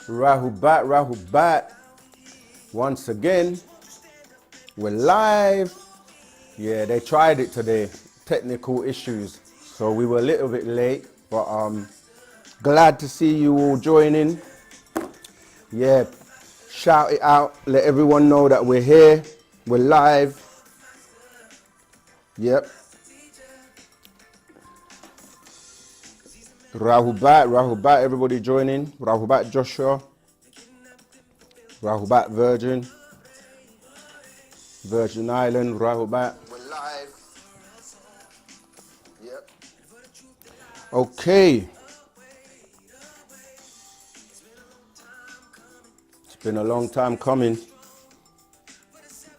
Rahubat. Once again, we're live. Yeah, they tried it today. Technical issues. So we were a little bit late, but glad to see you all joining. Yeah, shout it out. Let everyone know that we're here. We're live. Yep. Rahubat, everybody joining. Rahubat Joshua. Rahubat Virgin Island, Rahubat. We're live. Yep. Okay. It's been a long time coming.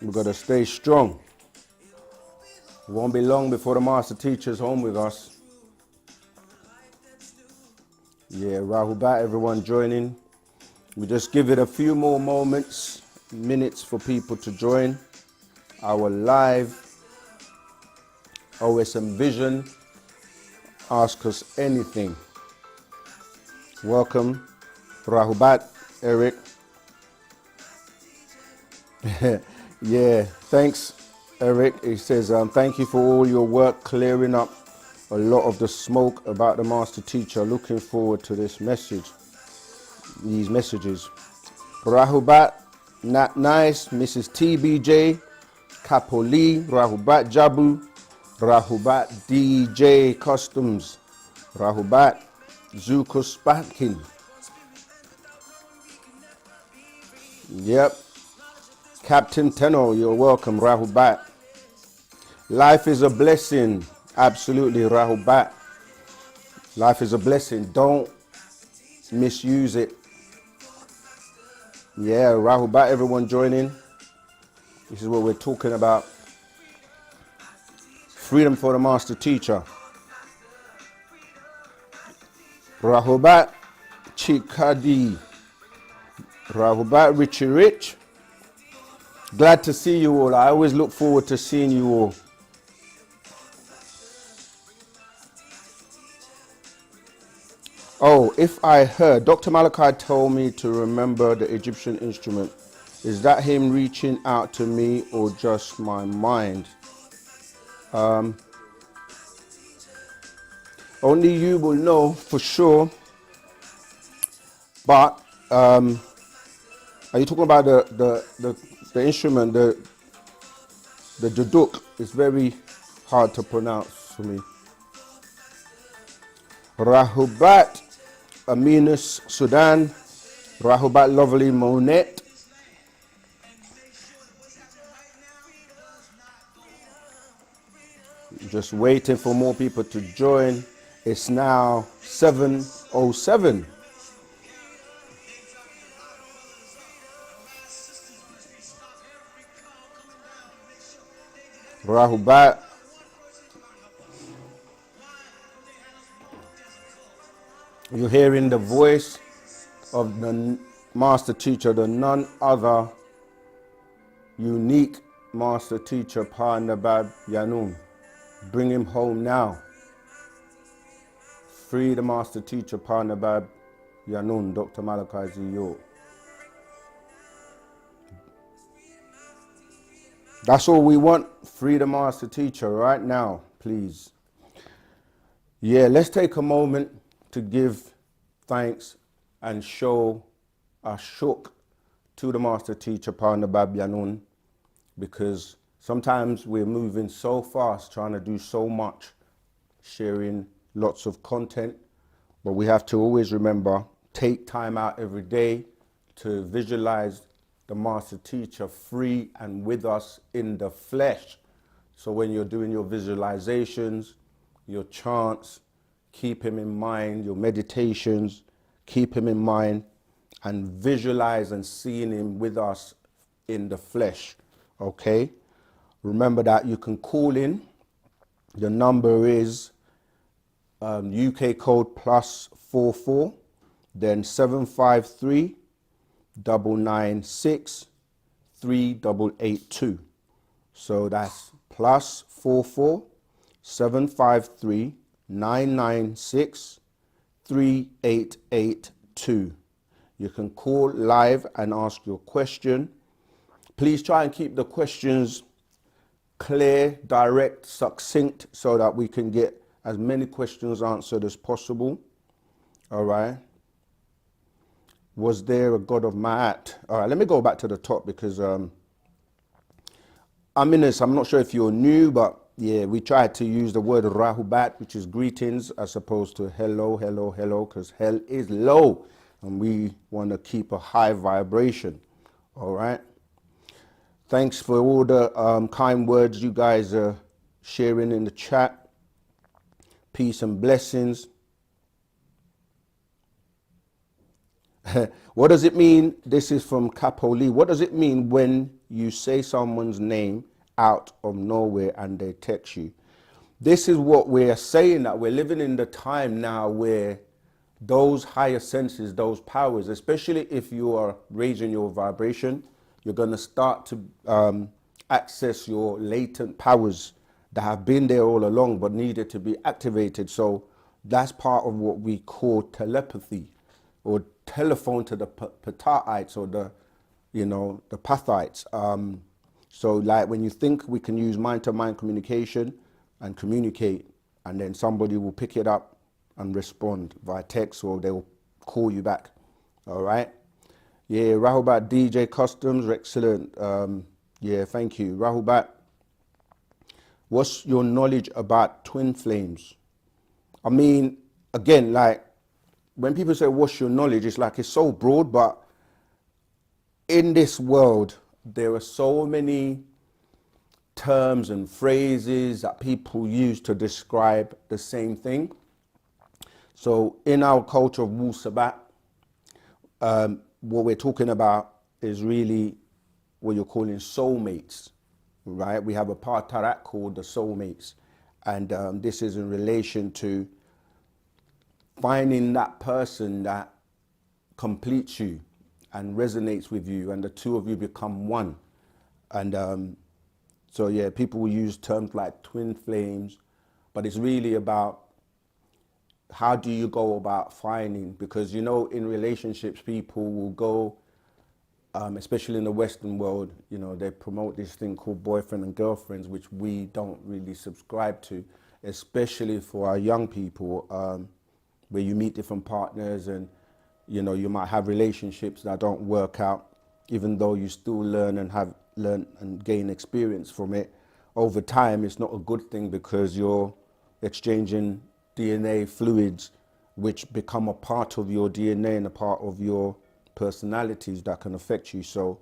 We've got to stay strong. It won't be long before the master teacher's home with us. Yeah, Rahubat, everyone joining. We just give it a few more minutes for people to join our live OSM Vision. Ask us anything. Welcome, Rahubat, Eric. Yeah, thanks, Eric. He says, thank you for all your work clearing up a lot of the smoke about the master teacher. Looking forward to this message. These messages. Rahubat, Nat Nice, Mrs. TBJ, Kapoli, Rahubat Jabu, Rahubat DJ Customs, Rahubat Zuko Spatkin. Yep. Captain Tenno, you're welcome, Rahubat. Life is a blessing. Absolutely, Rahubat. Life is a blessing. Don't misuse it. Yeah, Rahubat, everyone joining. This is what we're talking about. Freedom for the master teacher. Rahubat Chikadi. Rahubat Richie Rich. Glad to see you all. I always look forward to seeing you all. Oh, if I heard, Dr. Malachi told me to remember the Egyptian instrument. Is that him reaching out to me or just my mind? Only you will know for sure. But are you talking about the instrument, the duduk? It's very hard to pronounce for me. Rahubat Aminus Sudan, Rahubat Lovely Monet. Just waiting for more people to join. It's now 7:07. Rahubat. You're hearing the voice of the master teacher, the none other unique master teacher, Pa Nabab Yanun. Bring him home now. Free the master teacher, Pa Nabab Yanun, Dr. Malachi Z. That's all we want. Free the master teacher right now, please. Yeah, let's take a moment to give thanks and show a shuk to the master teacher, Pa Nabab Yanun, because sometimes we're moving so fast, trying to do so much, sharing lots of content, but we have to always remember, take time out every day to visualize the master teacher free and with us in the flesh. So when you're doing your visualizations, your chants, keep him in mind, your meditations, keep him in mind, and visualize and seeing him with us in the flesh, okay? Remember that you can call in. The number is UK code +44, then 753 996 3882. So that's +44 753 996 3882. You can call live and ask your question. Please try and keep the questions clear, direct, succinct, so that we can get as many questions answered as possible. All right. Was there a God of Ma'at? All right, let me go back to the top because I'm in this. I'm not sure if you're new, but yeah, we tried to use the word Rahubat, which is greetings, as opposed to hello, hello, hello, because hell is low and we want to keep a high vibration. All right. Thanks for all the kind words you guys are sharing in the chat. Peace and blessings. What does it mean? This is from Capoli. What does it mean when you say someone's name out of nowhere and they text you? This is what we're saying, that we're living in the time now where those higher senses, those powers, especially if you are raising your vibration, you're going to start to access your latent powers that have been there all along but needed to be activated. So that's part of what we call telepathy, or telephone to the Pataites, or the, the Pathites. So like when you think we can use mind-to-mind communication and communicate, and then somebody will pick it up and respond via text, or they'll call you back. All right. Yeah, Rahubat DJ Customs, excellent. Yeah, thank you. Rahubat, what's your knowledge about twin flames? I mean, again, like when people say, what's your knowledge? It's like, it's so broad, but in this world, there are so many terms and phrases that people use to describe the same thing. So in our culture of Wu-Sabat, what we're talking about is really what you're calling soulmates, right? We have a part-tarak called the soulmates. And this is in relation to finding that person that completes you and resonates with you, and the two of you become one. And so, yeah, people will use terms like twin flames, but it's really about how do you go about finding, because, in relationships, people will go, especially in the Western world, they promote this thing called boyfriend and girlfriends, which we don't really subscribe to, especially for our young people, where you meet different partners and, you might have relationships that don't work out, even though you still learn and gain experience from it. Over time, it's not a good thing because you're exchanging DNA fluids, which become a part of your DNA and a part of your personalities that can affect you. So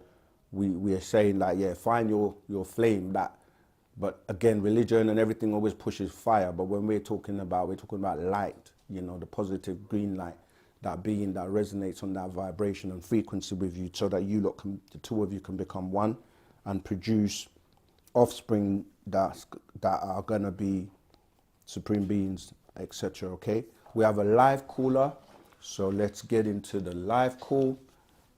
we are saying like, yeah, find your flame. But again, religion and everything always pushes fire. But when we're talking about light, the positive green light, that being that resonates on that vibration and frequency with you, so that the two of you can become one and produce offspring that are gonna be supreme beings, etc. Okay, we have a live caller, so let's get into the live call.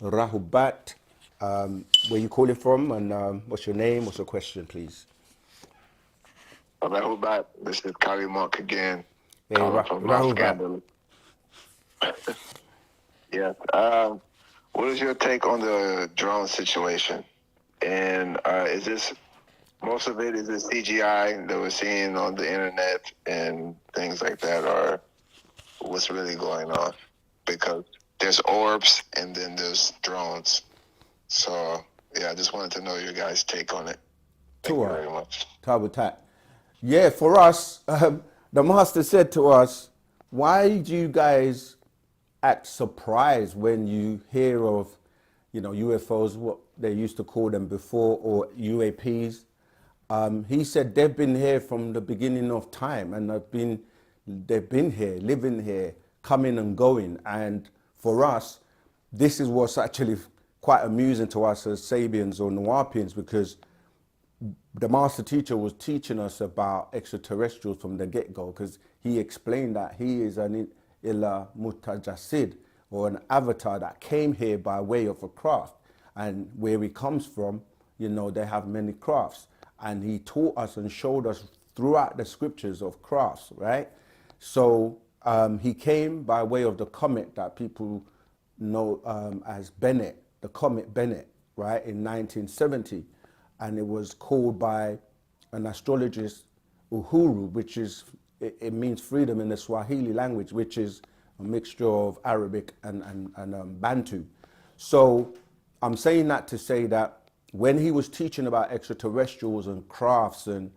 Rahubat, where you calling from, and what's your name? What's your question, please? Rahubat, this is Kali Monk again, Hey, calling from North Rahubat. Scandal. Yeah. What is your take on the drone situation? And is this, most of it, is this CGI that we're seeing on the internet and things like that, or what's really going on? Because there's orbs and then there's drones. So, yeah, I just wanted to know your guys' take on it. Thank you very much. Tabutat. Yeah, for us, the master said to us, why do you guys act surprised when you hear of, UFOs, what they used to call them before, or UAPs? He said they've been here from the beginning of time, and they've been here, living here, coming and going. And for us, this is what's actually quite amusing to us as Sabians or Nuwapians, because the master teacher was teaching us about extraterrestrials from the get-go, because he explained that he is an illa mutajasid, or an avatar that came here by way of a craft, and where he comes from, they have many crafts, and he taught us and showed us throughout the scriptures of crafts, right? So he came by way of the comet that people as Bennett, the comet Bennett, right, in 1970. And it was called by an astrologist, Uhuru, which is, it means freedom in the Swahili language, which is a mixture of Arabic and Bantu. So I'm saying that to say that when he was teaching about extraterrestrials and crafts and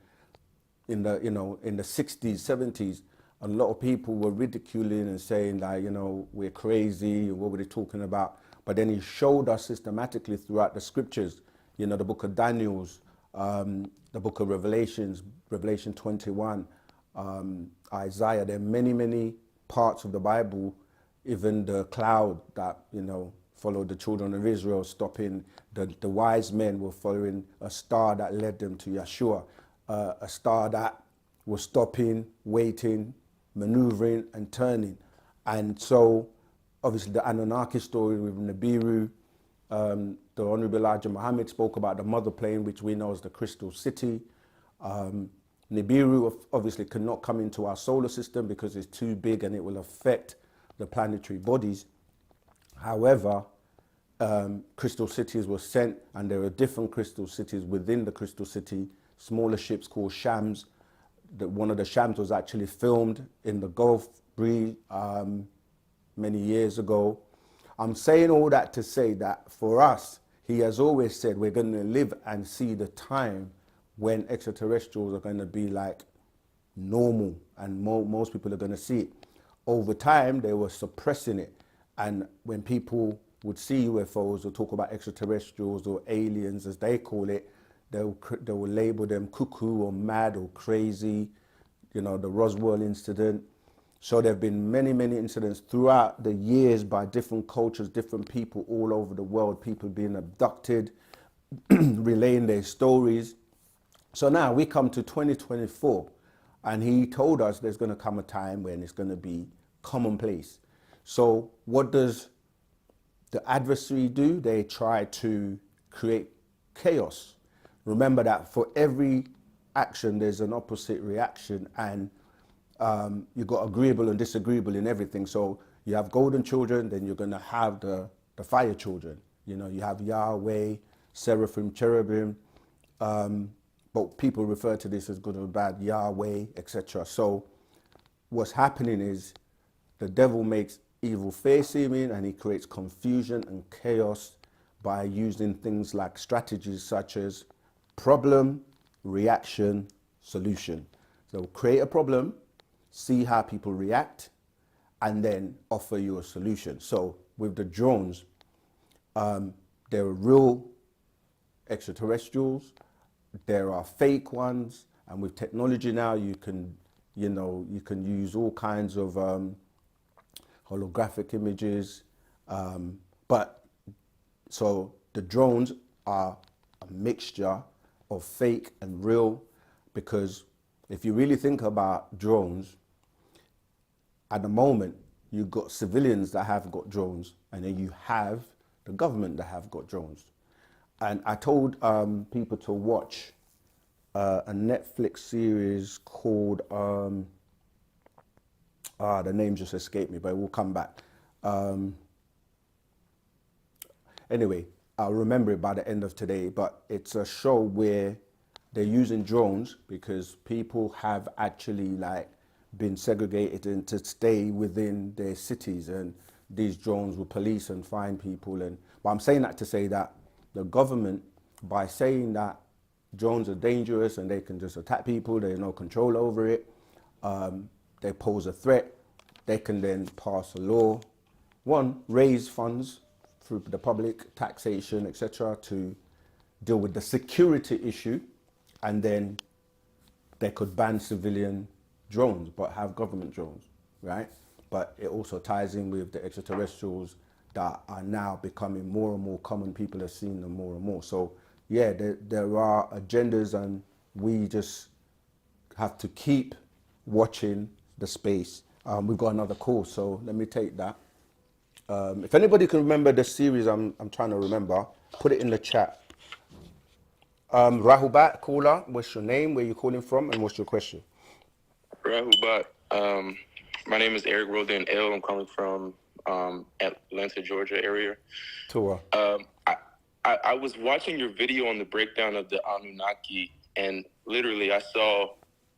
in the, in the 60s, 70s, a lot of people were ridiculing and saying that, we're crazy, what were they talking about? But then he showed us systematically throughout the scriptures, the book of Daniel's, the book of Revelations, Revelation 21, Isaiah. There are many, many parts of the Bible, even the cloud that, followed the children of Israel, stopping the wise men were following a star that led them to Yeshua, a star that was stopping, waiting, maneuvering and turning. And so obviously the Anunnaki story with Nibiru, the Honorable Elijah Muhammad spoke about the mother plane, which we know as the Crystal City. Nibiru obviously cannot come into our solar system because it's too big and it will affect the planetary bodies. However, crystal cities were sent, and there are different crystal cities within the crystal city, smaller ships called shams. One of the shams was actually filmed in the Gulf Breeze many years ago. I'm saying all that to say that for us, he has always said we're going to live and see the time when extraterrestrials are going to be like normal, and most people are going to see it. Over time, they were suppressing it. And when people would see UFOs or talk about extraterrestrials or aliens, as they call it, they will label them cuckoo or mad or crazy, the Roswell incident. So there have been many, many incidents throughout the years by different cultures, different people all over the world, people being abducted, relaying their stories. So now we come to 2024, and he told us there's going to come a time when it's going to be commonplace. So what does the adversary do? They try to create chaos. Remember that for every action, there's an opposite reaction, and you've got agreeable and disagreeable in everything. So you have golden children, then you're going to have the fire children. You have Yahweh, seraphim, cherubim, but people refer to this as good or bad, Yahweh, etc. So what's happening is the devil makes evil fair seeming, and he creates confusion and chaos by using things like strategies such as problem, reaction, solution. So create a problem, see how people react, and then offer you a solution. So with the drones, there are real extraterrestrials, there are fake ones, and with technology now you can use all kinds of holographic images, but so the drones are a mixture of fake and real, because if you really think about drones, at the moment you've got civilians that have got drones, and then you have the government that have got drones. And I told people to watch a Netflix series called the name just escaped me, but it will come back. Anyway, I'll remember it by the end of today, but it's a show where they're using drones because people have actually been segregated and to stay within their cities, and these drones will police and find people. But I'm saying that to say that the government, by saying that drones are dangerous and they can just attack people, there's no control over it, they pose a threat, they can then pass a law, raise funds through the public, taxation, etc., to deal with the security issue, and then they could ban civilian drones but have government drones, right? But it also ties in with the extraterrestrials that are now becoming more and more common. People are seeing them more and more. So yeah, there are agendas, and we just have to keep watching the space. We've got another call, so let me take that. If anybody can remember the series I'm trying to remember, put it in the chat. Rahubat, caller, what's your name, where you calling from, and what's your question? Rahubat, my name is Eric Rodan L. I'm calling from Atlanta, Georgia area. Tour. I was watching your video on the breakdown of the Anunnaki, and literally I saw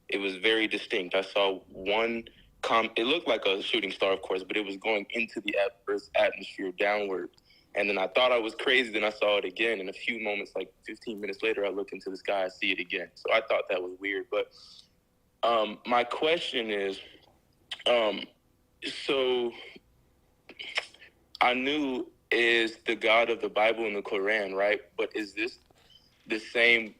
it was very distinct. I saw one it looked like a shooting star, of course, but it was going into the Earth's atmosphere downward. And then I thought I was crazy. Then I saw it again. And a few moments, like 15 minutes later, I look into the sky, I see it again. So I thought that was weird. But my question is, so Anu is the God of the Bible and the Quran, right? But is this the same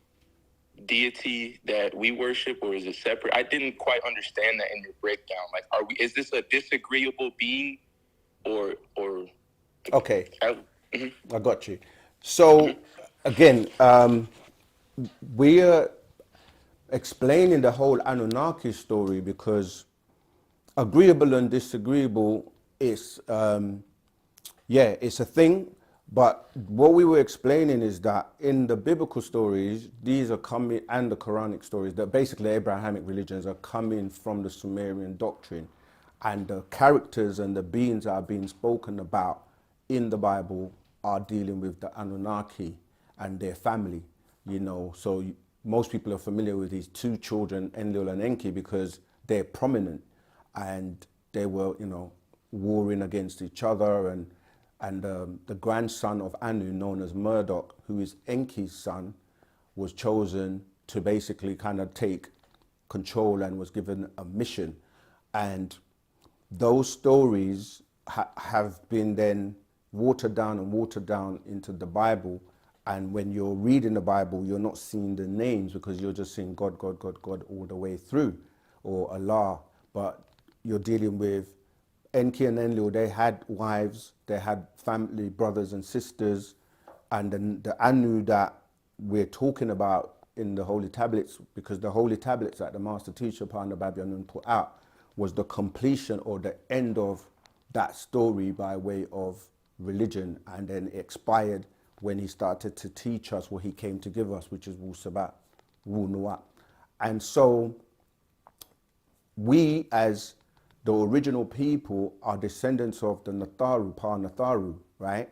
deity that we worship, or is it separate? I didn't quite understand that in your breakdown. Like, is this a disagreeable being, or Okay, mm-hmm. I got you. So again, we're explaining the whole Anunnaki story because agreeable and disagreeable is yeah, it's a thing. But what we were explaining is that in the biblical stories, these are coming, and the Quranic stories, that basically Abrahamic religions are coming from the Sumerian doctrine. And the characters and the beings that are being spoken about in the Bible are dealing with the Anunnaki and their family, you know. So most people are familiar with these two children, Enlil and Enki, because they're prominent and they were, you know, warring against each other. And the grandson of Anu, known as Murdoch, who is Enki's son, was chosen to basically kind of take control and was given a mission. And those stories have been then watered down and watered down into the Bible. And when you're reading the Bible, you're not seeing the names because you're just seeing God, God, God, God all the way through, or Allah. But you're dealing with Enki and Enlil. They had wives, they had family, brothers and sisters. And the Anu that we're talking about in the Holy Tablets, because the Holy Tablets that the Master Teacher, Panda Babylon, put out was the completion or the end of that story by way of religion, and then it expired when he started to teach us what he came to give us, which is Wu-Sabat, wu-nuwapu. And so we, as the original people, are descendants of the Natharu, Pa-Natharu, right?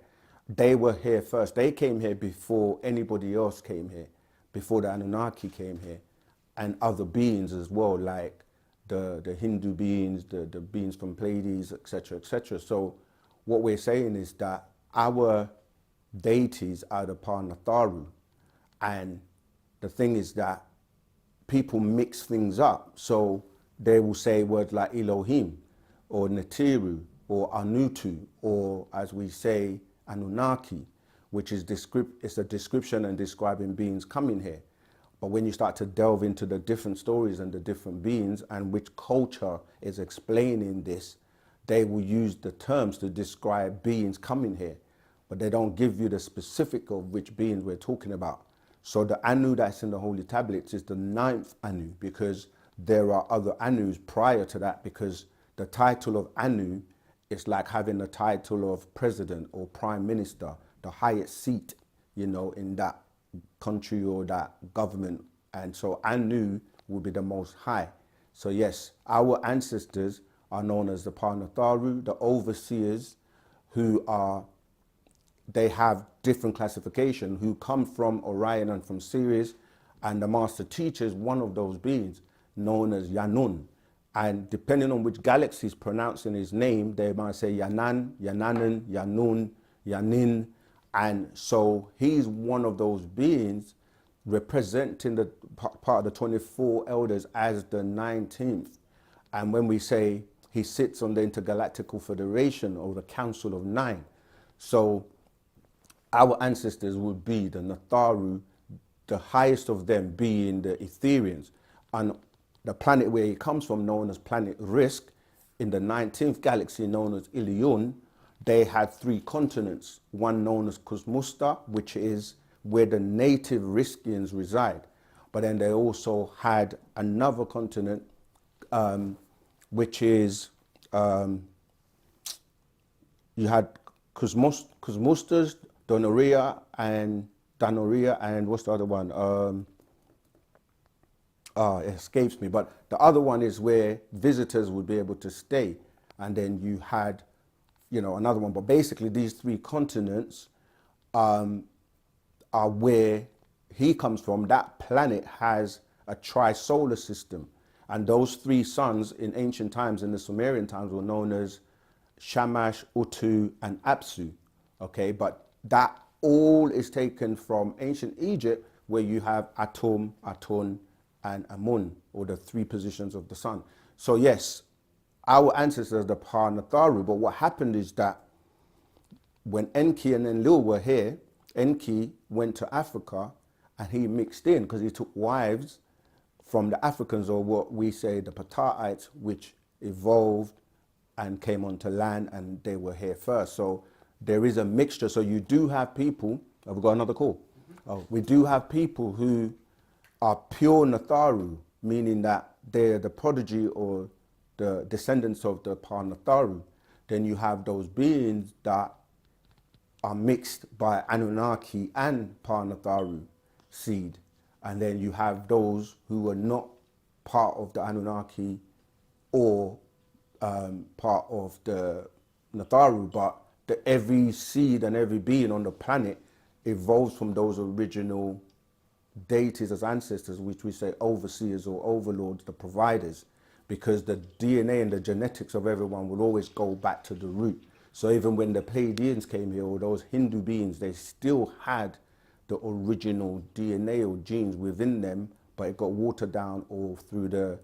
They were here first. They came here before anybody else came here, before the Anunnaki came here, and other beings as well, like the Hindu beings, the beings from Pleiades, etc., etc. So what we're saying is that our deities are the Pa-Natharu, and the thing is that people mix things up. So they will say words like Elohim or Netiru or Anutu, or as we say, Anunnaki, which is it's a description and describing beings coming here. But when you start to delve into the different stories and the different beings and which culture is explaining this, they will use the terms to describe beings coming here, but they don't give you the specific of which beings we're talking about. So the Anu that's in the Holy Tablets is the 9th Anu, because there are other Anus prior to that, because the title of Anu is like having the title of president or prime minister, the highest seat, you know, in that country or that government. And so Anu will be the most high. So yes, our ancestors are known as the Pa-Natharu, the overseers, who are, they have different classification, who come from Orion and from Sirius, and the master teacher is one of those beings known as Yanun. And depending on which galaxy is pronouncing his name, they might say Yanan, Yananan, Yanun, Yanin. And so he's one of those beings representing the part of the 24 elders as the 19th. And when we say he sits on the Intergalactical Federation or the Council of Nine, so our ancestors would be the Natharu, the highest of them being the Etherians. And the planet where he comes from, known as planet Risk, in the 19th galaxy known as Ilion, they had 3 continents, one known as Kuzmusta, which is where the native Riskians reside. But then they also had another continent, which is, you had Kuzmustas, Donoria, and what's the other one? It escapes me. But the other one is where visitors would be able to stay. And then you had another one. But basically, these three continents are where he comes from. That planet has a tri-solar system. And those three suns in ancient times, in the Sumerian times, were known as Shamash, Utu, and Apsu. Okay, but that all is taken from ancient Egypt, where you have Atum, Atun, and Amun, or the three positions of the sun. So yes, our ancestors, the Pa-Natharu, but what happened is that when Enki and Enlil were here, Enki went to Africa and he mixed in because he took wives from the Africans, or what we say the Pataites, which evolved and came onto land, and they were here first. So there is a mixture. So you do have people, have we got another call? Oh, we do have people who are pure Natharu, meaning that they're the prodigy or the descendants of the Pa-Natharu. Then you have those beings that are mixed by Anunnaki and Pa-Natharu seed. And then you have those who are not part of the Anunnaki or part of the Natharu, but every seed and every being on the planet evolves from those original deities as ancestors, which we say overseers or overlords, the providers, because the DNA and the genetics of everyone will always go back to the root. So even when the Pleiadians came here, or those Hindu beings, they still had the original DNA or genes within them, but it got watered down, or through the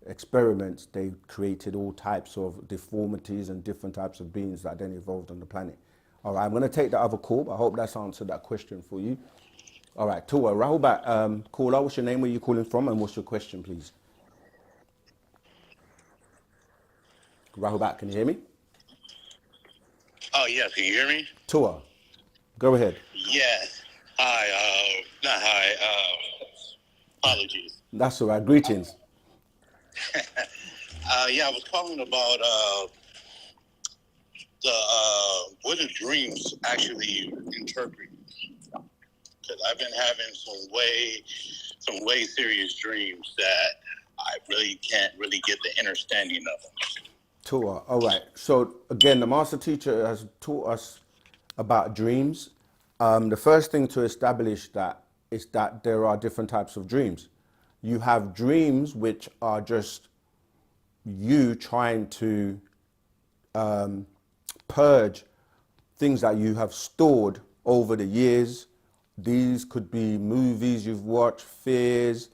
experiments, they created all types of deformities and different types of beings that then evolved on the planet. All right, I'm going to take the other call. I hope that's answered that question for you. All right, Tua, Rahubat, caller, what's your name, where you calling from, and what's your question, please? Rahubat, can you hear me? Oh, yes, can you hear me? Tua, go ahead. Yes. Hi, not hi, apologies. That's all right, greetings. Yeah, I was calling about what do dreams actually interpret? Because I've been having some way serious dreams that I really can't really get the understanding of them. Tua, all right. So again, the master teacher has taught us about dreams. The first thing to establish that is that there are different types of dreams. You have dreams which are just you trying to purge things that you have stored over the years. These could be movies you've watched, fears,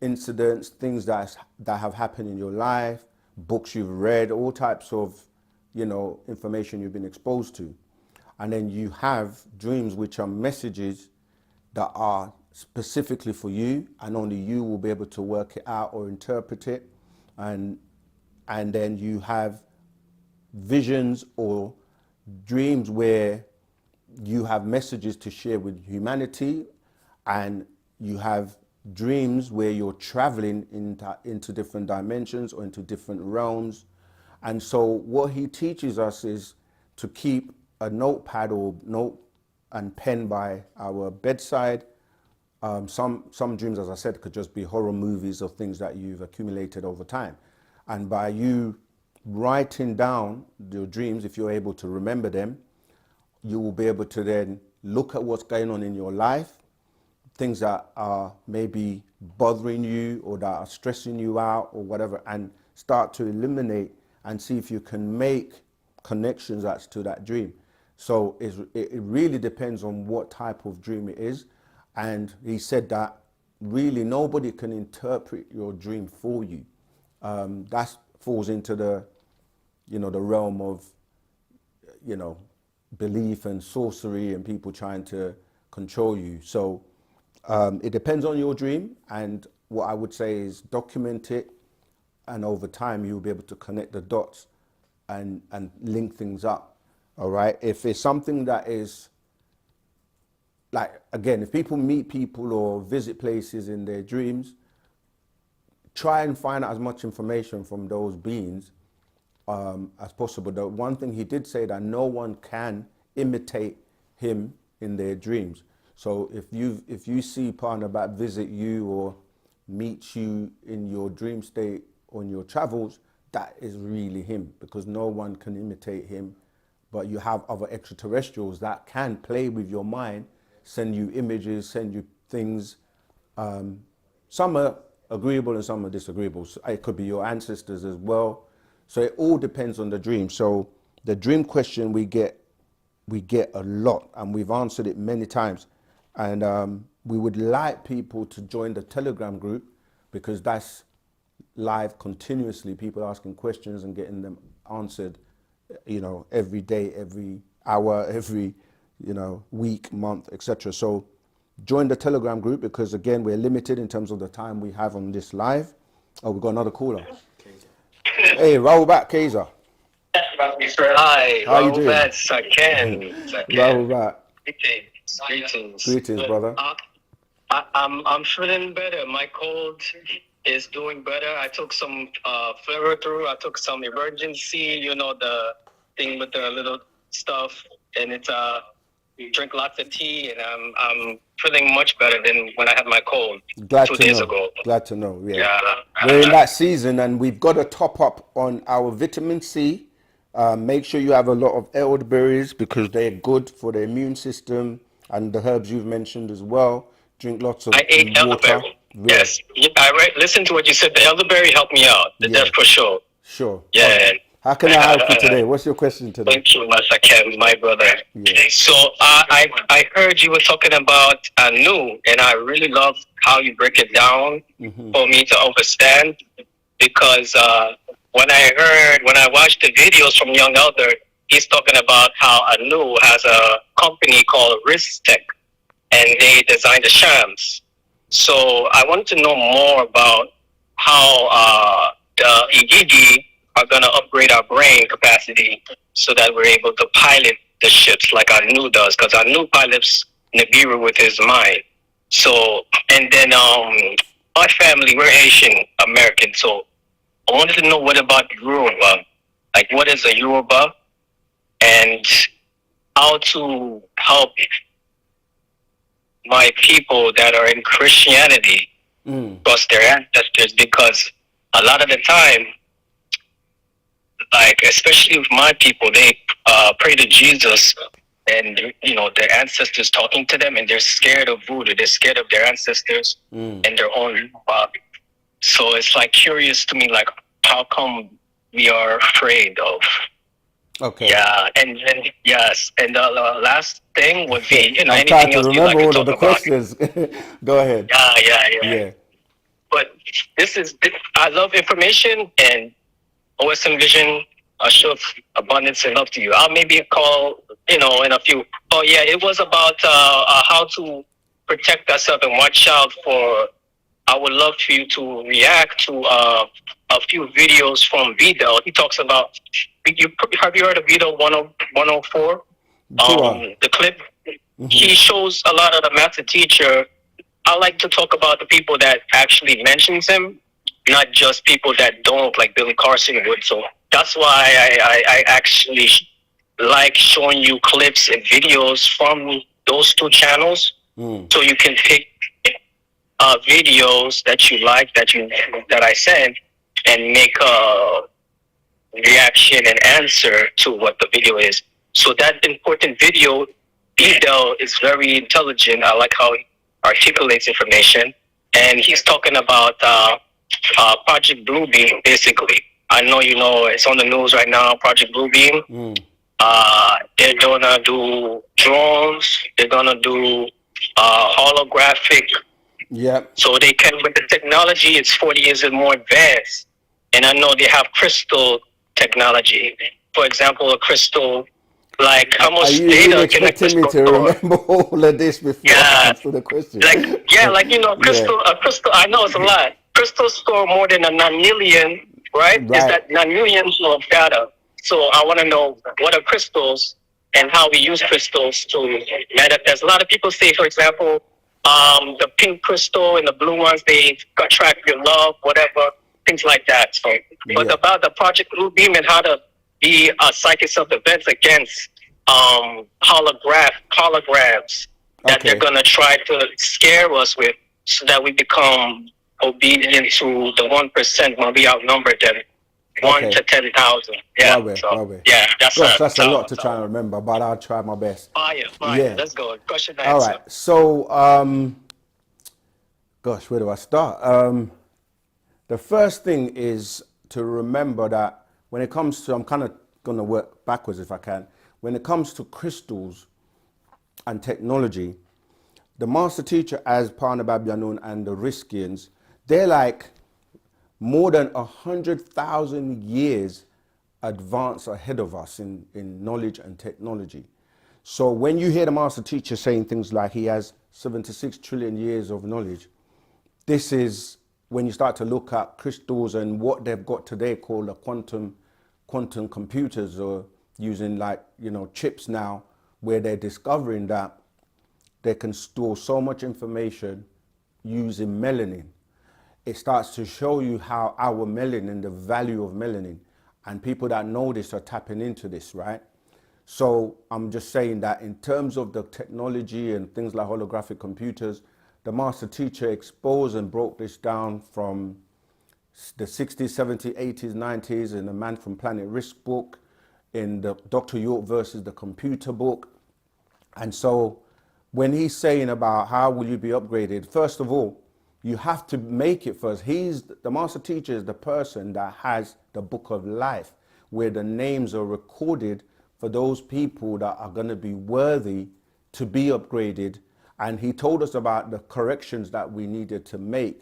incidents, things that have happened in your life, books you've read, all types of, information you've been exposed to. And then you have dreams which are messages that are specifically for you, and only you will be able to work it out or interpret it. And then you have visions or dreams where you have messages to share with humanity, and you have dreams where you're traveling into different dimensions or into different realms. And so what he teaches us is to keep a notepad or note and pen by our bedside. Some dreams, as I said, could just be horror movies or things that you've accumulated over time. And by you writing down your dreams, if you're able to remember them, you will be able to then look at what's going on in your life, things that are maybe bothering you or that are stressing you out or whatever, and start to eliminate and see if you can make connections as to that dream. So it really depends on what type of dream it is. And he said that really nobody can interpret your dream for you. That falls into the realm of, belief and sorcery and people trying to control you. So it depends on your dream. And what I would say is document it. And over time, you'll be able to connect the dots and link things up. All right. If it's something that is like, again, if people meet people or visit places in their dreams, try and find out as much information from those beings as possible. The one thing he did say that no one can imitate him in their dreams. So if you see Pa-Nabat visit you or meet you in your dream state on your travels, that is really him, because no one can imitate him but you have other extraterrestrials that can play with your mind, send you images, send you things. Some are agreeable and some are disagreeable. So it could be your ancestors as well. So it all depends on the dream. So the dream question we get a lot, and we've answered it many times. And we would like people to join the Telegram group, because that's live continuously, people asking questions and getting them answered, every day, every hour, every, week, month, etc. So join the Telegram group, because again, we're limited in terms of the time we have on this live. Oh, we've got another caller. Hey, Rahul back, Kaiser. Hi, How you doing? Rahul back. Greetings, brother. I'm feeling better. My cold is doing better. I took some flavor through. I took some emergency, the thing with the little stuff, and it's drink lots of tea, and I'm feeling much better than when I had my cold two days ago. Glad to know. Yeah. We're in that season, and we've got to top up on our vitamin C. Make sure you have a lot of elderberries, because they're good for the immune system, and the herbs you've mentioned as well. Drink lots of I ate water. elderberry. Yes, listened to what you said. The elderberry helped me out. That's for sure. Sure. Yeah. Okay. How can I help you today? What's your question today? Thank you, Masakem, my brother. Yeah. So I heard you were talking about Anu, and I really love how you break it down for me to understand, because when I watched the videos from Young Elder, he's talking about how Anu has a company called Risk Tech, and they design the shams. So I wanted to know more about how the Igigi are going to upgrade our brain capacity so that we're able to pilot the ships like Anu does, because Anu pilots Nibiru with his mind. So, and then my family, we're Asian American, so I wanted to know, what about Yoruba? Like, what is a Yoruba, and how to help my people that are in Christianity trust their ancestors, because a lot of the time, like especially with my people, they pray to Jesus, and their ancestors talking to them, and they're scared of voodoo. They're scared of their ancestors and their own body. So it's like curious to me, like, how come we are afraid of? Okay. Yeah, and then yes, and the last thing would be I'm anything trying to else remember you'd like all to of talk the about. questions. Go ahead. Yeah. But I love information, and OSM Vision assures abundance and love to you. I'll maybe call, in a few. Oh yeah, it was about how to protect ourselves and watch out for. I would love for you to react to a few videos from Vidal. He talks about. Have you heard of Vidal 104? The clip. He shows a lot of the master teacher. I like to talk about the people that actually mentions him, not just people that don't, like Billy Carson would. So that's why I actually like showing you clips and videos from those two channels, so you can pick videos that you like, that I send, and make a reaction and answer to what the video is. So that important video, Vidal is very intelligent. I like how he articulates information, and he's talking about Project Bluebeam. Basically, I know it's on the news right now. Project Bluebeam. They're gonna do drones. They're gonna do holographic. Yeah. So they can, with the technology, it's 40 years and more advanced. And I know they have crystal technology. For example, a crystal, like how much data. Are you really expecting me to remember all of this before I answer the question? Crystal. A crystal. I know it's a lot. Crystals store more than a 9 million, right? Is that 9 million of data? So I want to know what are crystals and how we use crystals to manifest. A lot of people say, for example, the pink crystal and the blue ones, they attract your love, whatever, things like that. So, but about the Project Bluebeam and how to be a psychic self-defense against holograms that they're gonna try to scare us with, so that we become obedient to the 1% when we outnumber them. 1 Okay. to 10,000. Yeah. So yeah, Gosh, that's a lot to so try and remember, but I'll try my best. fire. Yeah. Let's go. Question and All answer. right. So, gosh, where do I start? The first thing is to remember that when it comes to, I'm kind of going to work backwards if I can. When it comes to crystals and technology, the master teacher as Parnabab and the Riskians, they're like more than 100,000 years advance ahead of us in knowledge and technology. So when you hear the master teacher saying things like he has 76 trillion years of knowledge, this is when you start to look at crystals and what they've got today called a quantum computers, or using like, chips now, where they're discovering that they can store so much information using melanin. It starts to show you how our melanin, the value of melanin, and people that know this are tapping into this, right? So I'm just saying that in terms of the technology and things like holographic computers, the master teacher exposed and broke this down from the 60s, 70s, 80s, 90s in the Man from Planet Risk book, in the Dr. York versus the Computer book. And so when he's saying about how will you be upgraded, first of all, you have to make it first. The master teacher is the person that has the book of life, where the names are recorded for those people that are going to be worthy to be upgraded. And he told us about the corrections that we needed to make.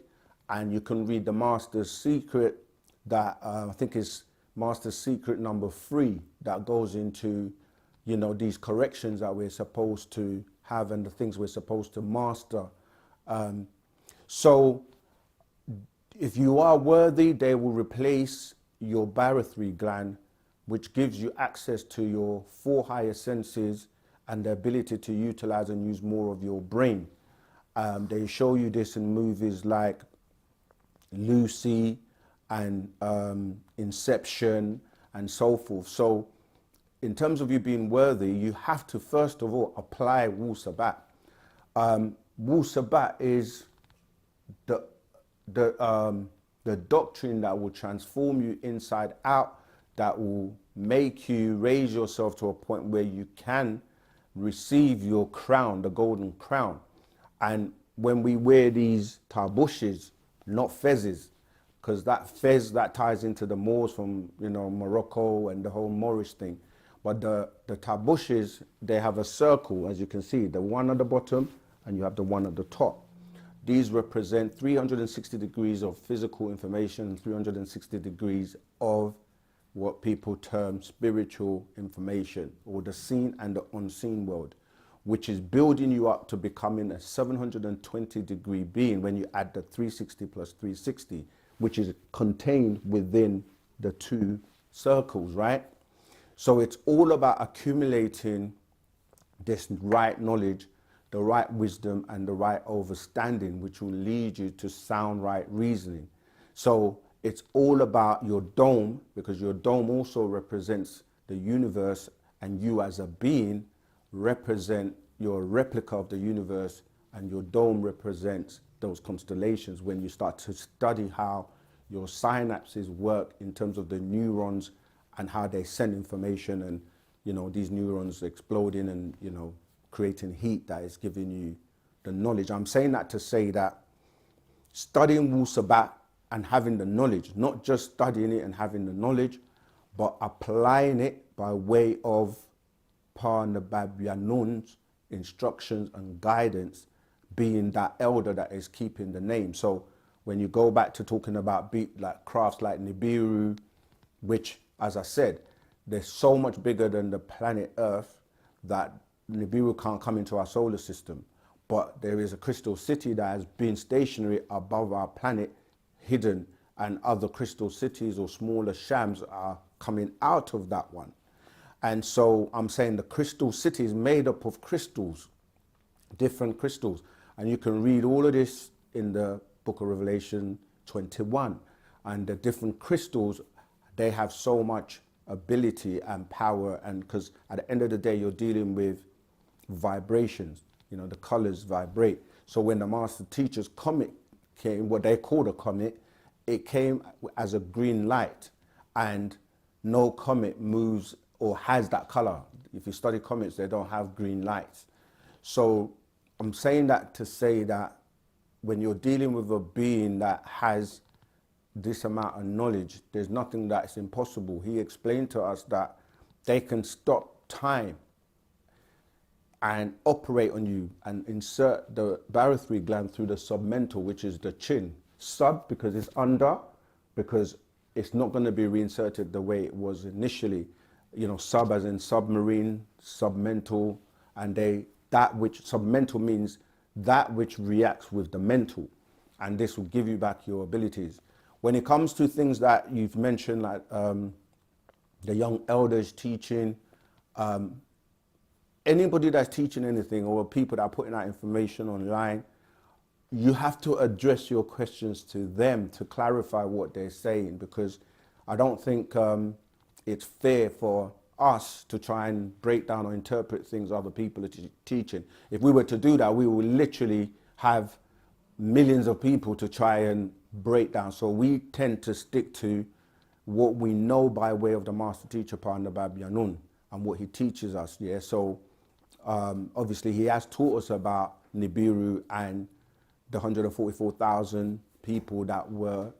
And you can read the Master's Secret, that I think is Master's Secret number 3, that goes into, these corrections that we're supposed to have and the things we're supposed to master. So if you are worthy, they will replace your barothry gland, which gives you access to your 4 higher senses and the ability to utilize and use more of your brain. They show you this in movies like Lucy and Inception and so forth. So in terms of you being worthy, you have to first of all apply Wu-Sabat. Wu-Sabat is the doctrine that will transform you inside out, that will make you raise yourself to a point where you can receive your crown, the golden crown. And when we wear these tarbushes, not fezzes, because that fez, that ties into the Moors from, Morocco and the whole Moorish thing. But the tarbushes, they have a circle, as you can see, the one at the bottom and you have the one at the top. These represent 360 degrees of physical information and 360 degrees of what people term spiritual information, or the seen and the unseen world, which is building you up to becoming a 720 degree being when you add the 360 plus 360, which is contained within the 2 circles, right? So it's all about accumulating this right knowledge, the right wisdom, and the right understanding, which will lead you to sound right reasoning. So it's all about your dome, because your dome also represents the universe, and you as a being represent your replica of the universe, and your dome represents those constellations. When you start to study how your synapses work in terms of the neurons and how they send information, and these neurons exploding and creating heat that is giving you the knowledge. I'm saying that to say that studying Wu-Sabat and having the knowledge, not just studying it and having the knowledge, but applying it by way of Parnabab instructions and guidance, being that elder that is keeping the name. So when you go back to talking about like crafts like Nibiru, which, as I said, they're so much bigger than the planet Earth that Nibiru can't come into our solar system. But there is a crystal city that has been stationary above our planet, hidden, and other crystal cities or smaller shams are coming out of that one. And so I'm saying the crystal city is made up of crystals, different crystals. And you can read all of this in the book of Revelation 21. And the different crystals, they have so much ability and power. And because at the end of the day, you're dealing with vibrations, the colors vibrate. So when the master teacher's comet came, what they called a comet, it came as a green light. and no comet moves or has that color. If you study comets, they don't have green lights. So I'm saying that to say that when you're dealing with a being that has this amount of knowledge, there's nothing that's impossible. He explained to us that they can stop time and operate on you and insert the barythry gland through the submental, which is the chin. Sub, because it's under, because it's not going to be reinserted the way it was initially. You know, sub as in submarine, submental, and that which submental means that which reacts with the mental, and this will give you back your abilities. When it comes to things that you've mentioned, like the young elders teaching, anybody that's teaching anything or people that are putting out information online, you have to address your questions to them to clarify what they're saying, because I don't think it's fair for us to try and break down or interpret things other people are teaching. If we were to do that, we would literally have millions of people to try and break down. So we tend to stick to what we know by way of the master teacher, Panda Bab Yanun, and what he teaches us. Yeah. So obviously he has taught us about Nibiru and the 144,000 people that were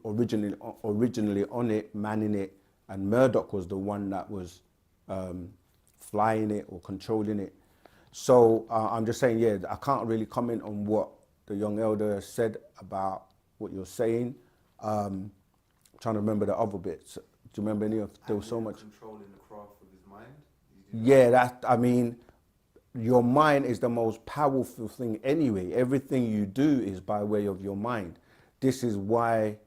originally on it, manning it, and Murdoch was the one that was flying it or controlling it. So I'm just saying, yeah, I can't really comment on what the young elder said about what you're saying. Trying to remember the other bits. Do you remember any of? There was so much. Controlling the craft of his mind. Yeah, I mean, your mind is the most powerful thing anyway. Everything you do is by way of your mind. This is why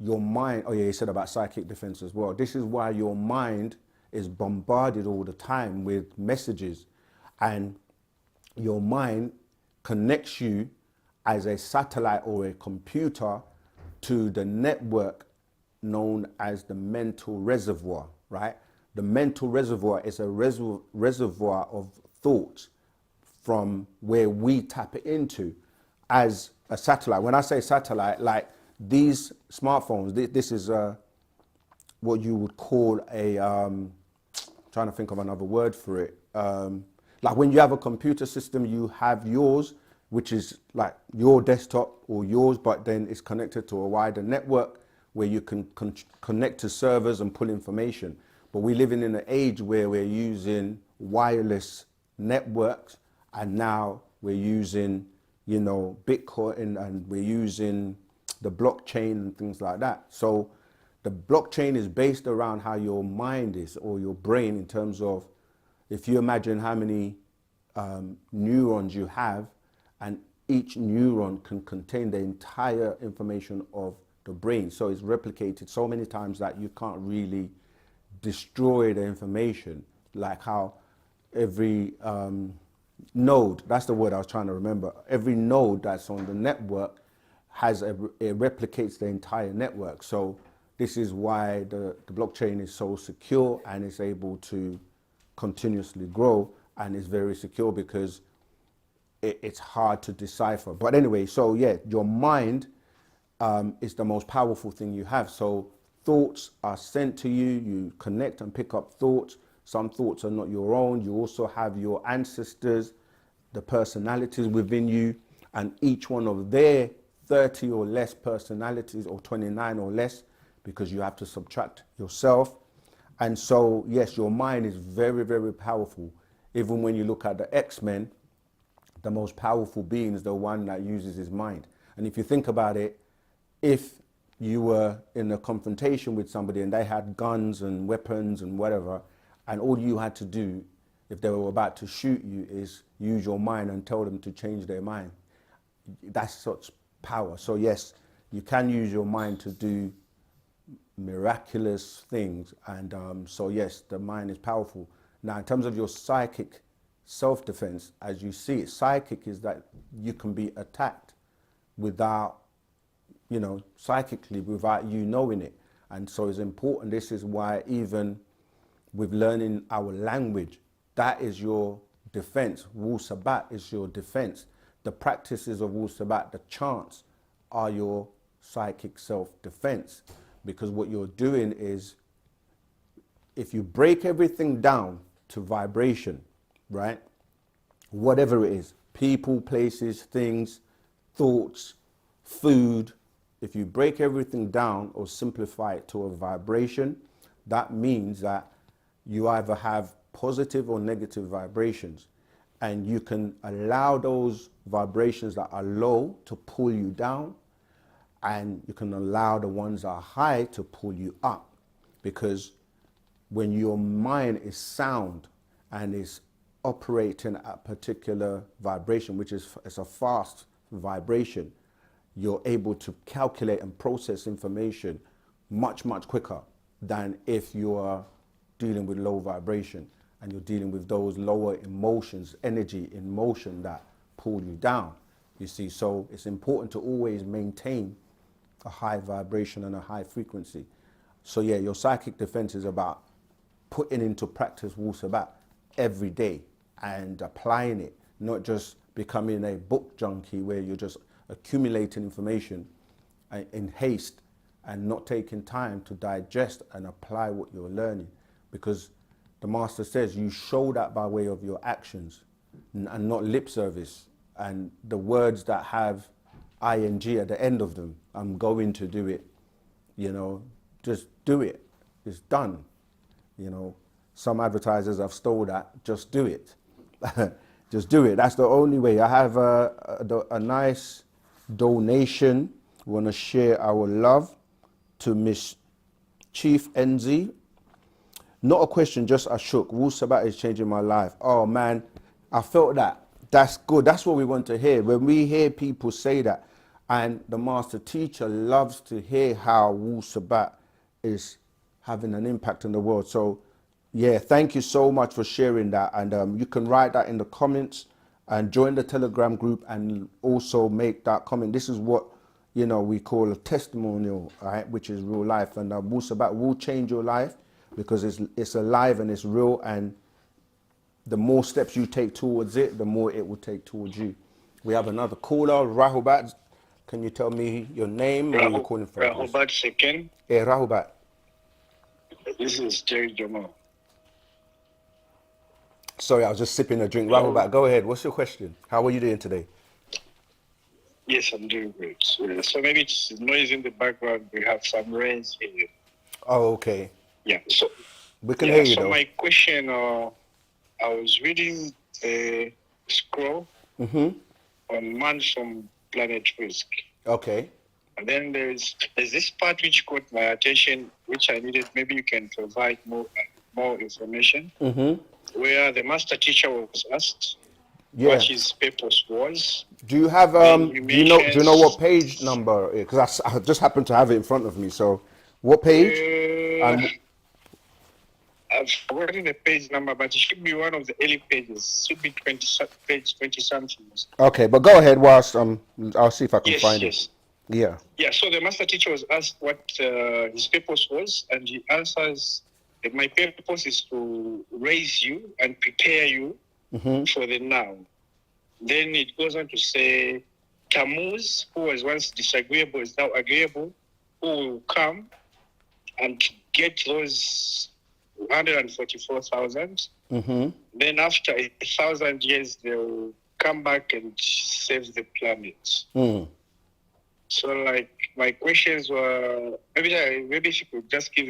your mind, oh yeah, he said about psychic defense as well. This is why your mind is bombarded all the time with messages, and your mind connects you as a satellite or a computer to the network known as the mental reservoir, right? The mental reservoir is a reservoir of thoughts from where we tap it into as a satellite. When I say satellite, like these smartphones, this is what you would call a, trying to think of another word for it. Like when you have a computer system, you have yours, which is like your desktop or yours, but then it's connected to a wider network where you can connect to servers and pull information. But we're living in an age where we're using wireless networks, and now we're using, you know, Bitcoin, and we're using the blockchain and things like that. So the blockchain is based around how your mind is, or your brain, in terms of, if you imagine how many neurons you have, and each neuron can contain the entire information of the brain. So it's replicated so many times that you can't really destroy the information, like how every node, that's the word I was trying to remember, every node that's on the network has it replicates the entire network. So this is why the blockchain is so secure and is able to continuously grow, and is very secure because it's hard to decipher. But anyway, so yeah, your mind is the most powerful thing you have. So thoughts are sent to you, you connect and pick up thoughts. Some thoughts are not your own. You also have your ancestors, the personalities within you, and each one of their 30 or less personalities, or 29 or less, because you have to subtract yourself. And so, yes, your mind is very, very powerful. Even when you look at the X-Men, the most powerful being is the one that uses his mind. And if you think about it, if you were in a confrontation with somebody and they had guns and weapons and whatever, and all you had to do, if they were about to shoot you, is use your mind and tell them to change their mind. That's such power. So yes, you can use your mind to do miraculous things. And so yes, the mind is powerful. Now, in terms of your psychic self-defense, as you see it, psychic is that you can be attacked without, you know, psychically, without you knowing it. And so it's important. This is why even with learning our language, that is your defense. Wu-Sabat is your defense. The practices of Wu-Sabat, the chants, are your psychic self-defense, because what you're doing is, if you break everything down to vibration, right? Whatever it is, people, places, things, thoughts, food, if you break everything down or simplify it to a vibration, that means that you either have positive or negative vibrations, and you can allow those vibrations that are low to pull you down, and you can allow the ones that are high to pull you up. Because when your mind is sound and is operating at a particular vibration, which is it's a fast vibration, you're able to calculate and process information much, much quicker than if you are dealing with low vibration and you're dealing with those lower emotions, energy in motion that pull you down. You see, so it's important to always maintain a high vibration and a high frequency. So yeah, your psychic defense is about putting into practice Wu-Sabat every day and applying it, not just becoming a book junkie where you're just accumulating information in haste and not taking time to digest and apply what you're learning. Because the master says you show that by way of your actions and not lip service and the words that have ing at the end of them. I'm going to do it, you know, just do it. It's done. You know, some advertisers have stole that. Just do it. Just do it. That's the only way. I have a nice donation. We want to share our love to Miss Chief NZ. Not a question, just a shook. Wu-Sabat is changing my life. Oh man, I felt that. That's good. That's what we want to hear. When we hear people say that, and the master teacher loves to hear how Wu-Sabat is having an impact in the world. So yeah, thank you so much for sharing that. And you can write that in the comments and join the Telegram group and also make that comment. This is what, you know, we call a testimonial, right? Which is real life. And Wu-Sabat will change your life because it's alive and it's real. And the more steps you take towards it, the more it will take towards you. We have another caller, Rahubat. Can you tell me your name, where you're calling from? Rahubat second. Yeah, Rahubat. This is Jerry Jamal. Sorry, I was just sipping a drink. Rahubat, go ahead. What's your question? How are you doing today? Yes, I'm doing great. So maybe it's noise in the background. We have some rains here. Oh, okay. Yeah. So we can hear you so though. my question, I was reading a scroll on Man from Planet Risk. Okay. And then there's this part which caught my attention, which I needed. Maybe you can provide more information. Where the master teacher was asked what his purpose was. Do you have do you know what page number? Because I just happen to have it in front of me. So, what page? I've forgotten the page number, but it should be one of the early pages. It should be page 20 something. Okay, but go ahead whilst I'll see if I can find it. Yeah. Yeah. So the master teacher was asked what his purpose was, and he answers, "My purpose is to raise you and prepare you for the now." Then it goes on to say, Tammuz, who was once disagreeable, is now agreeable, who will come and get those 144,000. Then after 1,000 years, they'll come back and save the planet. So, like, my questions were, maybe if you could just give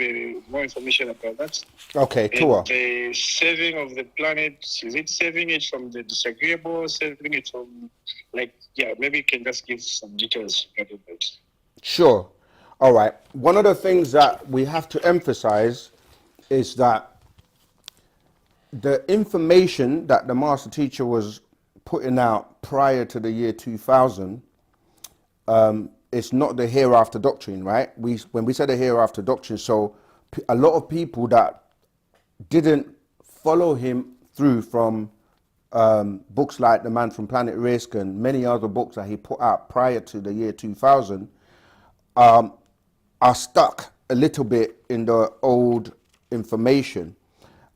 more information about that. Okay, cool. The saving of the planet, is it saving it from the disagreeable, saving it from, like, maybe you can just give some details about that. Sure. All right. One of the things that we have to emphasize is that the information that the master teacher was putting out prior to the year 2000, it's not the hereafter doctrine, right? When we say the hereafter doctrine, so a lot of people that didn't follow him through from books like The Man from Planet Risk and many other books that he put out prior to the year 2000 are stuck a little bit in the old information.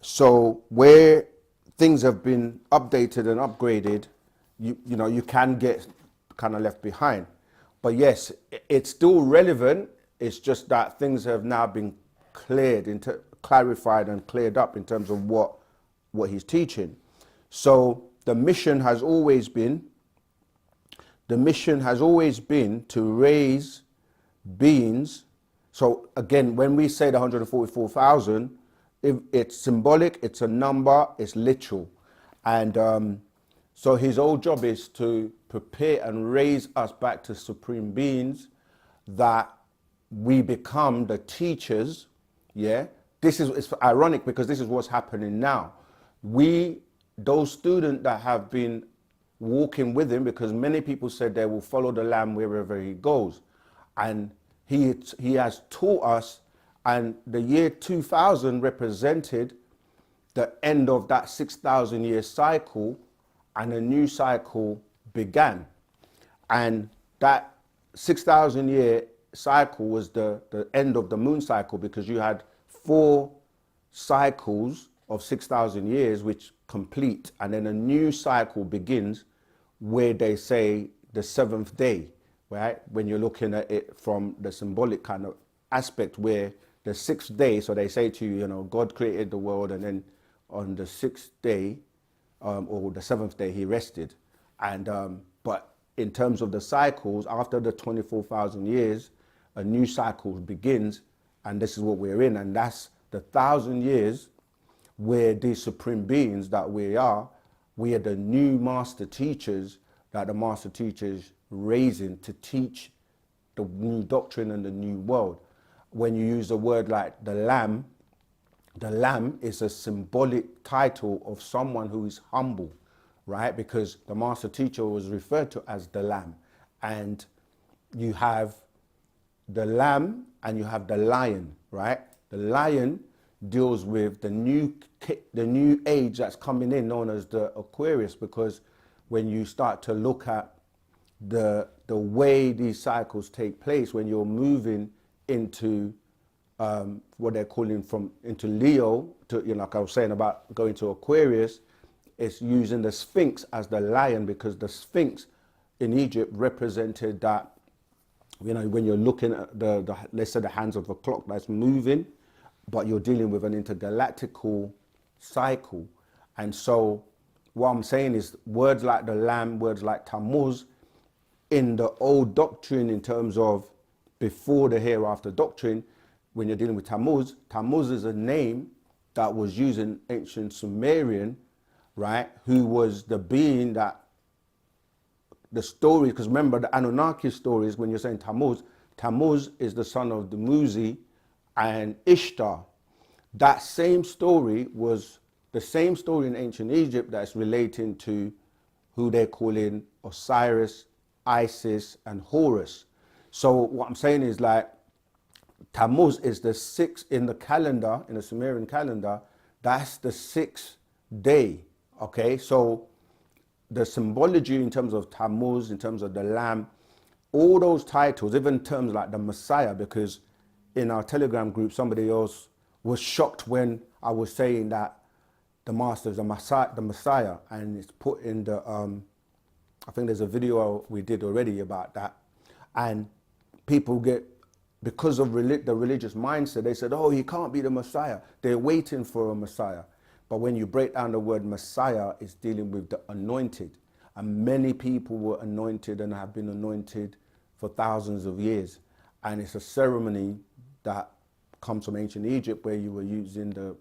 So where things have been updated and upgraded, you can get kind of left behind. But yes, it's still relevant It's just that things have now been clarified and cleared up in terms of what he's teaching. So the mission has always been to raise beings. So again, when we say the 144,000, it's symbolic, it's a number, it's literal. And so his whole job is to prepare and raise us back to supreme beings, that we become the teachers. Yeah, it's ironic because this is what's happening now. Those students that have been walking with him, because many people said they will follow the Lamb wherever he goes, and he has taught us, and the year 2000 represented the end of that 6,000 year cycle, and a new cycle began. And that 6,000 year cycle was the end of the moon cycle, because you had 4 cycles of 6,000 years which complete, and then a new cycle begins, where they say the 7th day, right? When you're looking at it from the symbolic kind of aspect, where the 6th day, so they say to you, you know, God created the world, and then on the 6th day, or the 7th day, he rested. And but in terms of the cycles, after the 24,000 years, a new cycle begins, and this is what we're in, and that's the 1,000 years where these supreme beings that we are the new master teachers, that the master teachers raising to teach the new doctrine and the new world. When you use a word like the Lamb is a symbolic title of someone who is humble, right? Because the master teacher was referred to as the Lamb. And you have the Lamb and you have the lion, right? The lion deals with the new age that's coming in, known as the Aquarius, because when you start to look at the way these cycles take place, when you're moving into what they're calling into Leo, to, you know, like I was saying about going to Aquarius, it's using the Sphinx as the lion, because the Sphinx in Egypt represented that, you know, when you're looking at the let's say the hands of a clock that's moving, but you're dealing with an intergalactical cycle. And so what I'm saying is, words like the Lamb, words like Tammuz, in the old doctrine, in terms of before the hereafter doctrine, when you're dealing with Tammuz, Tammuz is a name that was used in ancient Sumerian, right? Who was the being that the story, because remember the Anunnaki stories, when you're saying Tammuz, Tammuz is the son of Dumuzi and Ishtar. That same story was the same story in ancient Egypt that's relating to who they're calling Osiris, Isis, and Horus. So what I'm saying is, like, Tammuz is the 6th in the calendar, in the Sumerian calendar, that's the 6th day, okay? So the symbology in terms of Tammuz, in terms of the Lamb, all those titles, even terms like the Messiah, because in our Telegram group, somebody else was shocked when I was saying that the Master is the Messiah, and it's put in the, I think there's a video we did already about that, and people get, because of the religious mindset, they said, oh, he can't be the Messiah. They're waiting for a Messiah. But when you break down the word Messiah, it's dealing with the anointed. And many people were anointed and have been anointed for thousands of years. And it's a ceremony that comes from ancient Egypt, where you were using the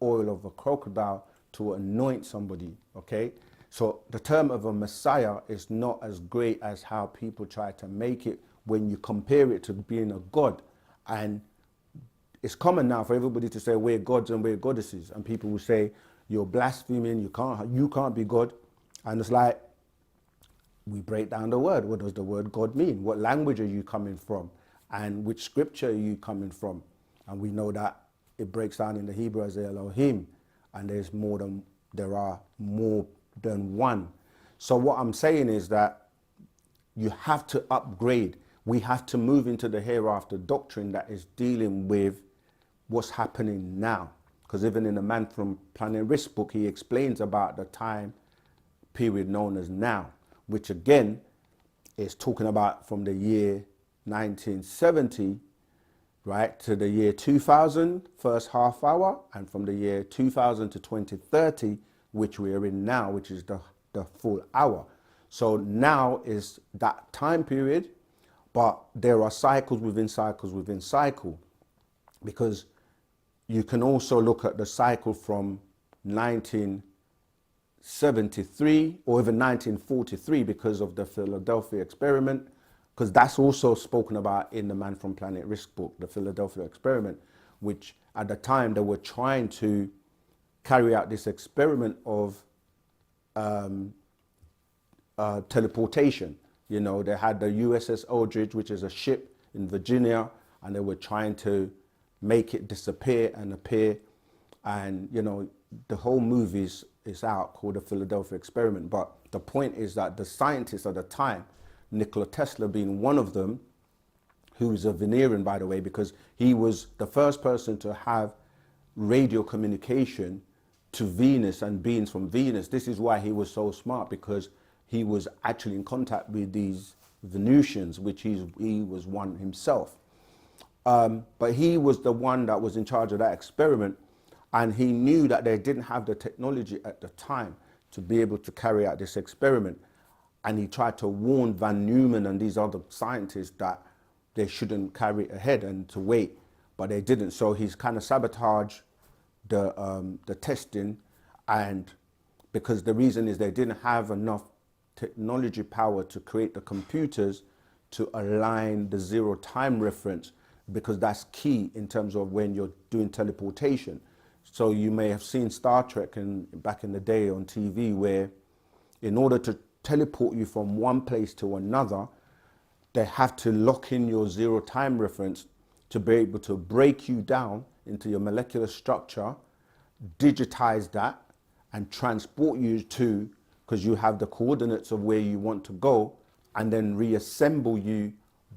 oil of a crocodile to anoint somebody, okay? So the term of a Messiah is not as great as how people try to make it when you compare it to being a god. And it's common now for everybody to say we're gods and we're goddesses, and people will say you're blaspheming, you can't be God. And it's like, we break down the word. What does the word God mean? What language are you coming from? And which scripture are you coming from? And we know that it breaks down in the Hebrew as Elohim, and there are more than one. So what I'm saying is that you have to upgrade. We have to move into the hereafter doctrine that is dealing with what's happening now. Because even in the Man from Planet Risk book, he explains about the time period known as now, which again is talking about from the year 1970 right, to the year 2000, first half hour, and from the year 2000 to 2030, which we are in now, which is the full hour. So now is that time period, but there are cycles within cycles within cycle, because you can also look at the cycle from 1973 or even 1943 because of the Philadelphia experiment, because that's also spoken about in the Man from Planet Risk book, the Philadelphia experiment, which at the time they were trying to carry out this experiment of teleportation. You know, they had the USS Aldridge, which is a ship in Virginia, and they were trying to make it disappear and appear. And, you know, the whole movie is out, called the Philadelphia experiment. But the point is that the scientists at the time, Nikola Tesla being one of them, who's a Venerian, by the way, because he was the first person to have radio communication to Venus and beings from Venus. This is why he was so smart, because he was actually in contact with these Venusians, which he was one himself. But he was the one that was in charge of that experiment, and he knew that they didn't have the technology at the time to be able to carry out this experiment. And he tried to warn Van Neumann and these other scientists that they shouldn't carry it ahead and to wait, but they didn't. So he's kind of sabotaged the testing, and because the reason is they didn't have enough technology power to create the computers to align the zero time reference, because that's key in terms of when you're doing teleportation. So you may have seen Star Trek back in the day on TV, where in order to teleport you from one place to another, they have to lock in your zero time reference to be able to break you down into your molecular structure, digitize that, and transport you to, because you have the coordinates of where you want to go, and then reassemble you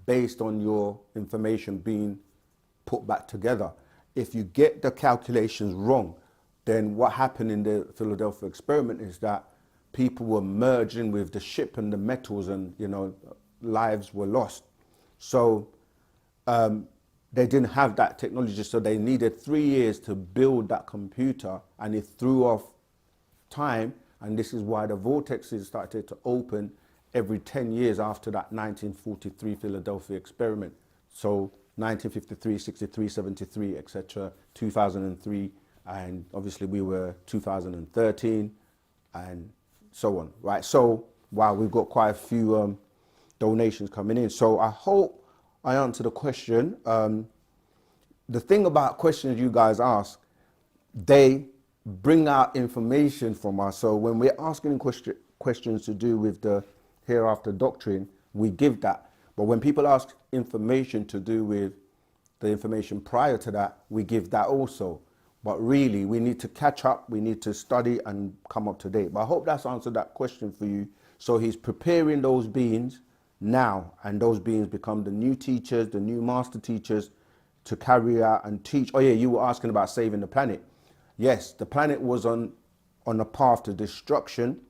based on your information being put back together. If you get the calculations wrong, then what happened in the Philadelphia experiment is that people were merging with the ship and the metals, and, you know, lives were lost. So they didn't have that technology, so they needed 3 years to build that computer, and it threw off time. And this is why the vortexes started to open every 10 years after that 1943 Philadelphia experiment. So 1953, 63, 73, etc., 2003, and obviously we were 2013, and so on, right? So, wow, we've got quite a few donations coming in. So I hope I answered the question. The thing about questions you guys ask, they bring out information from us. So when we're asking questions to do with the hereafter doctrine, we give that. But when people ask information to do with the information prior to that, we give that also. But really, we need to catch up, we need to study and come up to date. But I hope that's answered that question for you. So he's preparing those beings now, and those beings become the new teachers, the new master teachers, to carry out and teach. Oh yeah, you were asking about saving the planet. Yes, the planet was on a path to destruction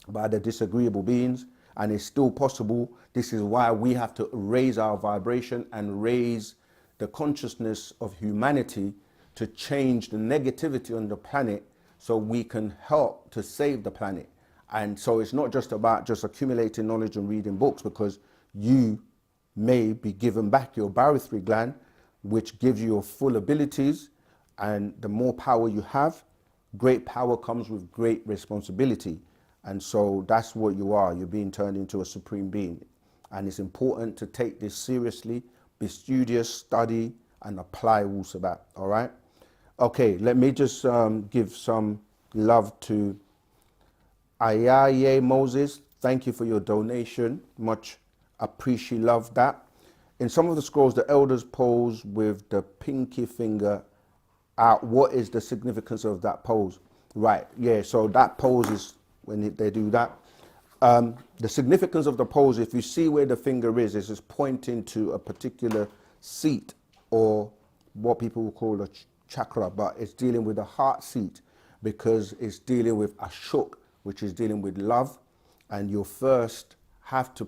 by the disagreeable beings, and it's still possible. This is why we have to raise our vibration and raise the consciousness of humanity to change the negativity on the planet, so we can help to save the planet. And so it's not just about just accumulating knowledge and reading books, because you may be given back your barothry gland, which gives you your full abilities. And the more power you have, great power comes with great responsibility. And so that's what you are. You're being turned into a supreme being. And it's important to take this seriously, be studious, study, and apply Wu-Sabat, all right? Okay, let me just give some love to Ayaye Moses. Thank you for your donation. Much appreciate, love that. In some of the scrolls, the elders pose with the pinky finger out. What is the significance of that pose? Right, yeah, so that pose is when they do that. The significance of the pose, if you see where the finger is just pointing to a particular seat, or what people will call a chakra, but it's dealing with the heart seat, because it's dealing with ashuk, which is dealing with love. And you first have to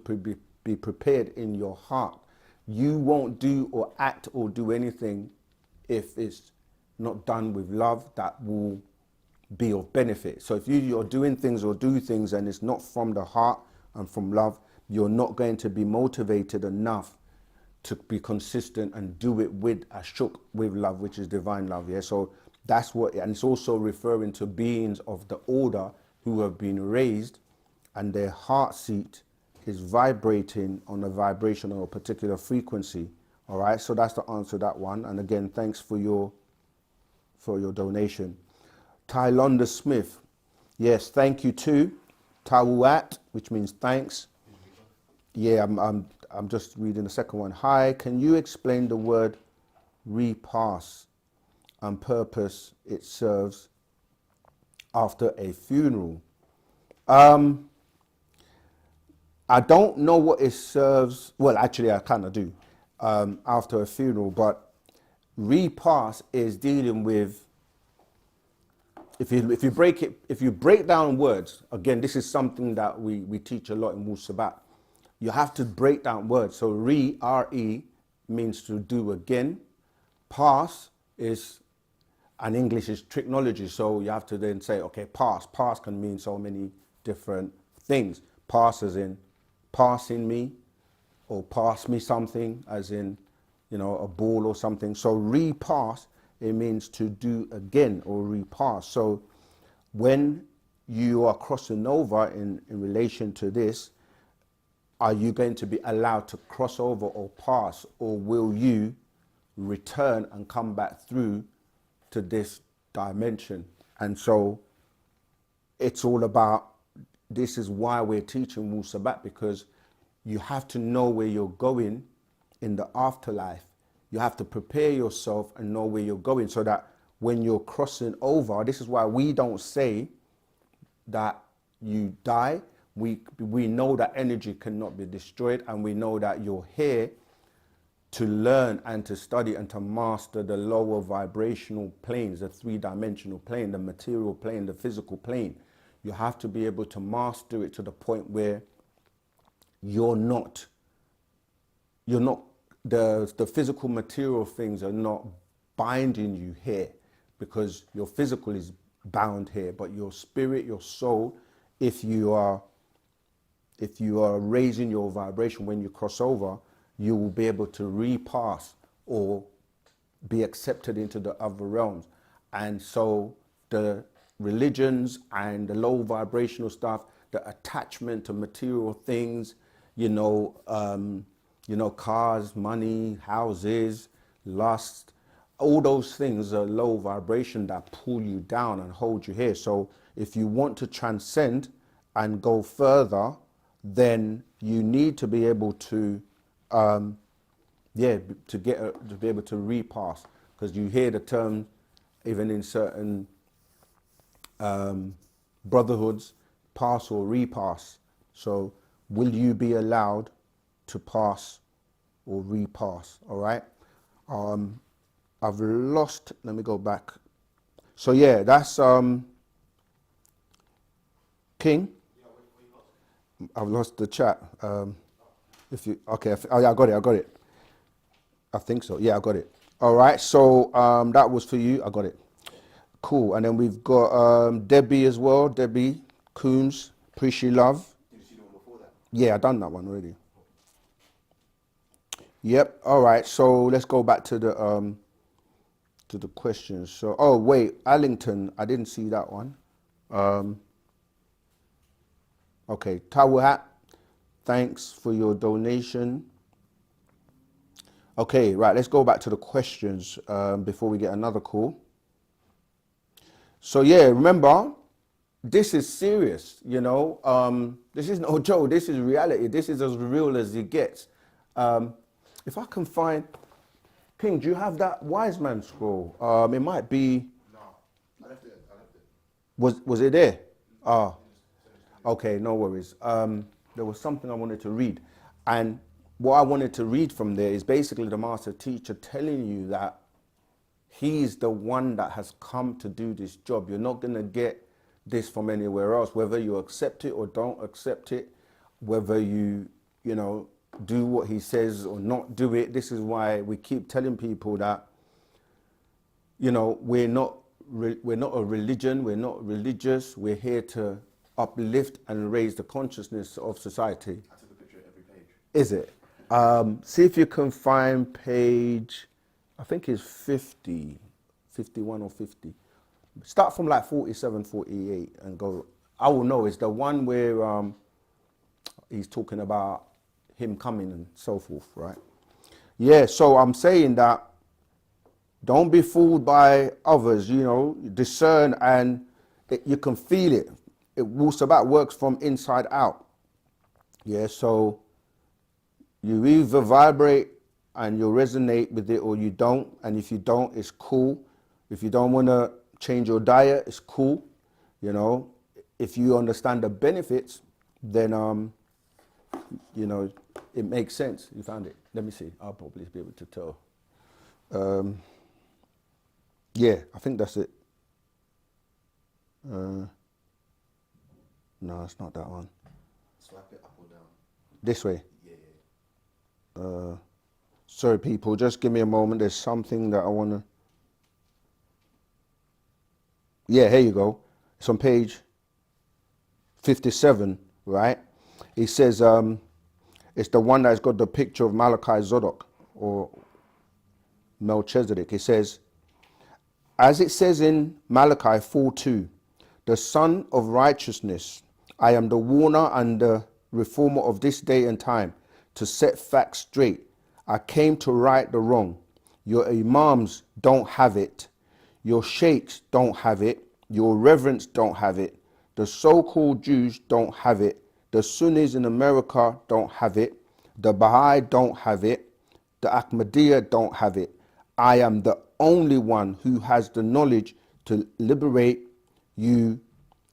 be prepared in your heart You won't do or act or do anything if it's not done with love that will be of benefit. So if you're doing things or do things and it's not from the heart and from love, you're not going to be motivated enough to be consistent and do it with ashuk, with love, which is divine love. Yeah, so that's what, and it's also referring to beings of the order who have been raised and their heart seat is vibrating on a vibration or a particular frequency. All right, so that's the answer to that one. And again, thanks for your donation. Tylonda Smith, yes, thank you too. Tawuat, which means thanks. Yeah, I'm just reading the second one. Hi, can you explain the word repass and purpose it serves after a funeral? I don't know what it serves. Well, actually, I kind of do after a funeral, but repass is dealing with, if you break down words, again, this is something that we teach a lot in Wu-Sabat. You have to break down words. So re means to do again. Pass is, and English is technology, so you have to then say, okay, pass. Pass can mean so many different things. Pass as in passing me, or pass me something, as in, you know, a ball or something. So repass, it means to do again or repass. So when you are crossing over in relation to this, are you going to be allowed to cross over or pass, or will you return and come back through to this dimension? And so it's all about, this is why we're teaching Wu-Sabat, because you have to know where you're going in the afterlife. You have to prepare yourself and know where you're going, so that when you're crossing over, this is why we don't say that you die. We know that energy cannot be destroyed, and we know that you're here to learn and to study and to master the lower vibrational planes, the three-dimensional plane, the material plane, the physical plane. You have to be able to master it to the point where you're not the physical material things are not binding you here, because your physical is bound here, but your spirit, your soul, if you are raising your vibration when you cross over, you will be able to repass or be accepted into the other realms. And so the religions and the low vibrational stuff, the attachment to material things, cars, money, houses, lust, all those things are low vibration that pull you down and hold you here. So if you want to transcend and go further, then you need to be able to, to be able to repass, because you hear the term even in certain brotherhoods, pass or repass. So will you be allowed to pass or repass? All right. I've lost, let me go back. So yeah, that's King. I've lost the chat. If you, okay, oh yeah, I got it. I think so. Yeah, I got it. All right. So that was for you. I got it. Cool. And then we've got Debbie as well. Debbie Coombs. Appreciate love. Did you see the one before that? Yeah, I done that one already. Yep. All right. So let's go back to the questions. So, oh wait, Allington. I didn't see that one. Okay, Tawahat, thanks for your donation. Okay, right, let's go back to the questions before we get another call. So yeah, remember, this is serious, this is no joke, this is reality, this is as real as it gets. If I can find, King, do you have that wise man scroll? It might be... No, I left it. Was it there? Ah. Okay, no worries. There was something I wanted to read. And what I wanted to read from there is basically the master teacher telling you that he's the one that has come to do this job. You're not going to get this from anywhere else, whether you accept it or don't accept it, whether you do what he says or not do it. This is why we keep telling people that, you know, we're not a religion, we're not religious, we're here to uplift and raise the consciousness of society. I took a picture of every page. Is it? See if you can find page, I think it's 50, 51 or 50. Start from like 47, 48 and go. I will know. It's the one where he's talking about him coming and so forth, right? Yeah, so I'm saying that don't be fooled by others, you know, discern, and you can feel it. Wu-Sabat works from inside out. Yeah, so you either vibrate and you resonate with it or you don't. And if you don't, it's cool. If you don't want to change your diet, it's cool. You know, if you understand the benefits, then, you know, it makes sense. You found it. Let me see. I'll probably be able to tell. Yeah, I think that's it. No, it's not that one. Swipe it up or down. This way. Yeah. Sorry, people, just give me a moment. There's something that I want to... Yeah, here you go. It's on page 57, right? It says, it's the one that's got the picture of Malachi Zadok or Melchizedek. It says, as it says in Malachi 4:2, the Son of Righteousness, I am the warner and the reformer of this day and time, to set facts straight. I came to right the wrong. Your imams don't have it. Your sheikhs don't have it. Your reverends don't have it. The so-called Jews don't have it. The Sunnis in America don't have it. The Baha'i don't have it. The Ahmadiyya don't have it. I am the only one who has the knowledge to liberate you,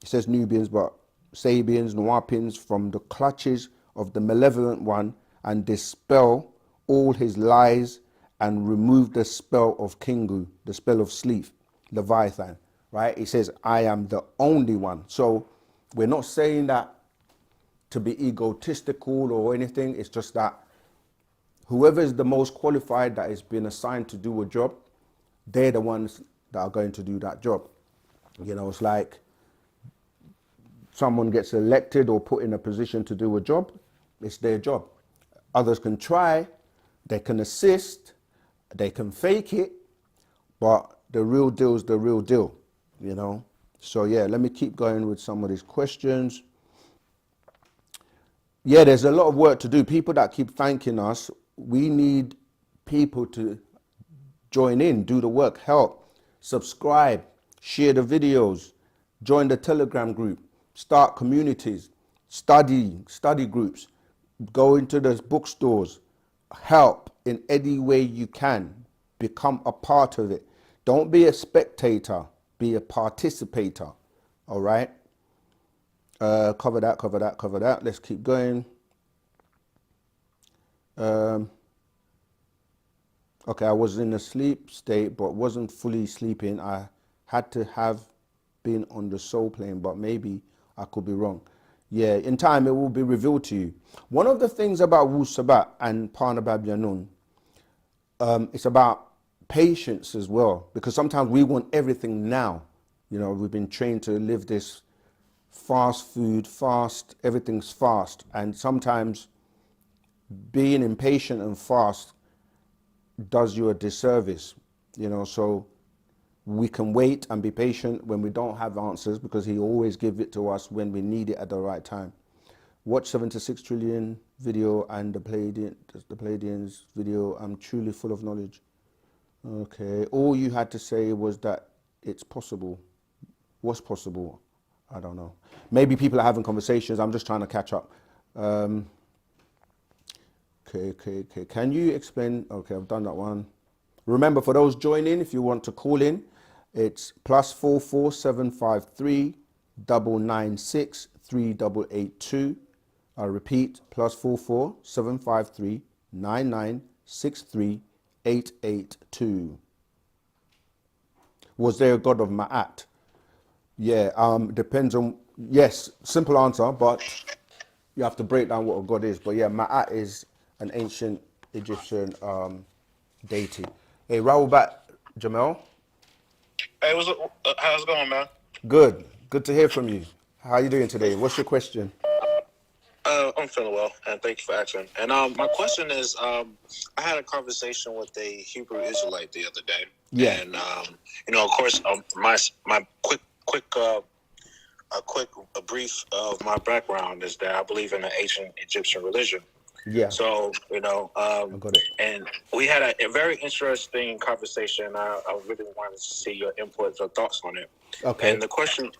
it says Nubians, but Sabians, Nuwapians, from the clutches of the malevolent one, and dispel all his lies and remove the spell of Kingu, the spell of sleep, Leviathan, right? He says, I am the only one. So we're not saying that to be egotistical or anything. It's just that whoever is the most qualified that has been assigned to do a job, they're the ones that are going to do that job. You know, it's like someone gets elected or put in a position to do a job, it's their job. Others can try, they can assist, they can fake it, but the real deal is the real deal, you know? So yeah, let me keep going with some of these questions. Yeah, there's a lot of work to do. People that keep thanking us, we need people to join in, do the work, help, subscribe, share the videos, join the Telegram group, start communities, study groups, go into the bookstores, help in any way you can, become a part of it. Don't be a spectator, be a participator, all right? Cover that. Let's keep going. Okay, I was in a sleep state, but wasn't fully sleeping. I had to have been on the soul plane, but maybe I could be wrong. Yeah, in time it will be revealed to you. One of the things about Wu-Sabat and Parnabab Yanun, it's about patience as well, because sometimes we want everything now. You know, we've been trained to live this fast food, fast, everything's fast. And sometimes being impatient and fast does you a disservice, you know, so we can wait and be patient when we don't have answers, because he always gives it to us when we need it at the right time. Watch 76 trillion video and the Palladians video. I'm truly full of knowledge. Okay, all you had to say was that it's possible. What's possible? I don't know. Maybe people are having conversations. I'm just trying to catch up. Okay. Can you explain? Okay, I've done that one. Remember, for those joining, if you want to call in, it's +44 753 996 3882. I repeat, +44 753 9963 882. Was there a god of Ma'at? Yeah, depends on, yes, simple answer, but you have to break down what a god is. But yeah, Ma'at is an ancient Egyptian deity. Hey, Rahul back, Jamel. Hey, how's it going, man? Good. Good to hear from you. How are you doing today? What's your question? I'm feeling well, and thank you for asking. And my question is, I had a conversation with a Hebrew Israelite the other day, Yeah. and of course, my a brief of my background is that I believe in the ancient Egyptian religion. Yeah. So I got it. and we had a very interesting conversation. I really wanted to see your input or thoughts on it. Okay. And the question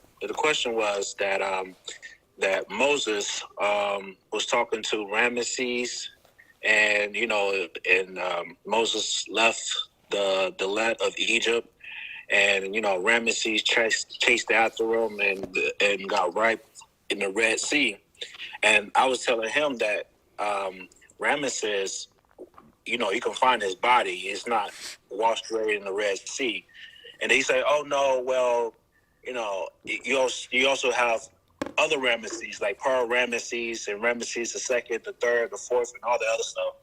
was that that Moses was talking to Ramesses, and Moses left the land of Egypt, and Ramesses chased after him and got right in the Red Sea. And I was telling him that Ramesses, you can find his body. It's not washed away in the Red Sea. And he said, "Oh no, well, you also have other Ramesses, like Pearl Ramesses and Ramesses the second, the third, the fourth, and all the other stuff.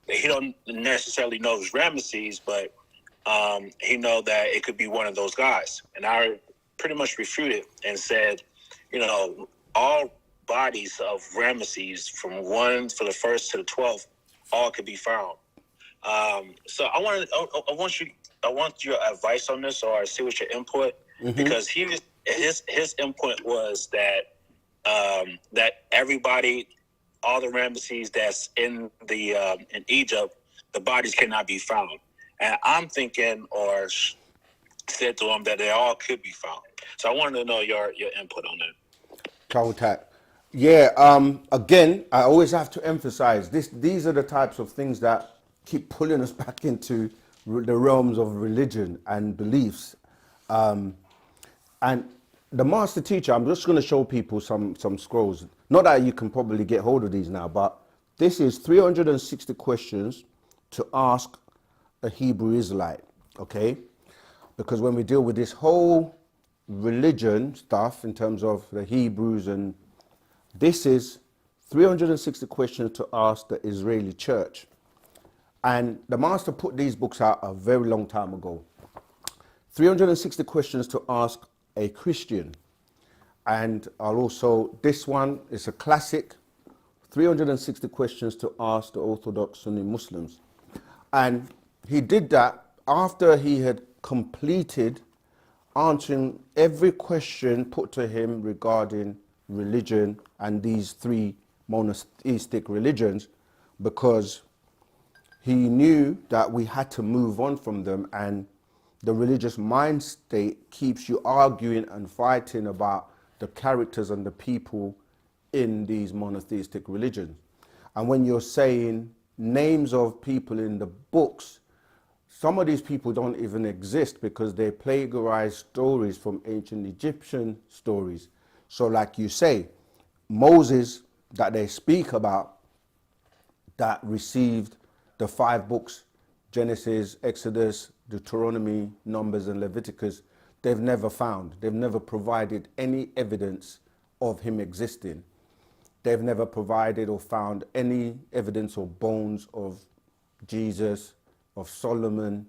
He don't necessarily know it's Ramesses, but he know that it could be one of those guys." And I pretty much refuted and said, all bodies of Ramesses from 1 for the first to the 12th, all could be found. So I want your advice on this, or see what your input, because his input was that that everybody, all the Ramesses that's in Egypt, the bodies cannot be found. And I'm thinking, or said to him, that they all could be found. So I wanted to know your input on that. Contact. Yeah. Again, I always have to emphasize this. These are the types of things that keep pulling us back into the realms of religion and beliefs. And the master teacher, I'm just going to show people some scrolls. Not that you can probably get hold of these now, but this is 360 questions to ask a Hebrew Israelite, okay? Because when we deal with this whole religion stuff in terms of the Hebrews, and this is 360 questions to ask the Israeli church. And the master put these books out a very long time ago. 360 questions to ask a Christian. And I'll also, this one is a classic, 360 questions to ask the Orthodox Sunni Muslims. And he did that after he had completed answering every question put to him regarding religion and these three monotheistic religions, because he knew that we had to move on from them, and the religious mind state keeps you arguing and fighting about the characters and the people in these monotheistic religions. And when you're saying names of people in the books, some of these people don't even exist because they plagiarize stories from ancient Egyptian stories. So like you say, Moses that they speak about, that received the 5 books, Genesis, Exodus, Deuteronomy, Numbers, and Leviticus, they've never found. They've never provided any evidence of him existing. They've never provided or found any evidence or bones of Jesus, of Solomon,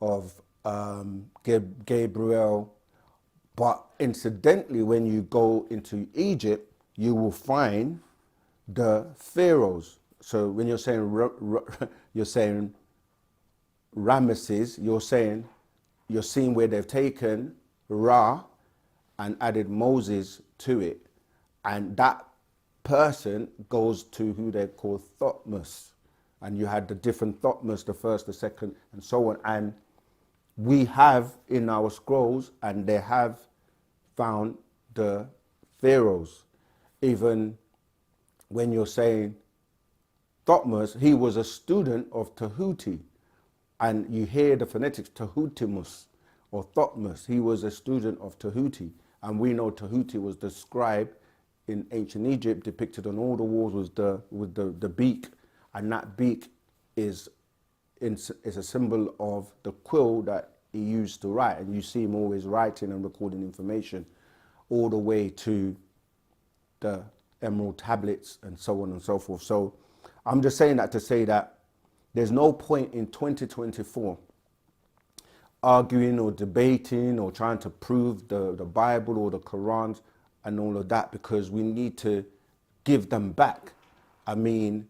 of Gabriel. But incidentally, when you go into Egypt, you will find the pharaohs. So when you're saying Ramesses, you're seeing where they've taken Ra and added Moses to it, and that person goes to who they call Thutmose, and you had the different Thutmose, the first, the second, and so on. And we have in our scrolls, and they have found the pharaohs. Even when you're saying Thutmose, he was a student of Tahuti, and you hear the phonetics Tahutimus or Thutmose. He was a student of Tahuti, and we know Tahuti was the scribe in ancient Egypt, depicted on all the walls with the beak, and that beak is a symbol of the quill that he used to write, and you see him always writing and recording information all the way to the emerald tablets and so on and so forth. So I'm just saying that to say that there's no point in 2024 arguing or debating or trying to prove the Bible or the Quran and all of that, because we need to give them back. I mean,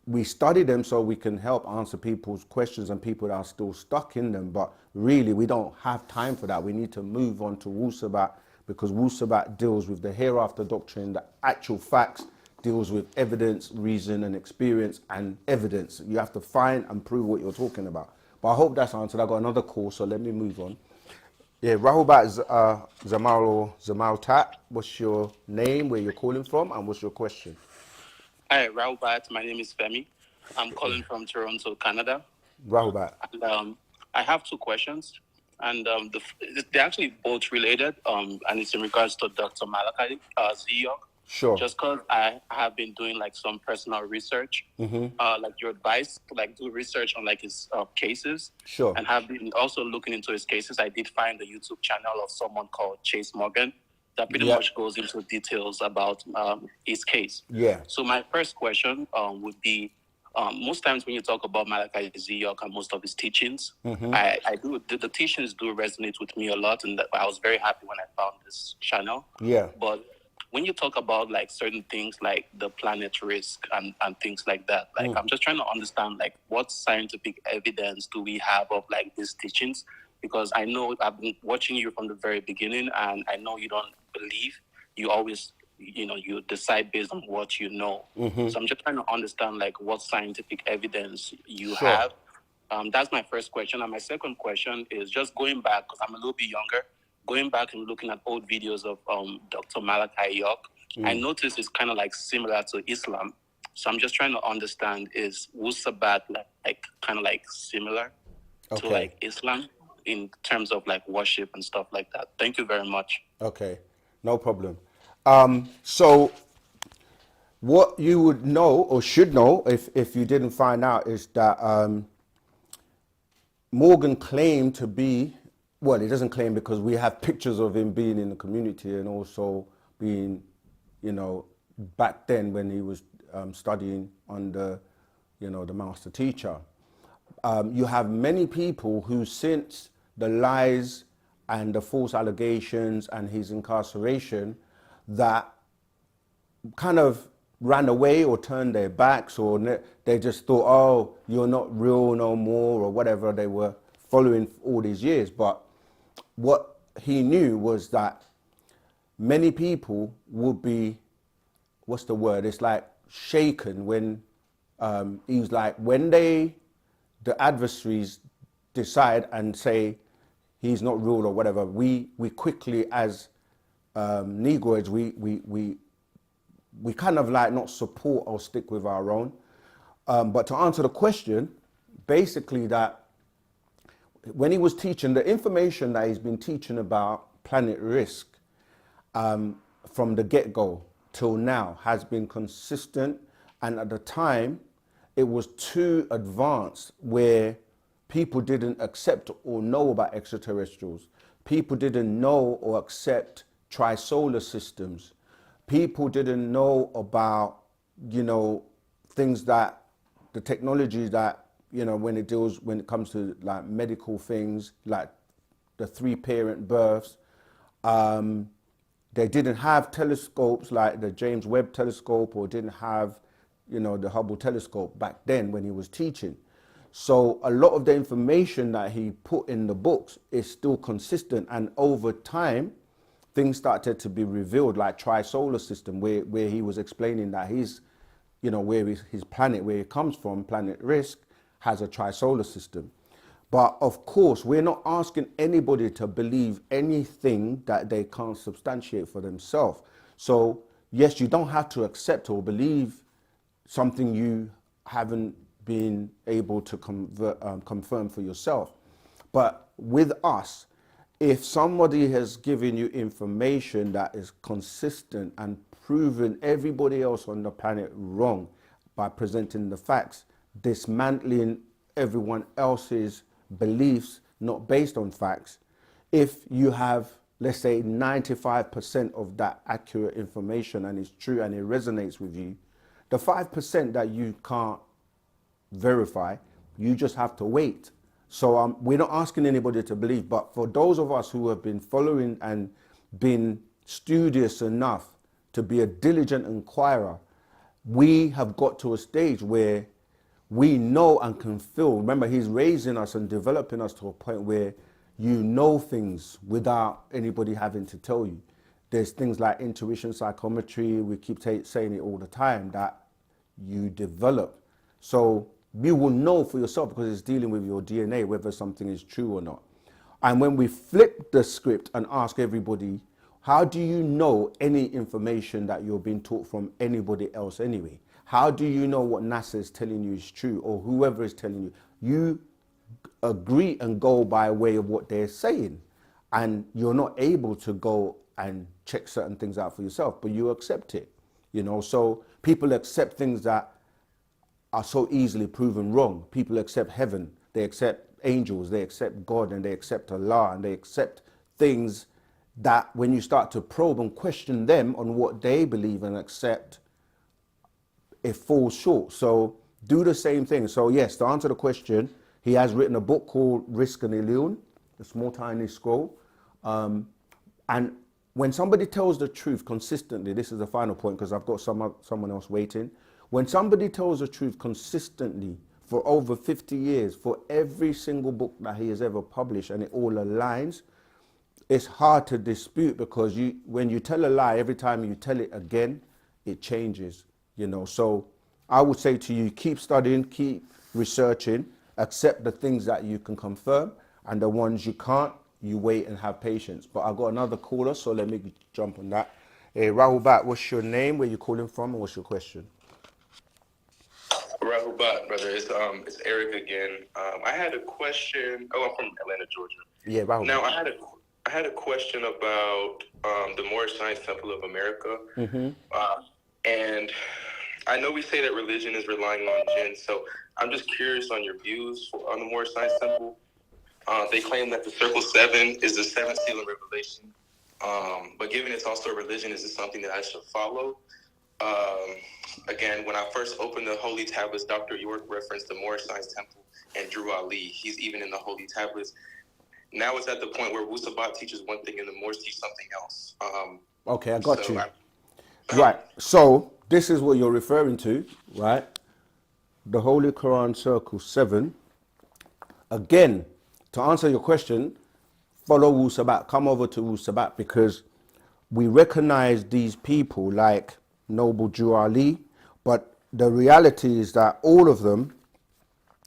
we study them so we can help answer people's questions and people that are still stuck in them, but really we don't have time for that. We need to move on to Wu-Sabat, because Wu-Sabat deals with the hereafter doctrine, the actual facts, deals with evidence, reason and experience and evidence. You have to find and prove what you're talking about. But I hope that's answered. I got another call, so let me move on. Yeah, Rahubat Zamal or Zamal Tat, what's your name, where you're calling from, and what's your question? Hi, Rahubat. My name is Femi. I'm calling from Toronto, Canada. Rahubat. And I have two questions, and they're actually both related, and it's in regards to Dr. Malachi Ziyok. Sure. Just because I have been doing like some personal research, like your advice to like do research on like his cases. Sure. And have been also looking into his cases. I did find a YouTube channel of someone called Chase Morgan that pretty much goes into details about his case. Yeah. So my first question would be, most times when you talk about Malachi Ziyok and most of his teachings, I do the teachings do resonate with me a lot, and I was very happy when I found this channel. Yeah. But when you talk about like certain things like the planet risk and things like that, like I'm just trying to understand like what scientific evidence do we have of like these teachings? Because I know I've been watching you from the very beginning, and I know you don't believe. You always, you decide based on what you know. So I'm just trying to understand like what scientific evidence you have. That's my first question. And my second question is just going back, because I'm a little bit younger, going back and looking at old videos of Dr. Malachi York. I noticed it's kind of like similar to Islam. So I'm just trying to understand, is Wu-Sabat like kind of like similar to like Islam in terms of like worship and stuff like that? Thank you very much. Okay, no problem. So what you would know or should know if you didn't find out is that Morgan claimed to be, well, he doesn't claim because we have pictures of him being in the community and also being, back then when he was studying under, the master teacher. You have many people who, since the lies and the false allegations and his incarceration, that kind of ran away or turned their backs, or they just thought, oh, you're not real no more, or whatever they were following all these years. But what he knew was that many people would be, what's the word? It's like shaken when he was like, when the adversaries decide and say he's not real or whatever, we quickly as Negroids, we kind of like not support or stick with our own. But to answer the question, basically that when he was teaching, the information that he's been teaching about planet risk from the get-go till now has been consistent, and at the time it was too advanced where people didn't accept or know about extraterrestrials. People didn't know or accept tri-solar systems. People didn't know about, things that, the technology that, when it comes to like medical things, like the 3-parent births. They didn't have telescopes like the James Webb telescope, or didn't have, the Hubble telescope back then when he was teaching. So a lot of the information that he put in the books is still consistent, and over time, things started to be revealed, like tri-solar system, where he was explaining that his, where his planet, where it comes from, planet risk, has a tri-solar system. But of course, we're not asking anybody to believe anything that they can't substantiate for themselves. So yes, you don't have to accept or believe something you haven't been able to confirm for yourself. But with us, if somebody has given you information that is consistent and proven everybody else on the planet wrong by presenting the facts, dismantling everyone else's beliefs not based on facts, if you have, let's say, 95% of that accurate information and it's true and it resonates with you, The 5% that you can't verify, you just have to wait. So we're not asking anybody to believe, but for those of us who have been following and been studious enough to be a diligent inquirer, we have got to a stage where we know and can feel. Remember, he's raising us and developing us to a point where you know things without anybody having to tell you. There's things like intuition, psychometry, we keep saying it all the time, that you develop. So you will know for yourself because it's dealing with your DNA, whether something is true or not. And when we flip the script and ask everybody, how do you know any information that you're being taught from anybody else anyway? How do you know what NASA is telling you is true, or whoever is telling you? You agree and go by way of what they're saying. And you're not able to go and check certain things out for yourself, but you accept it. You know, so people accept things that are so easily proven wrong. People accept heaven, they accept angels, they accept God, and they accept Allah, and they accept things that when you start to probe and question them on what they believe and accept, it falls short. So do the same thing. So yes, to answer the question, he has written a book called Risk and Illusion, the small tiny scroll. And when somebody tells the truth consistently, this is the final point because I've got someone else waiting. When somebody tells the truth consistently for over 50 years, for every single book that he has ever published, and it all aligns, it's hard to dispute, because when you tell a lie, every time you tell it again, it changes, you know. So I would say to you, keep studying, keep researching, accept the things that you can confirm, and the ones you can't, you wait and have patience. But I've got another caller, so let me jump on that. Hey, Rahul Bat, what's your name, where you calling from, and what's your question? Rahul Bat, brother. It's Eric again. I had a question. Oh, I'm from Atlanta, Georgia. Yeah, Rahul. Now, I had a question about the Moorish Science Temple of America. And I know we say that religion is relying on jinn, so I'm just curious on your views on the Moorish Science Temple. They claim that the Circle 7 is the seventh seal of revelation. But given it's also a religion, is this something that I should follow? Again, when I first opened the Holy Tablets, Dr. York referenced the Moorish Science Temple and Drew Ali. He's even in the Holy Tablets. Now it's at the point where Wu-Sabat teaches one thing and the Moors teach something else. Okay, I got you. Right, so this is what you're referring to, right? The Holy Quran Circle 7. Again, to answer your question, follow Wu-Sabat, come over to Wu-Sabat, because we recognize these people like Noble Drew Ali, but the reality is that all of them,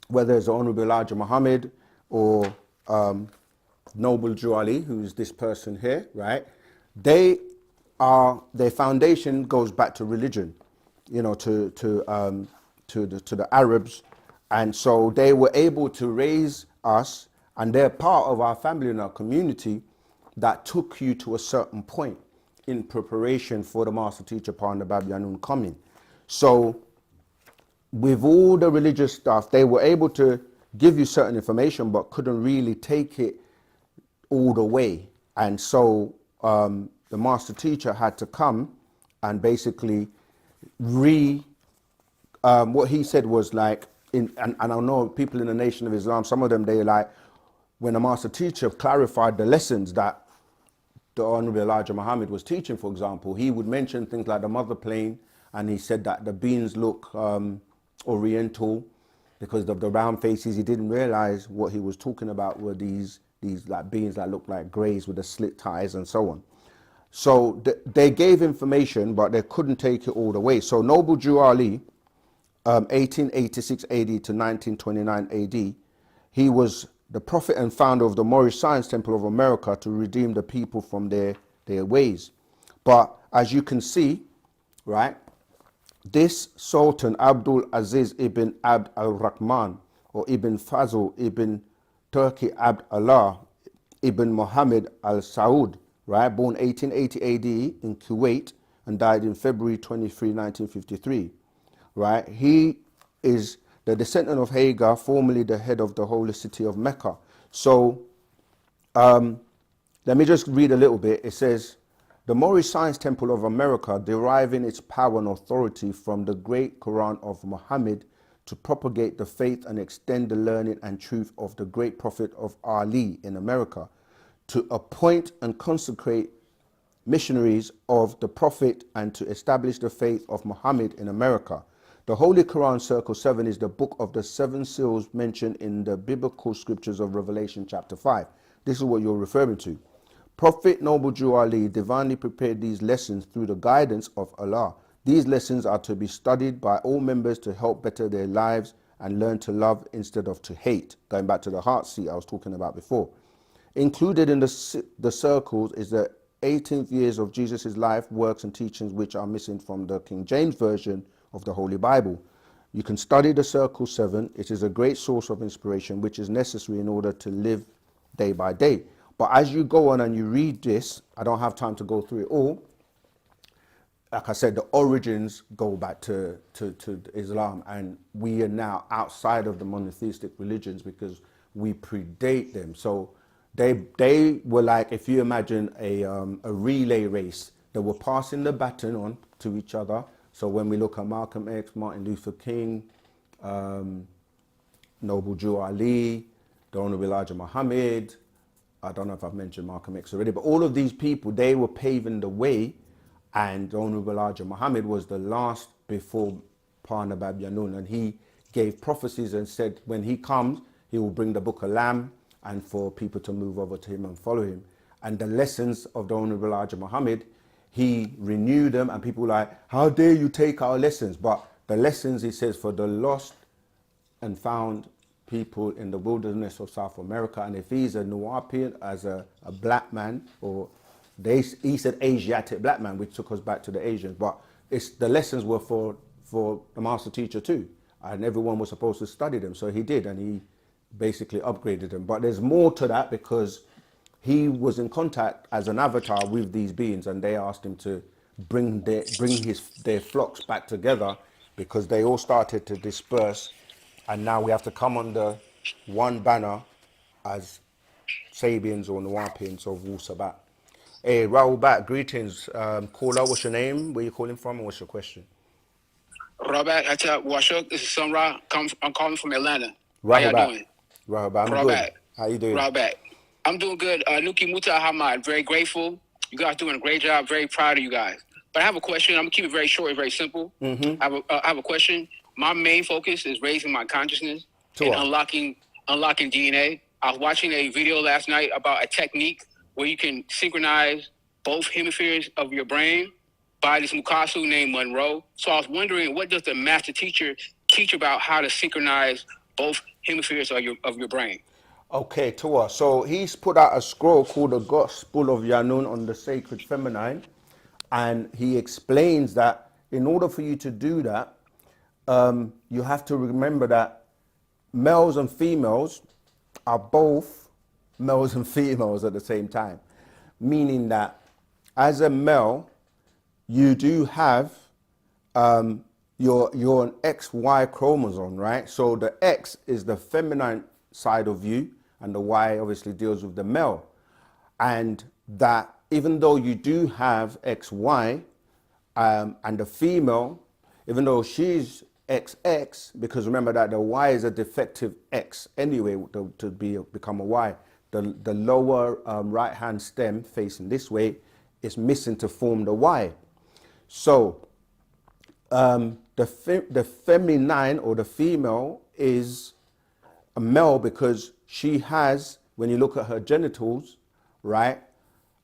whether it's the Honorable Elijah Muhammad or Noble Drew Ali, who's this person here, right? Their foundation goes back to religion, you know, to the Arabs, and so they were able to raise us, and they're part of our family and our community that took you to a certain point in preparation for the master teacher Panda Babyanun coming. So with all the religious stuff, they were able to give you certain information, but couldn't really take it all the way. And so the master teacher had to come and basically what he said was like, and I know people in the Nation of Islam, some of them, they like, when the master teacher clarified the lessons that the Honorable Elijah Muhammad was teaching, for example, he would mention things like the mother plane, and he said that the beings look oriental because of the round faces. He didn't realize what he was talking about were these like beings that look like greys with the slit ties and so on. So they gave information, but they couldn't take it all the way. So Noble Drew Ali, 1886 AD to 1929 AD, he was the prophet and founder of the Moorish Science Temple of America to redeem the people from their ways. But as you can see, right, this Sultan Abdul Aziz ibn Abd al-Rahman, or Ibn Fazl ibn Turki Abd Allah ibn Muhammad al-Saud, right, born 1880 AD in Kuwait and died in February 23, 1953, right? He is the descendant of Hagar, formerly the head of the holy city of Mecca. So let me just read a little bit. It says, The Moorish Science Temple of America, deriving its power and authority from the great Quran of Muhammad to propagate the faith and extend the learning and truth of the great prophet of Ali in America, to appoint and consecrate missionaries of the prophet and to establish the faith of Muhammad in America. The Holy Quran Circle 7 is the book of the 7 seals mentioned in the biblical scriptures of Revelation chapter 5. This is what you're referring to. Prophet Noble Jew Ali divinely prepared these lessons through the guidance of Allah. These lessons are to be studied by all members to help better their lives and learn to love instead of to hate. Going back to the heart seat I was talking about before. Included in the circles is the 18th years of Jesus' life, works and teachings which are missing from the King James Version of the Holy Bible. You can study the Circle 7. It is a great source of inspiration which is necessary in order to live day by day. But as you go on and you read this, I don't have time to go through it all. Like I said, the origins go back to Islam, and we are now outside of the monotheistic religions because we predate them. So they were like, if you imagine a relay race, they were passing the baton on to each other. So when we look at Malcolm X, Martin Luther King, Noble Jew Ali, the Honorable Elijah Muhammad, I don't know if I've mentioned Malcolm X already, but all of these people, they were paving the way, and the Honorable Elijah Muhammad was the last before Parnabab Yanun, and he gave prophecies and said when he comes, he will bring the Book of Lamb and for people to move over to him and follow him. And the lessons of the Honorable Elijah Muhammad, he renewed them, and people were like, how dare you take our lessons? But the lessons, he says, for the lost and found people in the wilderness of South America, and if he's a wu-nuwapu as a black man, or he said Asiatic black man, which took us back to the Asians, but the lessons were for the master teacher too, and everyone was supposed to study them. So he did, and he basically upgraded them. But there's more to that because he was in contact as an avatar with these beings, and they asked him to bring their flocks back together because they all started to disperse, and now we have to come under one banner as Sabians or Nuwapians of Wu-Sabat. Hey, Rahul Bat, greetings. Caller, what's your name? Where you calling from, and what's your question? Robert, I tell Washuk, this is Sun Ra. I'm calling from Atlanta. Rahul How y'all Bat. doing? Rahul Bat, I'm Rahul good. Bat. How you doing? Rahul Bat. I'm doing good. Nuki Muta Hamad, very grateful. You guys doing a great job. Very proud of you guys. But I have a question. I'm gonna keep it very short and very simple. Mm-hmm. I have a question. My main focus is raising my consciousness and unlocking DNA. I was watching a video last night about a technique where you can synchronize both hemispheres of your brain by this Mukasu named Monroe. So I was wondering, what does the master teacher teach about how to synchronize both hemispheres of your brain? Okay, Tua. So he's put out a scroll called the Gospel of Yanun on the Sacred Feminine, and he explains that in order for you to do that, you have to remember that males and females are both males and females at the same time, meaning that as a male, you do have you're an XY chromosome, right? So the X is the feminine side of you, and the Y obviously deals with the male. And that even though you do have XY, and the female, even though she's XX, because remember that the Y is a defective X anyway to become a Y. The lower right hand stem facing this way is missing to form the Y. So the feminine or the female is a male because she has, when you look at her genitals, right?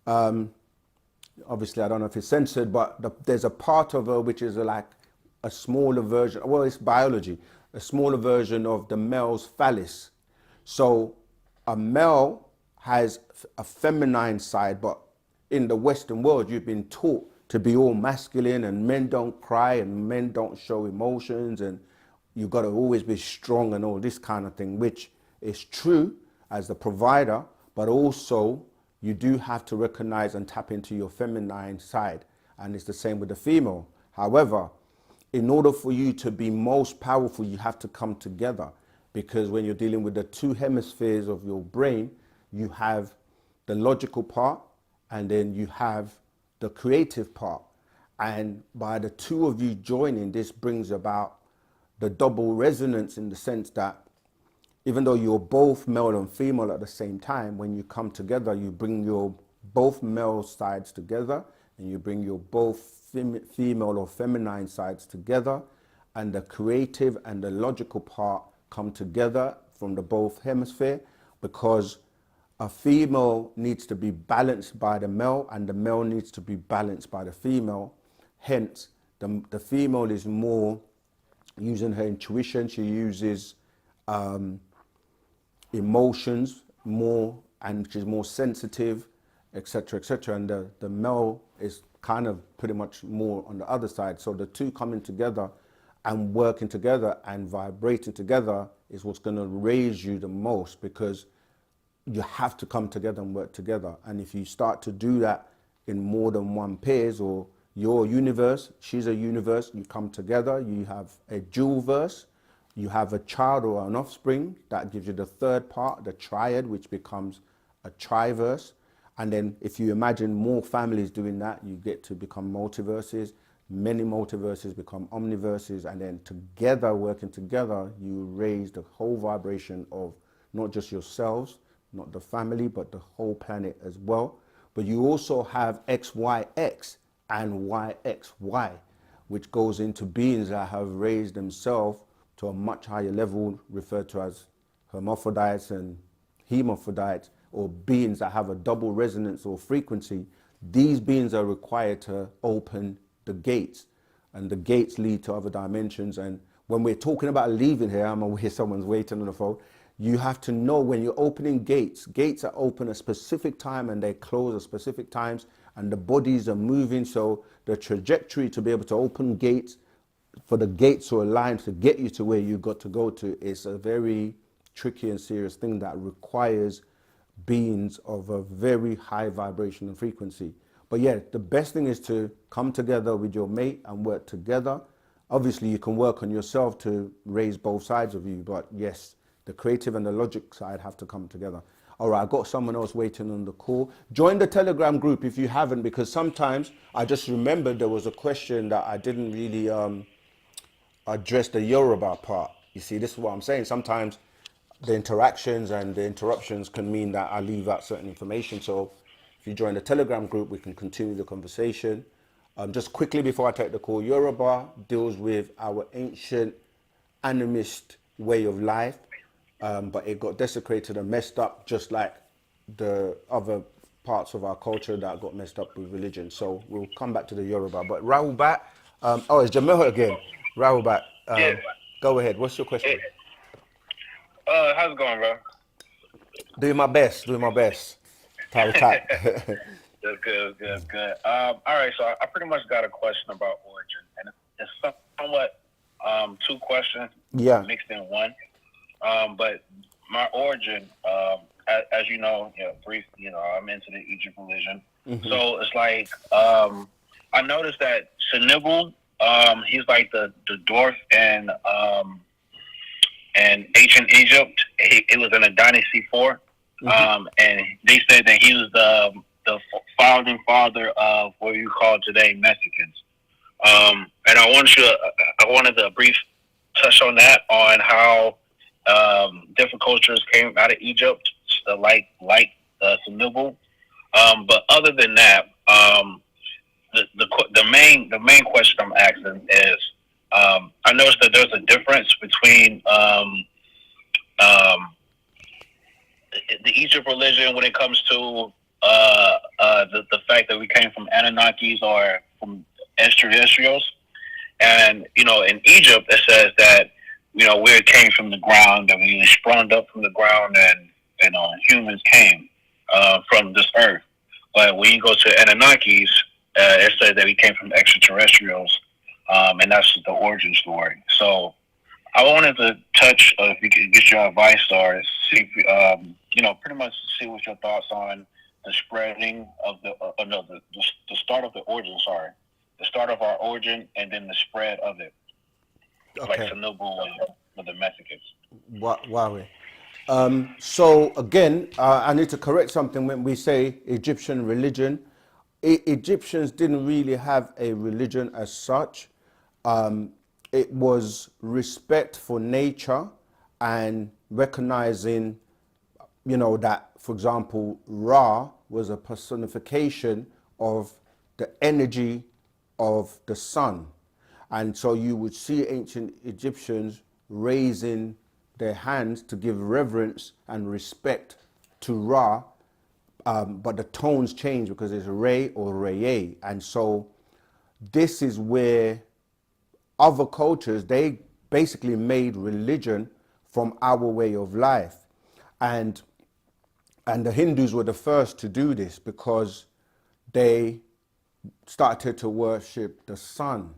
Obviously, I don't know if it's censored, but there's a part of her which is like a smaller version. Well, it's biology, a smaller version of the male's phallus. So a male has a feminine side, but in the Western world, you've been taught to be all masculine, and men don't cry and men don't show emotions, and you've got to always be strong and all this kind of thing, which is true as the provider, but also you do have to recognize and tap into your feminine side. And it's the same with the female. However, in order for you to be most powerful, you have to come together, because when you're dealing with the two hemispheres of your brain, you have the logical part, and then you have the creative part. And by the two of you joining, this brings about the double resonance in the sense that even though you're both male and female at the same time, when you come together, you bring your both male sides together and you bring your both female or feminine sides together, and the creative and the logical part come together from the both hemisphere, because a female needs to be balanced by the male and the male needs to be balanced by the female. Hence, the female is more using her intuition. She uses emotions more, and she's more sensitive, etc., etc. And the male is kind of pretty much more on the other side. So the two coming together and working together and vibrating together is what's going to raise you the most, because you have to come together and work together. And if you start to do that in more than one pairs, or your universe, she's a universe, you come together, you have a dual verse, you have a child or an offspring, that gives you the third part, the triad, which becomes a triverse. And then if you imagine more families doing that, you get to become multiverses. Many multiverses become omniverses, and then together, working together, you raise the whole vibration of not just yourselves, not the family, but the whole planet as well. But you also have XYX and YXY, which goes into beings that have raised themselves to a much higher level, referred to as hermaphrodites and hermaphrodites, or beings that have a double resonance or frequency. These beings are required to open the gates, and the gates lead to other dimensions. And when we're talking about leaving here, I'm aware someone's waiting on the phone. You have to know when you're opening gates, gates are open a specific time and they close at specific times, and the bodies are moving. So the trajectory to be able to open gates, for the gates to align to get you to where you got to go to, is a very tricky and serious thing that requires beings of a very high vibration and frequency. But yeah, the best thing is to come together with your mate and work together. Obviously, you can work on yourself to raise both sides of you, but yes, the creative and the logic side have to come together. All right, I've got someone else waiting on the call. Join the Telegram group if you haven't, because sometimes I just remembered there was a question that I didn't really address the Yoruba part. You see, this is what I'm saying. Sometimes the interactions and the interruptions can mean that I leave out certain information. So if you join the Telegram group, we can continue the conversation. Just quickly before I take the call, Yoruba deals with our ancient animist way of life, but it got desecrated and messed up just like the other parts of our culture that got messed up with religion. So we'll come back to the Yoruba. But Rahubat, oh, it's Jamil again. Rahubat, Yeah. go ahead. What's your question? How's it going, bro? Doing my best, doing my best. Tight, tight. That's good, that's good. All right, so I pretty much got a question about origin, and it's somewhat two questions mixed in one. But my origin, as you know, brief, I'm into the Egypt religion. Mm-hmm. So it's like I noticed that Sinibu, he's like the dwarf in ancient Egypt. It was in a dynasty 4, and they said that he was the founding father of what you call today Mexicans. And I wanted to brief touch on that, on how different cultures came out of Egypt, like Sinibu. But other than that, the main question I'm asking is, I noticed that there's a difference between the Egypt religion when it comes to the fact that we came from Anunnakis or from extraterrestrials. And, in Egypt, it says that, we came from the ground, that we sprung up from the ground, and humans came from this earth. But when you go to Anunnakis, it says that we came from extraterrestrials, and that's the origin story. So I wanted to touch, if we could get your advice, or see, pretty much see what your thoughts on the spreading of the start of the origin. Sorry, the start of our origin, and then the spread of it, like Sinobu with the Mexicans. Wow. So again, I need to correct something when we say Egyptian religion. Egyptians didn't really have a religion as such. It was respect for nature and recognizing, that, for example, Ra was a personification of the energy of the sun. And so you would see ancient Egyptians raising their hands to give reverence and respect to Ra, but the tones change because it's Re or Reye. And so this is where other cultures, they basically made religion from our way of life. And the Hindus were the first to do this because they started to worship the sun.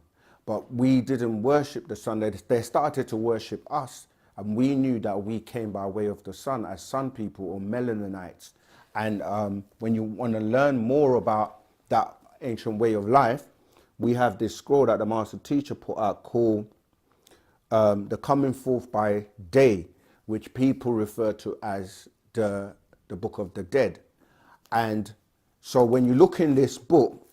But we didn't worship the sun. They started to worship us. And we knew that we came by way of the sun as sun people or melaninites. And when you want to learn more about that ancient way of life, we have this scroll that the master teacher put out called The Coming Forth by Day, which people refer to as the Book of the Dead. And so when you look in this book,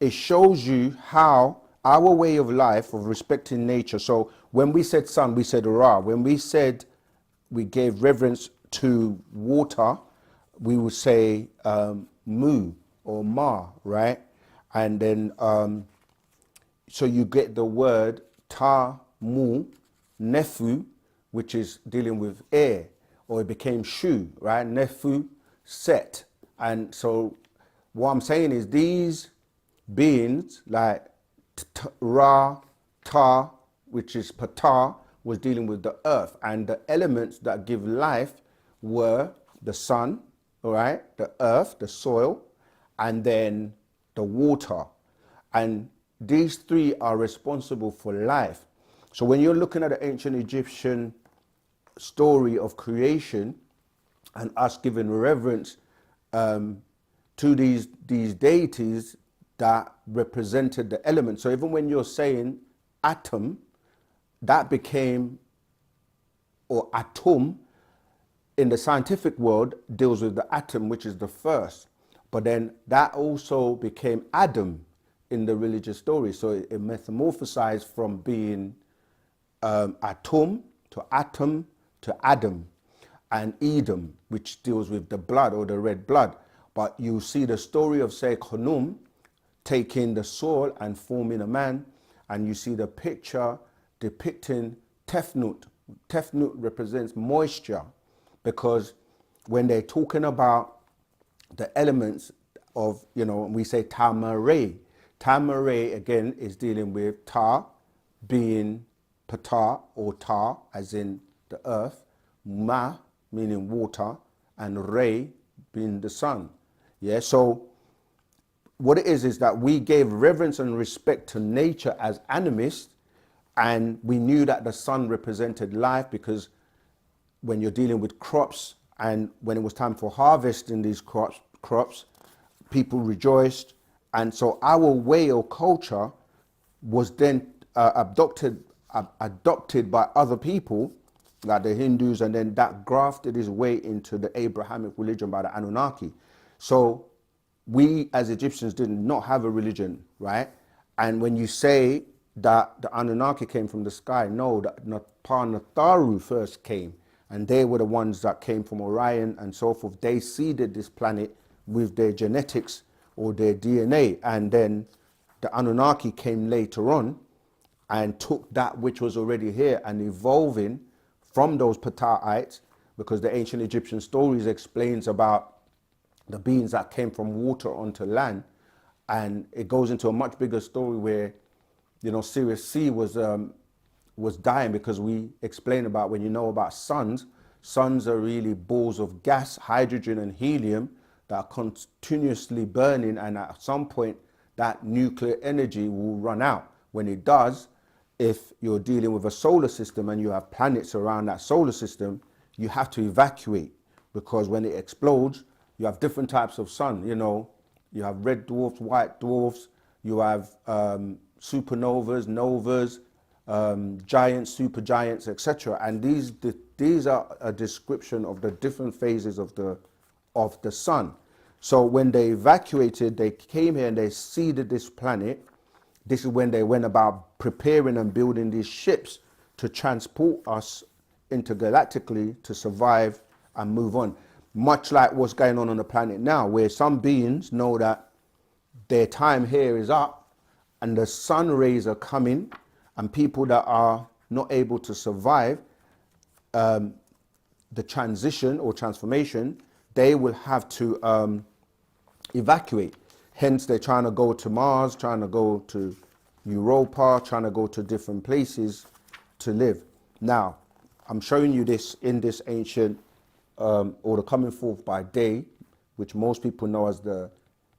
it shows you how our way of life of respecting nature. So when we said sun, we said Ra. When we said we gave reverence to water, we would say Mu or Ma, right? And then, so you get the word Ta Mu Nefu, which is dealing with air, or it became Shu, right? Nefu Set. And so what I'm saying is these beings like Ra, Ta, which is Ptah, was dealing with the earth, and the elements that give life were the sun, all right, the earth, the soil, and then the water. And these three are responsible for life. So when you're looking at the ancient Egyptian story of creation and us giving reverence to these deities that represented the elements. So even when you're saying atom, that became, or atom in the scientific world deals with the atom, which is the first. But then that also became Adam in the religious story. So it metamorphosized from being atom to Adam, and Edom, which deals with the blood or the red blood. But you see the story of, say, Khnum taking the soul and forming a man, and you see the picture depicting Tefnut. Tefnut represents moisture, because when they're talking about the elements of, we say Tamare. Tamare, again, is dealing with Ta being Ptah or Ta, as in the earth, Ma, meaning water, and Re, being the sun. Yeah, so what it is that we gave reverence and respect to nature as animists, and we knew that the sun represented life, because when you're dealing with crops and when it was time for harvesting these crops, people rejoiced. And so our way or culture was then adopted by other people, like the Hindus, and then that grafted its way into the Abrahamic religion by the Anunnaki. So we as Egyptians did not have a religion, right? And when you say that the Anunnaki came from the sky, no, that Natharu first came, and they were the ones that came from Orion and so forth. They seeded this planet with their genetics or their DNA, and then the Anunnaki came later on and took that which was already here and evolving from those Ptahites, because the ancient Egyptian stories explains about the beings that came from water onto land, and it goes into a much bigger story where, Sirius C was dying, because we explain about, when you know about suns are really balls of gas, hydrogen and helium, that are continuously burning, and at some point that nuclear energy will run out. When it does, if you're dealing with a solar system and you have planets around that solar system, you have to evacuate, because when it explodes, you have different types of sun. You have red dwarfs, white dwarfs, you have supernovas, novas, giants, supergiants, etc. And these are a description of the different phases of the sun. So when they evacuated, they came here and they seeded this planet. This is when they went about preparing and building these ships to transport us intergalactically to survive and move on. Much like what's going on the planet now, where some beings know that their time here is up and the sun rays are coming, and people that are not able to survive the transition or transformation, they will have to evacuate. Hence, they're trying to go to Mars, trying to go to Europa, trying to go to different places to live. Now, I'm showing you this in this ancient, or the coming forth by day, which most people know as the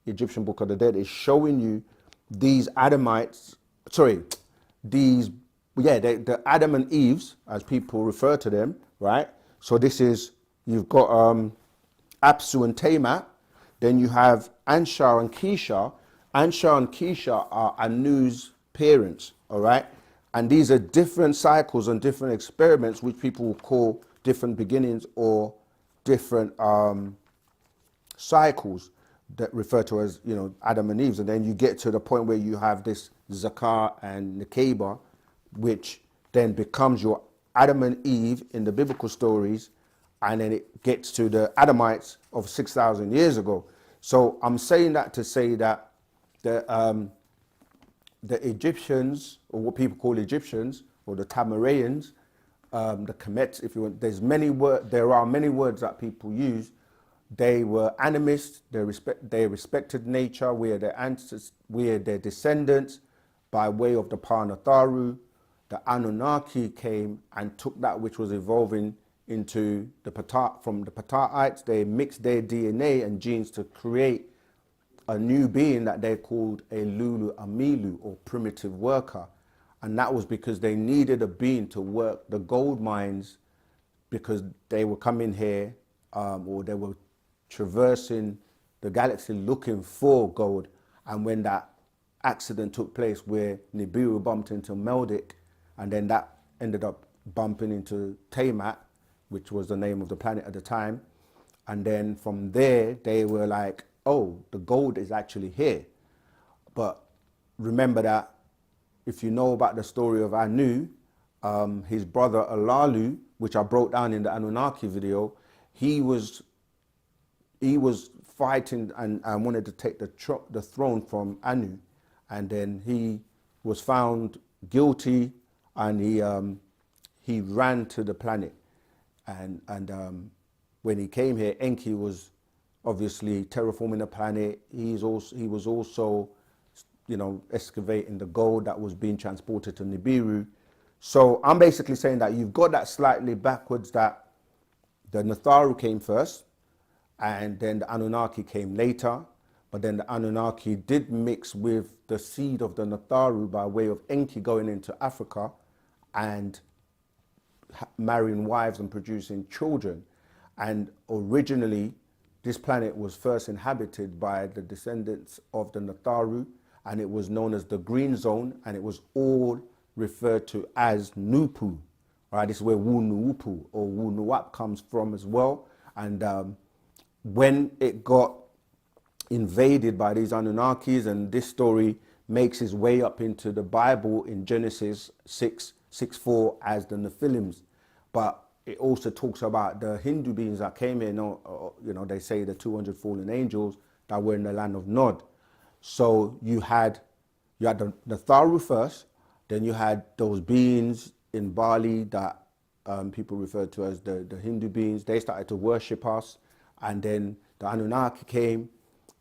Egyptian Book of the Dead, is showing you these Adamites, the Adam and Eves, as people refer to them, right? So this is, you've got Apsu and Tamat, then you have Anshar and Kesha. Anshar and Kesha are Anu's parents, all right? And these are different cycles and different experiments, which people will call different beginnings or different cycles that refer to as, Adam and Eve. And then you get to the point where you have this Zakar and Nekeba, which then becomes your Adam and Eve in the biblical stories, and then it gets to the Adamites of 6,000 years ago. So I'm saying that to say that the Egyptians, or what people call Egyptians, or the Tamarayans, the Kemets, if you want, there are many words that people use. They were animists. They respected nature. We are their ancestors. We are their descendants by way of the Parnatharu. The Anunnaki came and took that which was evolving into from the Pataites. They mixed their DNA and genes to create a new being that they called a Lulu Amilu, or primitive worker. And that was because they needed a being to work the gold mines, because they were coming here, or they were traversing the galaxy looking for gold. And when that accident took place where Nibiru bumped into Meldic, and then that ended up bumping into Tamat, which was the name of the planet at the time. And then from there, they were like, oh, the gold is actually here. But remember that if you know about the story of Anu, his brother Alalu, which I broke down in the Anunnaki video, he was fighting and wanted to take the throne from Anu. And then he was found guilty, and he ran to the planet. And when he came here, Enki was obviously terraforming the planet. He was also, excavating the gold that was being transported to Nibiru. So I'm basically saying that you've got that slightly backwards, that the Natharu came first, and then the Anunnaki came later. But then the Anunnaki did mix with the seed of the Natharu by way of Enki going into Africa and marrying wives and producing children. And originally, this planet was first inhabited by the descendants of the Natharu, and it was known as the Green Zone, and it was all referred to as Nupu. Right? This is where wu-nuwapu or wu-nuwapu comes from as well. And when it got invaded by these Anunnakis, and this story makes its way up into the Bible in Genesis 6:4 as the Nephilims. But it also talks about the Hindu beings that came in, they say the 200 fallen angels that were in the land of Nod. So you had the Natharu first, then you had those beings in Bali that people refer to as the Hindu beings. They started to worship us, and then the Anunnaki came,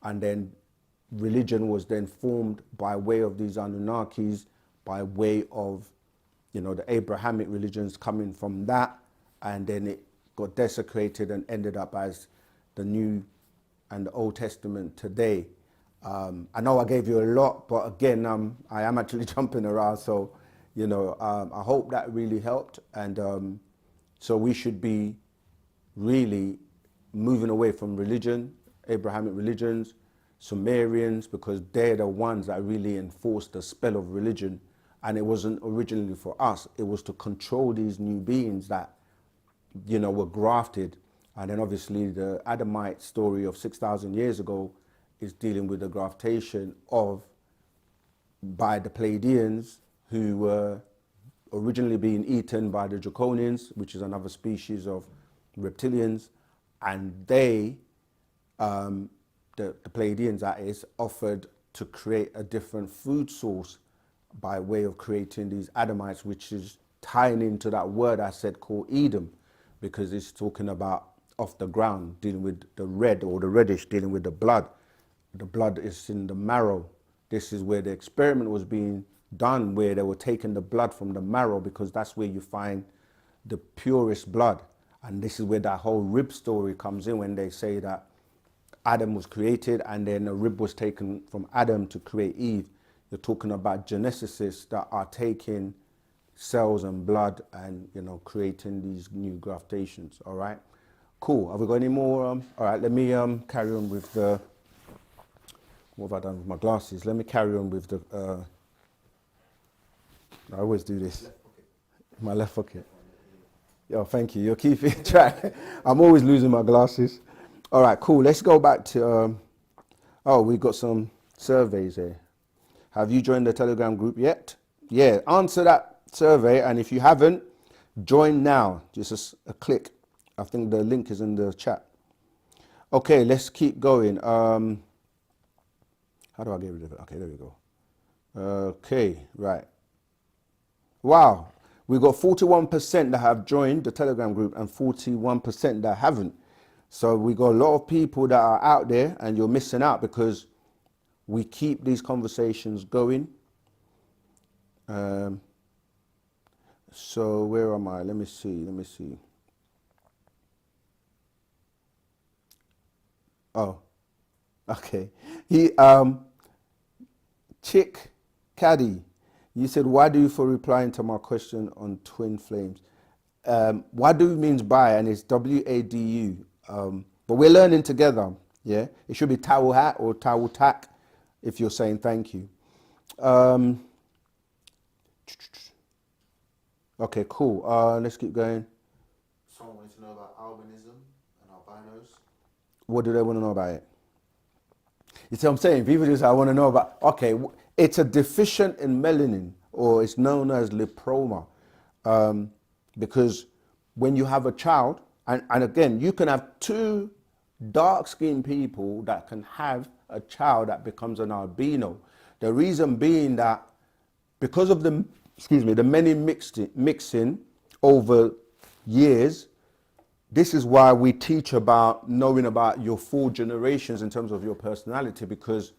and then religion was then formed by way of these Anunnakis, by way of, the Abrahamic religions coming from that, and then it got desecrated and ended up as the New and the Old Testament today. I know I gave you a lot, but again, I am actually jumping around, so, I hope that really helped. And so we should be really moving away from religion, Abrahamic religions, Sumerians, because they're the ones that really enforced the spell of religion. And it wasn't originally for us. It was to control these new beings that, were grafted. And then obviously the Adamite story of 6,000 years ago is dealing with the graftation of by the Pleiadians, who were originally being eaten by the Draconians, which is another species of reptilians, and they, the Pleiadians that is, offered to create a different food source by way of creating these Adamites, which is tying into that word I said called Edom, because it's talking about off the ground, dealing with the red or the reddish, dealing with the blood. The blood is in the marrow. This is where the experiment was being done, where they were taking the blood from the marrow, because that's where you find the purest blood. And this is where that whole rib story comes in, when they say that Adam was created and then a rib was taken from Adam to create Eve. You're talking about geneticists that are taking cells and blood and, you know, creating these new graftations. All right, cool. Have we got any more? All right, let me carry on with the, what have I done with my glasses? Let me carry on with the, I always do this. My left pocket. Yo, thank you. You're keeping track. I'm always losing my glasses. All right, cool. Let's go back to, oh, we've got some surveys here. Have you joined the Telegram group yet? Yeah, answer that survey. And if you haven't, join now. Just a click. I think the link is in the chat. Okay, let's keep going. How do I get rid of it? Okay, there we go. Okay, right. Wow, we got 41% that have joined the Telegram group and 41% that haven't. So we got a lot of people that are out there, and you're missing out because we keep these conversations going. So where am I? Let me see. Oh, okay. Chick Caddy, you said, why do you for replying to my question on twin flames? Wadu means by, and it's W-A-D-U. But we're learning together, yeah? It should be Tawuhat or Tawutak if you're saying thank you. Okay, cool. Let's keep going. Someone wanted to know about albinism and albinos. What do they want to know about it? You see what I'm saying? People just, I want to know about, okay, it's a deficient in melanin, or it's known as lipoma. Because when you have a child, and again, you can have two dark-skinned people that can have a child that becomes an albino. The reason being that because of the, the many mixing over years, this is why we teach about knowing about your 4 generations in terms of your personality, because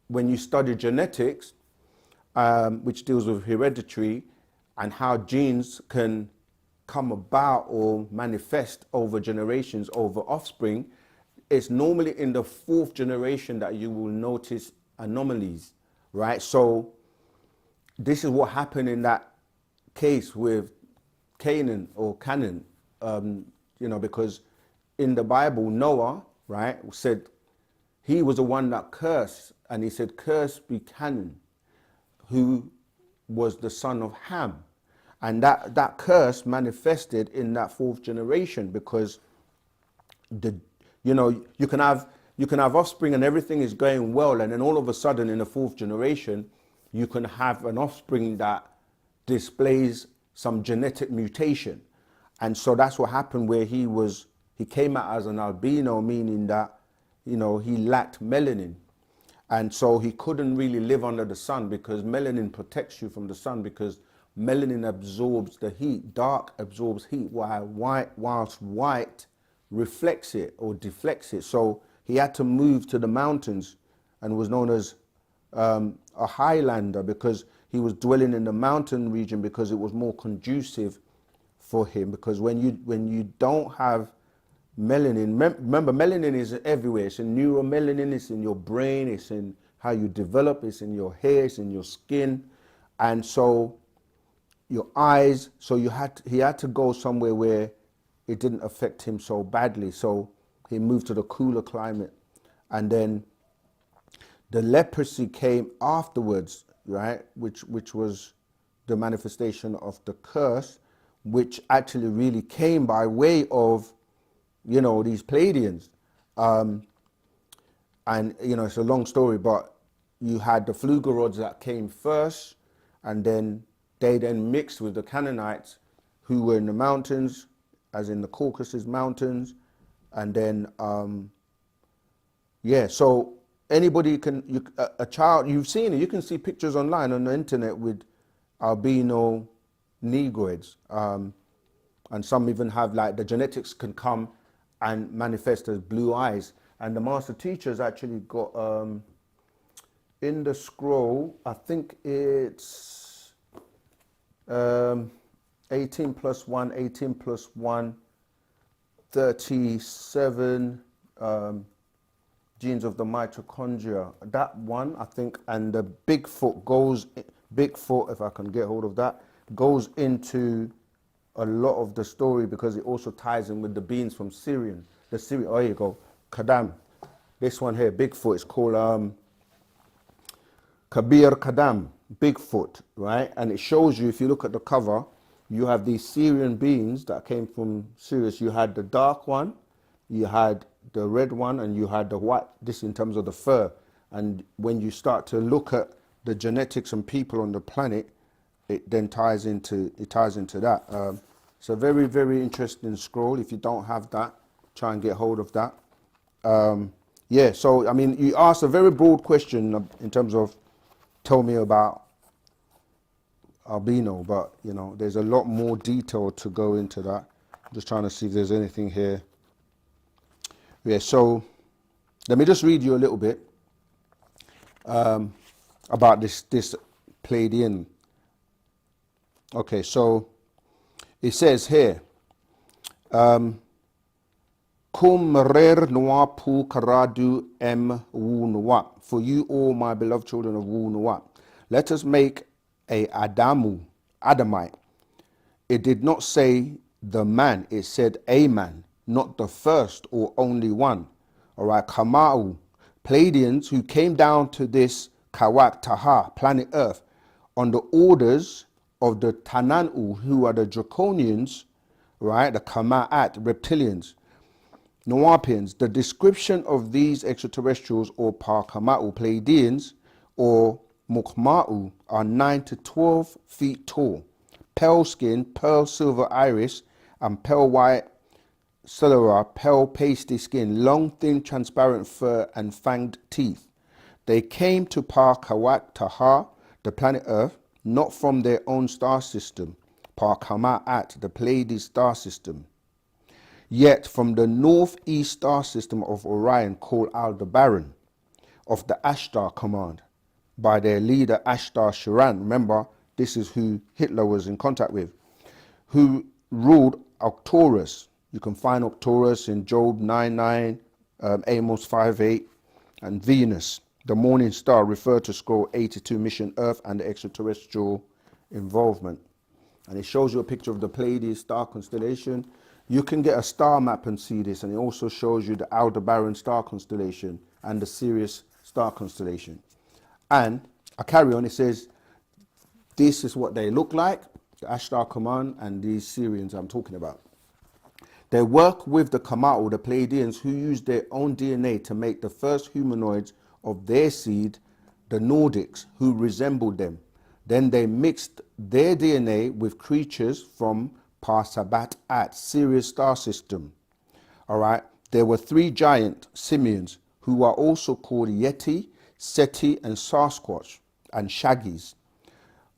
when you study genetics, which deals with hereditary and how genes can come about or manifest over generations, over offspring, it's normally in the 4th generation that you will notice anomalies, right? So this is what happened in that case with Canaan or Canaan, because in the Bible, Noah, right, said he was the one that cursed, and he said, "Cursed be Canaan, who was the son of Ham." And that curse manifested in that 4th generation, because you can have offspring and everything is going well, and then all of a sudden in the 4th generation, you can have an offspring that displays some genetic mutation. And so that's what happened, where he came out as an albino, meaning that, he lacked melanin. And so he couldn't really live under the sun, because melanin protects you from the sun, because melanin absorbs the heat. Dark absorbs heat, whilst white reflects it or deflects it. So he had to move to the mountains and was known as a Highlander, because he was dwelling in the mountain region, because it was more conducive for him. Because when you don't have melanin, remember, melanin is everywhere. It's in neuromelanin, it's in your brain, it's in how you develop, it's in your hair, it's in your skin, and so your eyes. So he had to go somewhere where it didn't affect him so badly. So he moved to the cooler climate, and then the leprosy came afterwards, right? Which was the manifestation of the curse, which actually really came by way of you know, these Pleiadians. And, you know, it's a long story, but you had the Flugorods that came first, and then they then mixed with the Canaanites who were in the mountains, as in the Caucasus Mountains. And then, yeah, so anybody can, a child, you've seen it, you can see pictures online on the internet with albino negroids. And some even have, like, the genetics can come and manifest as blue eyes. And the master teacher's actually got, in the scroll, I think it's 18 plus 1, 18 plus 1, 37 genes of the mitochondria. That one, I think, and the Bigfoot, if I can get hold of that, goes into a lot of the story because it also ties in with the beings from Syrian. Oh, here you go. Kadam. This one here, Bigfoot, is called Kabir Kadam, Bigfoot, right? And it shows you, if you look at the cover, you have these Syrian beings that came from Syria. You had the dark one, you had the red one, and you had the white, this in terms of the fur. And when you start to look at the genetics and people on the planet, it then ties into that. It's a very, very interesting scroll. If you don't have that, try and get hold of that. Yeah, so, I mean, you asked a very broad question in terms of tell me about albino, but, you know, there's a lot more detail to go into that. I'm just trying to see if there's anything here. Yeah, so let me just read you a little bit about this Pleiadian. Okay, so it says here, Kum rer nuwapu karadu wu-nuwapu. For you all, my beloved children of wu-nuwapu, let us make a Adamite. It did not say the man, it said a man, not the first or only one. All right, Kamau, Pleiadians who came down to this Kawak Taha, planet Earth, on the orders of the Tanan'u, who are the Draconians, right, the Kama'at, reptilians, Nuwapians. The description of these extraterrestrials or Parkama'u, Pleiadians, or Mukma'u, are 9 to 12 feet tall, pale skin, pearl silver iris, and pale white sclera, pale pasty skin, long, thin, transparent fur, and fanged teeth. They came to Kawak Taha, the planet Earth, not from their own star system, Parkama'at, the Pleiades star system, yet from the northeast star system of Orion, called Aldebaran, of the Ashtar command, by their leader Ashtar Shiran. Remember, this is who Hitler was in contact with, who ruled Arcturus. You can find Arcturus in Job 9:9, Amos 5:8, and Venus, the morning star, referred to scroll 82, mission Earth and the extraterrestrial involvement. And it shows you a picture of the Pleiades star constellation. You can get a star map and see this, and it also shows you the Aldebaran star constellation and the Sirius star constellation. And I carry on, it says, this is what they look like, the Ashtar command and these Syrians I'm talking about. They work with the Kama'u, the Pleiadians, who use their own DNA to make the first humanoids of their seed, the Nordics, who resembled them. Then they mixed their DNA with creatures from Wu-Sabat at Sirius star system. All right, there were 3 giant simians who are also called Yeti, Seti, and Sasquatch, and Shaggies.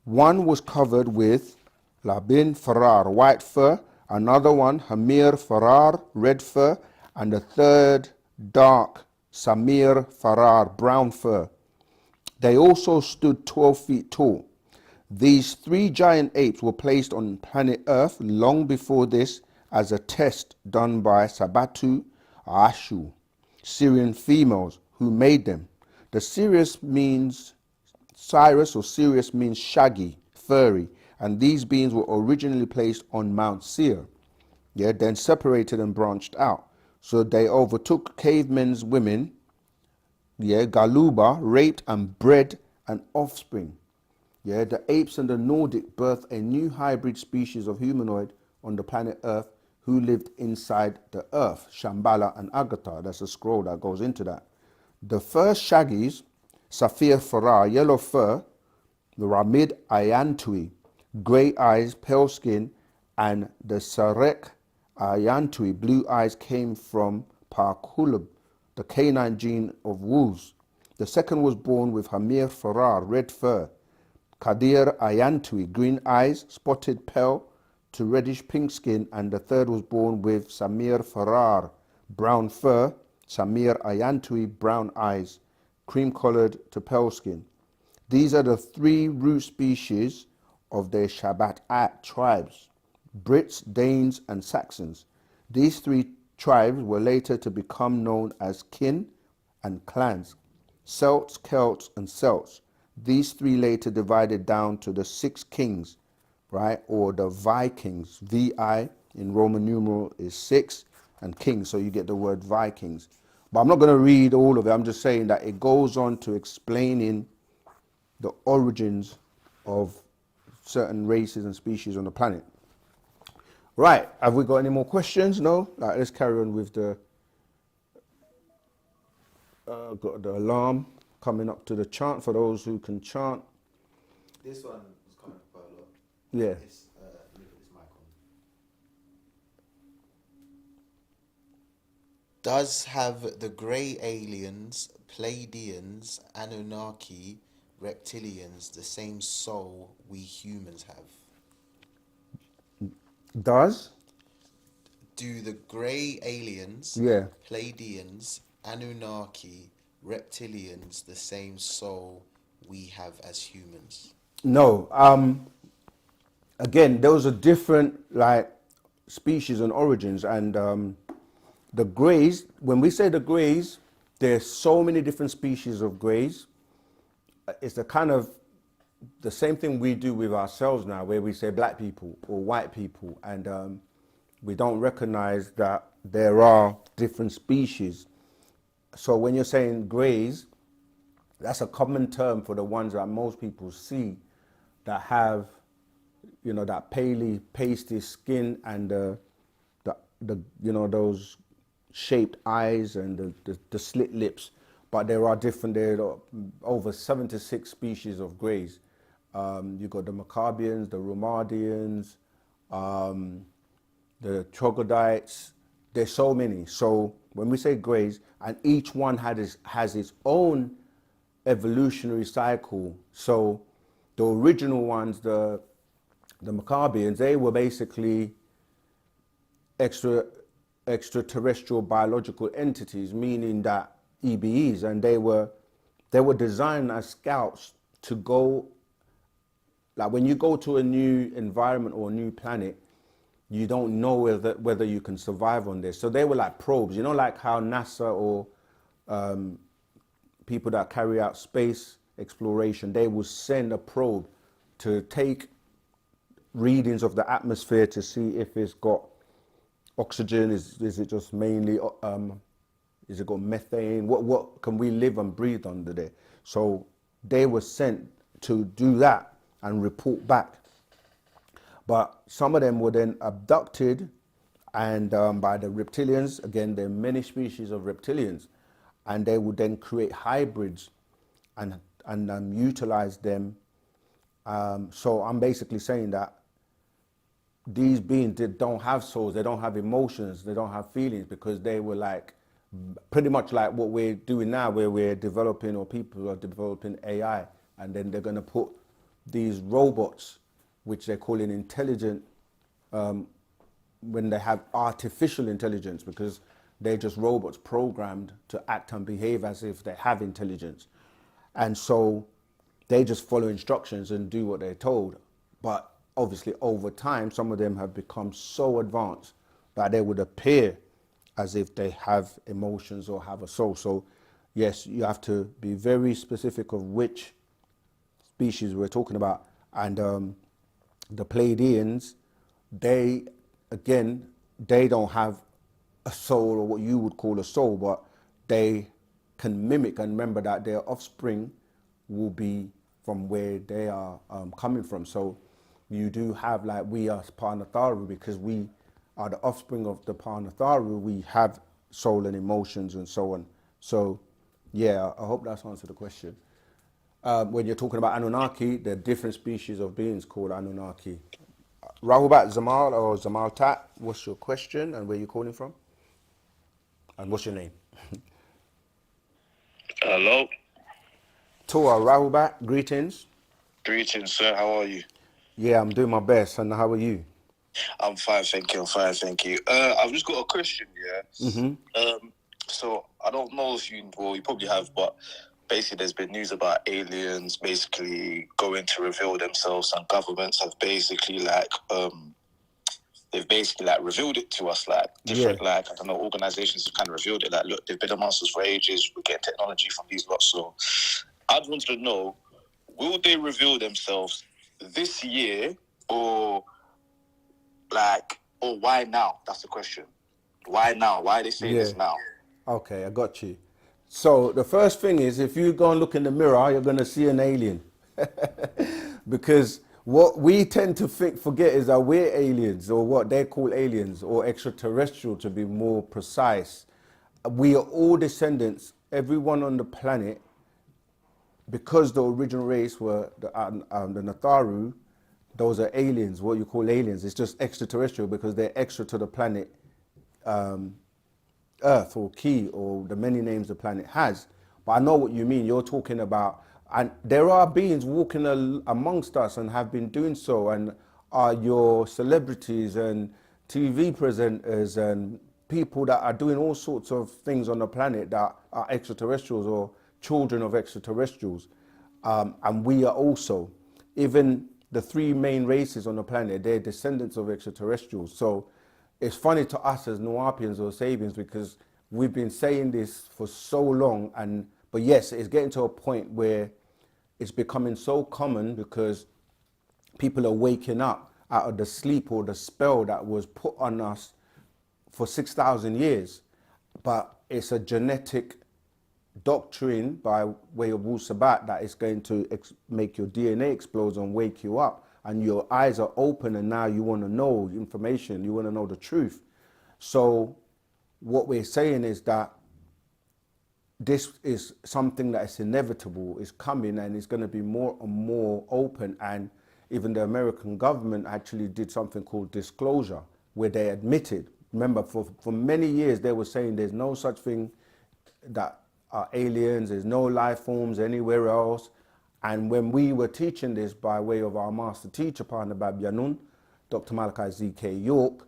One was covered with Labin Farar, white fur, another one Hamir Farar, red fur, and the third dark Samir Farar, brown fur. They also stood 12 feet tall. These 3 giant apes were placed on planet Earth long before this as a test done by Sabatu Ashu, Syrian females who made them. The Sirius means Cyrus, or Sirius means shaggy, furry, and these beings were originally placed on Mount Seir, then separated and branched out. So they overtook cavemen's women, Galuba, raped and bred an offspring. The apes and the Nordic birthed a new hybrid species of humanoid on the planet Earth who lived inside the earth, Shambhala and Agatha. That's a scroll that goes into that. The first Shaggies, Saphir Farah, yellow fur, the Ramid Ayantui, grey eyes, pale skin, and the Sarek Ayantui, blue eyes, came from Parkulub, the canine gene of wolves. The second was born with Hamir Farah, red fur, Kadir Ayantui, green eyes, spotted pale to reddish pink skin, and the third was born with Samir Farrar, brown fur, Samir Ayantui, brown eyes, cream colored to pale skin. These are the three root species of the Shabbat tribes, Brits, Danes, and Saxons. These three tribes were later to become known as kin and clans, Celts, Celts, and Celts. These three later divided down to the 6 kings, right? Or the Vikings. VI in Roman numeral is 6 and kings. So you get the word Vikings. But I'm not going to read all of it. I'm just saying that it goes on to explaining the origins of certain races and species on the planet. Right. Have we got any more questions? No? Right, let's carry on with the got the alarm coming up to the chant for those who can chant. This one is coming up quite a lot. Yeah. It's, look at this mic on. Does have the grey aliens, Pleiadians, Anunnaki, reptilians the same soul we humans have? Does? Do the grey aliens, Yeah. Pleiadians, Anunnaki, reptilians the same soul we have as humans? No. Again, those are different like species and origins, and the greys. When we say the greys, there's so many different species of greys. It's the kind of the same thing we do with ourselves now, where we say black people or white people, and we don't recognize that there are different species. So when you're saying greys, that's a common term for the ones that most people see that have, you know, that paley, pasty skin and the you know, those shaped eyes and the slit lips. But there are different, there are over 76 species of greys. You got the Maccabians, the Romardians, the troglodytes. There's so many. So when we say greys, and each one has its own evolutionary cycle. So the original ones, the Maccabians, they were basically extraterrestrial biological entities, meaning that EBEs, and they were designed as scouts to go, like when you go to a new environment or a new planet, you don't know whether you can survive on this. So they were like probes, you know, like how NASA or people that carry out space exploration, they will send a probe to take readings of the atmosphere to see if it's got oxygen, is it just mainly, is it got methane? What can we live and breathe under there? So they were sent to do that and report back. But some of them were then abducted and by the reptilians. Again, there are many species of reptilians, and they would then create hybrids and utilize them. So I'm basically saying that these beings, they don't have souls, they don't have emotions, they don't have feelings, because they were like pretty much like what we're doing now, where we're developing, or people are developing AI, and then they're going to put these robots, which they're calling intelligent, when they have artificial intelligence, because they're just robots programmed to act and behave as if they have intelligence. And so they just follow instructions and do what they're told. But obviously over time, some of them have become so advanced that they would appear as if they have emotions or have a soul. So yes, you have to be very specific of which species we're talking about. And the Pleiadians, they don't have a soul, or what you would call a soul, but they can mimic, and remember that their offspring will be from where they are coming from. So you do have, like, we are Panatharu, because we are the offspring of the Panatharu, we have soul and emotions and so on. So, yeah, I hope that's answered the question. When you're talking about Anunnaki, there are different species of beings called Anunnaki. Rahubat Zamal or Zamal Tat, what's your question and where you calling from? And what's your name? Hello. Tua Rahubat, greetings. Greetings, sir. How are you? Yeah, I'm doing my best. And how are you? I'm fine, thank you. I'm fine, thank you. I've just got a question, yeah. So I don't know if you, well, you probably have, but basically there's been news about aliens basically going to reveal themselves, and governments have basically they've basically revealed it to us, different, I don't know, organizations have kind of revealed it, look, they've been amongst us for ages, we get technology from these lots. So I'd want to know, will they reveal themselves this year, or why now? That's the question. Why now? Why are they saying this now? Okay, I got you. So the first thing is, if you go and look in the mirror, you're going to see an alien. Because what we tend to forget is that we're aliens, or what they call aliens, or extraterrestrial to be more precise. We are all descendants, everyone on the planet, because the original race were the Natharu. Those are aliens, what you call aliens. It's just extraterrestrial because they're extra to the planet Earth, or Key, or the many names the planet has. But I know what you mean. You're talking about, and there are beings walking amongst us and have been doing so, and are your celebrities and TV presenters and people that are doing all sorts of things on the planet that are extraterrestrials or children of extraterrestrials. And we are also, even the three main races on the planet, they're descendants of extraterrestrials. So it's funny to us as Nuwapians or Sabians, because we've been saying this for so long, but yes, it's getting to a point where it's becoming so common because people are waking up out of the sleep or the spell that was put on us for 6,000 years. But it's a genetic doctrine by way of Wu-Sabat that is going to make your DNA explode and wake you up, and your eyes are open, and now you want to know information, you want to know the truth. So what we're saying is that this is something that is inevitable, is coming, and it's going to be more and more open. And even the American government actually did something called disclosure, where they admitted, remember, for many years they were saying there's no such thing that are aliens, there's no life forms anywhere else. And when we were teaching this by way of our master teacher, Partner Babyanun, Dr. Malachi Z.K. York,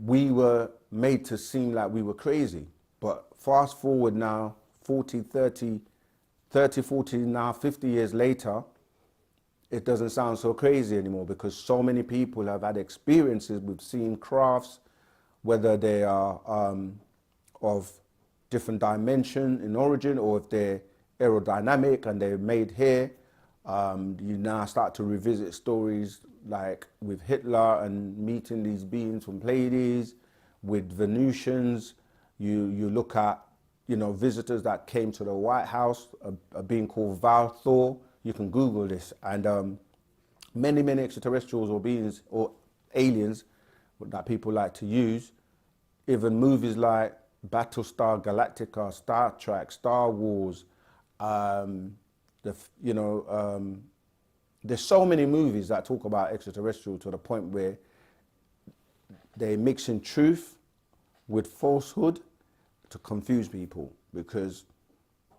we were made to seem like we were crazy. But fast forward now, 40, now 50 years later, it doesn't sound so crazy anymore, because so many people have had experiences with seeing crafts, whether they are of different dimension in origin, or if they're aerodynamic and they're made here. You now start to revisit stories like with Hitler and meeting these beings from Pleiades, with Venusians. You look at, visitors that came to the White House, a being called Valthor. You can Google this. And many, many extraterrestrials or beings or aliens that people like to use. Even movies like Battlestar Galactica, Star Trek, Star Wars. There's so many movies that talk about extraterrestrial, to the point where they're mixing truth with falsehood to confuse people, because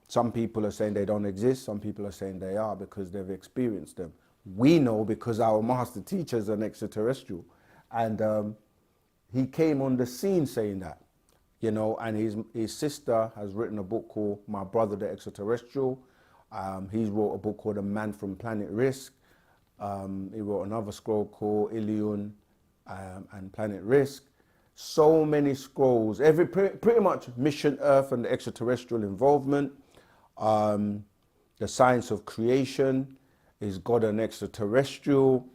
some people are saying they don't exist, some people are saying they are because they've experienced them. We know because our master teacher is an extraterrestrial, and he came on the scene saying that, and his sister has written a book called My Brother the Extraterrestrial. He's wrote a book called A Man from Planet Risk. He wrote another scroll called Ilion and Planet Risk. So many scrolls, pretty much Mission Earth and the extraterrestrial involvement. The science of creation, is God an extraterrestrial?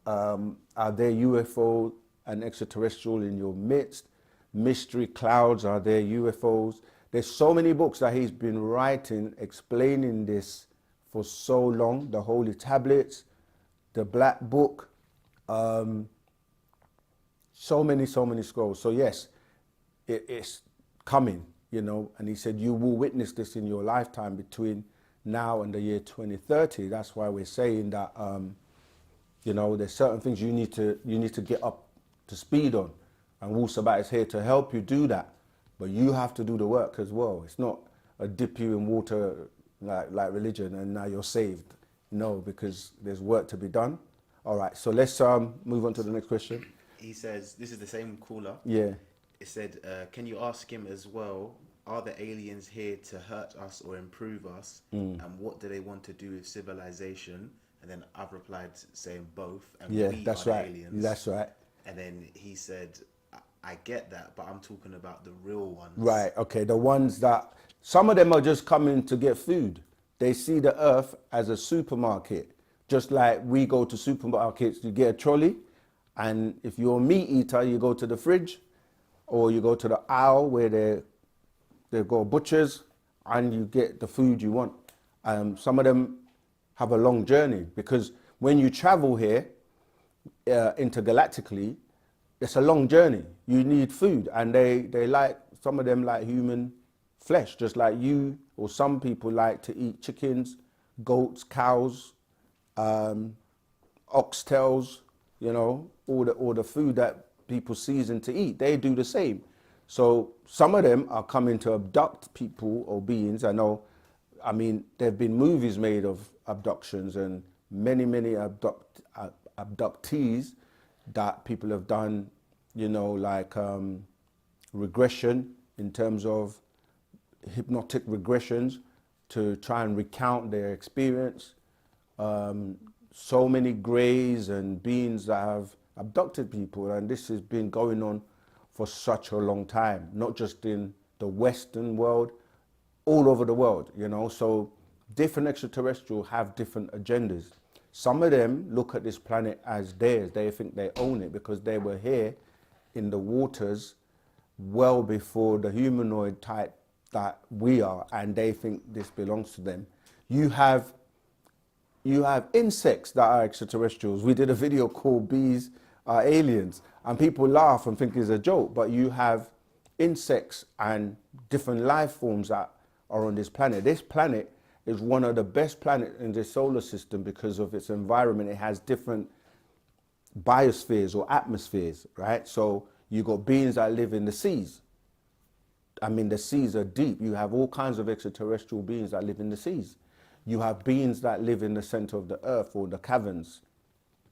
Are there UFO and extraterrestrial in your midst? Mystery clouds, are there UFOs? There's so many books that he's been writing explaining this for so long. The Holy Tablets, the Black Book. So many scrolls. So yes, it's coming, you know. And he said, you will witness this in your lifetime between now and the year 2030. That's why we're saying that, you know, there's certain things you need to get up to speed on. And Wu-Sabat is here to help you do that. But you have to do the work as well. It's not a dip you in water like religion and now you're saved. No, because there's work to be done. All right, so let's move on to the next question. He says, this is the same caller. Yeah. It said, can you ask him as well, are the aliens here to hurt us or improve us? And what do they want to do with civilization? And then I've replied saying both. And Yeah, we that's are right. the aliens. That's right. And then he said, I get that, but I'm talking about the real ones. Right, okay. The ones that, some of them are just coming to get food. They see the earth as a supermarket. Just like we go to supermarkets to get a trolley. And if you're a meat eater, you go to the fridge or you go to the aisle where they've got butchers and you get the food you want. Some of them have a long journey because when you travel here intergalactically, it's a long journey. You need food and they like, some of them like human flesh, just like you, or some people like to eat chickens, goats, cows, oxtails, you know, all the food that people season to eat. They do the same. So some of them are coming to abduct people or beings. I know, I mean, there have been movies made of abductions and many abductees that people have done, you know, like regression in terms of hypnotic regressions to try and recount their experience. So many greys and beings that have abducted people, and this has been going on for such a long time, not just in the Western world, all over the world, you know. So different extraterrestrials have different agendas. Some of them look at this planet as theirs. They think they own it because they were here in the waters well before the humanoid type that we are, and they think this belongs to them. You have insects that are extraterrestrials. We did a video called Bees Are Aliens, and people laugh and think it's a joke, but you have insects and different life forms that are on this planet. This planet is one of the best planets in the solar system because of its environment. It has different biospheres or atmospheres, right? So you got beings that live in the seas. I mean, the seas are deep. You have all kinds of extraterrestrial beings that live in the seas. You have beings that live in the center of the earth or the caverns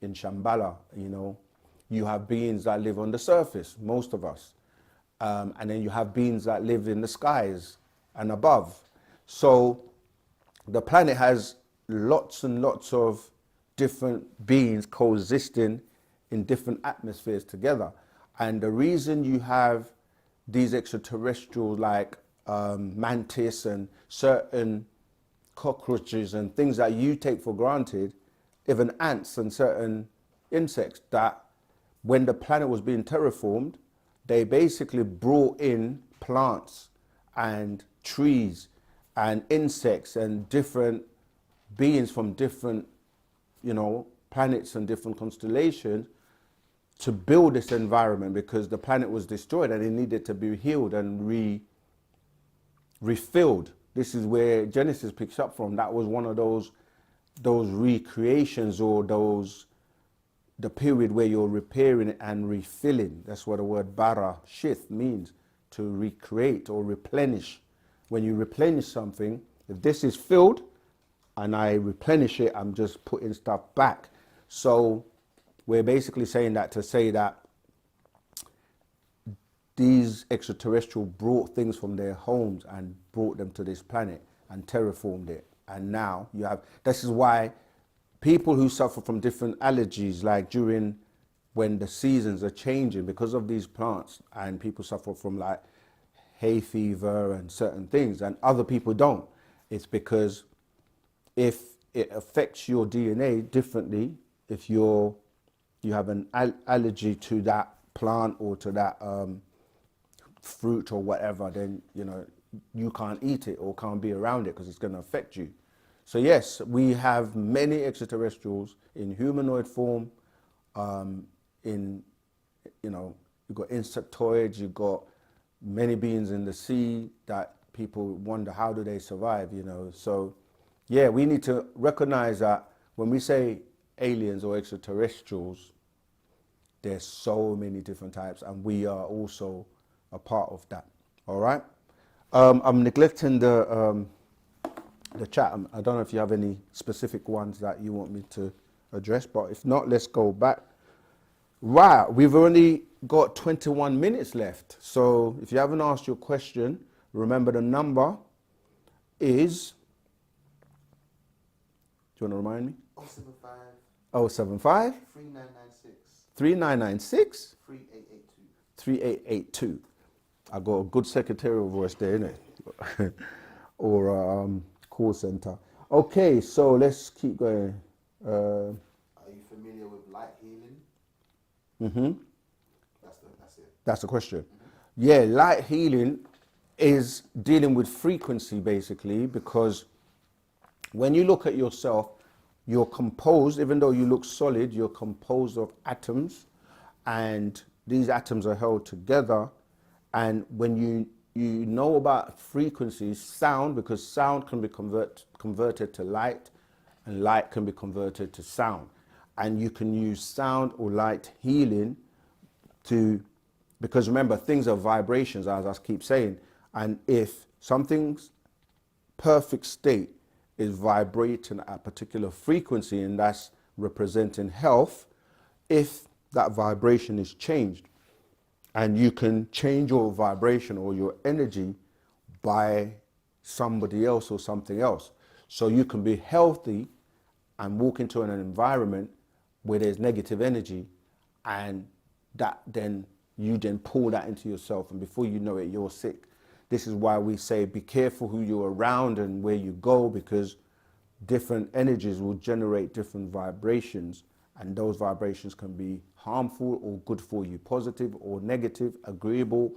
in Shambhala, you know. You have beings that live on the surface, most of us. And then you have beings that live in the skies and above. So the planet has lots and lots of different beings coexisting in different atmospheres together. And the reason you have these extraterrestrials like mantis and certain cockroaches and things that you take for granted, even ants and certain insects, that when the planet was being terraformed, they basically brought in plants and trees and insects and different beings from different, you know, planets and different constellations to build this environment, because the planet was destroyed and it needed to be healed and refilled. This is where Genesis picks up from. That was one of those recreations, or the period where you're repairing and refilling. That's what the word bara shith means, to recreate or replenish. When you replenish something, if this is filled and I replenish it, I'm just putting stuff back. So we're basically saying that to say that these extraterrestrials brought things from their homes and brought them to this planet and terraformed it. And now you have, this is why people who suffer from different allergies, like during when the seasons are changing because of these plants, and people suffer from like hay fever and certain things, and other people don't. It's because if it affects your DNA differently, if you have an allergy to that plant or to that fruit or whatever, then you know you can't eat it or can't be around it because it's going to affect you. So yes, we have many extraterrestrials in humanoid form, in you know, you've got insectoids, you've got many beings in the sea that people wonder how do they survive, you know. So yeah, we need to recognize that when we say aliens or extraterrestrials, there's so many different types, and we are also a part of that. All right. I'm neglecting the chat. I don't know if you have any specific ones that you want me to address, but if not, let's go back. Right, we've only got 21 minutes left. So if you haven't asked your question, remember the number is, do you want to remind me? 075 3996 3882. I got a good secretarial voice there, innit? Or call center. Okay, so let's keep going. Are you familiar with light healing? Mm-hmm. That's it. That's the question. Yeah, light healing is dealing with frequency basically, because when you look at yourself, you're composed, even though you look solid, you're composed of atoms, and these atoms are held together. And when you know about frequencies, sound, because sound can be converted to light, and light can be converted to sound. And you can use sound or light healing to, because remember, things are vibrations, as I keep saying. And if something's perfect state is vibrating at a particular frequency, and that's representing health, if that vibration is changed, and you can change your vibration or your energy by somebody else or something else. So you can be healthy and walk into an environment where there's negative energy, and that then you then pull that into yourself, and before you know it, you're sick. This is why we say be careful who you're around and where you go, because different energies will generate different vibrations, and those vibrations can be harmful or good for you, positive or negative, agreeable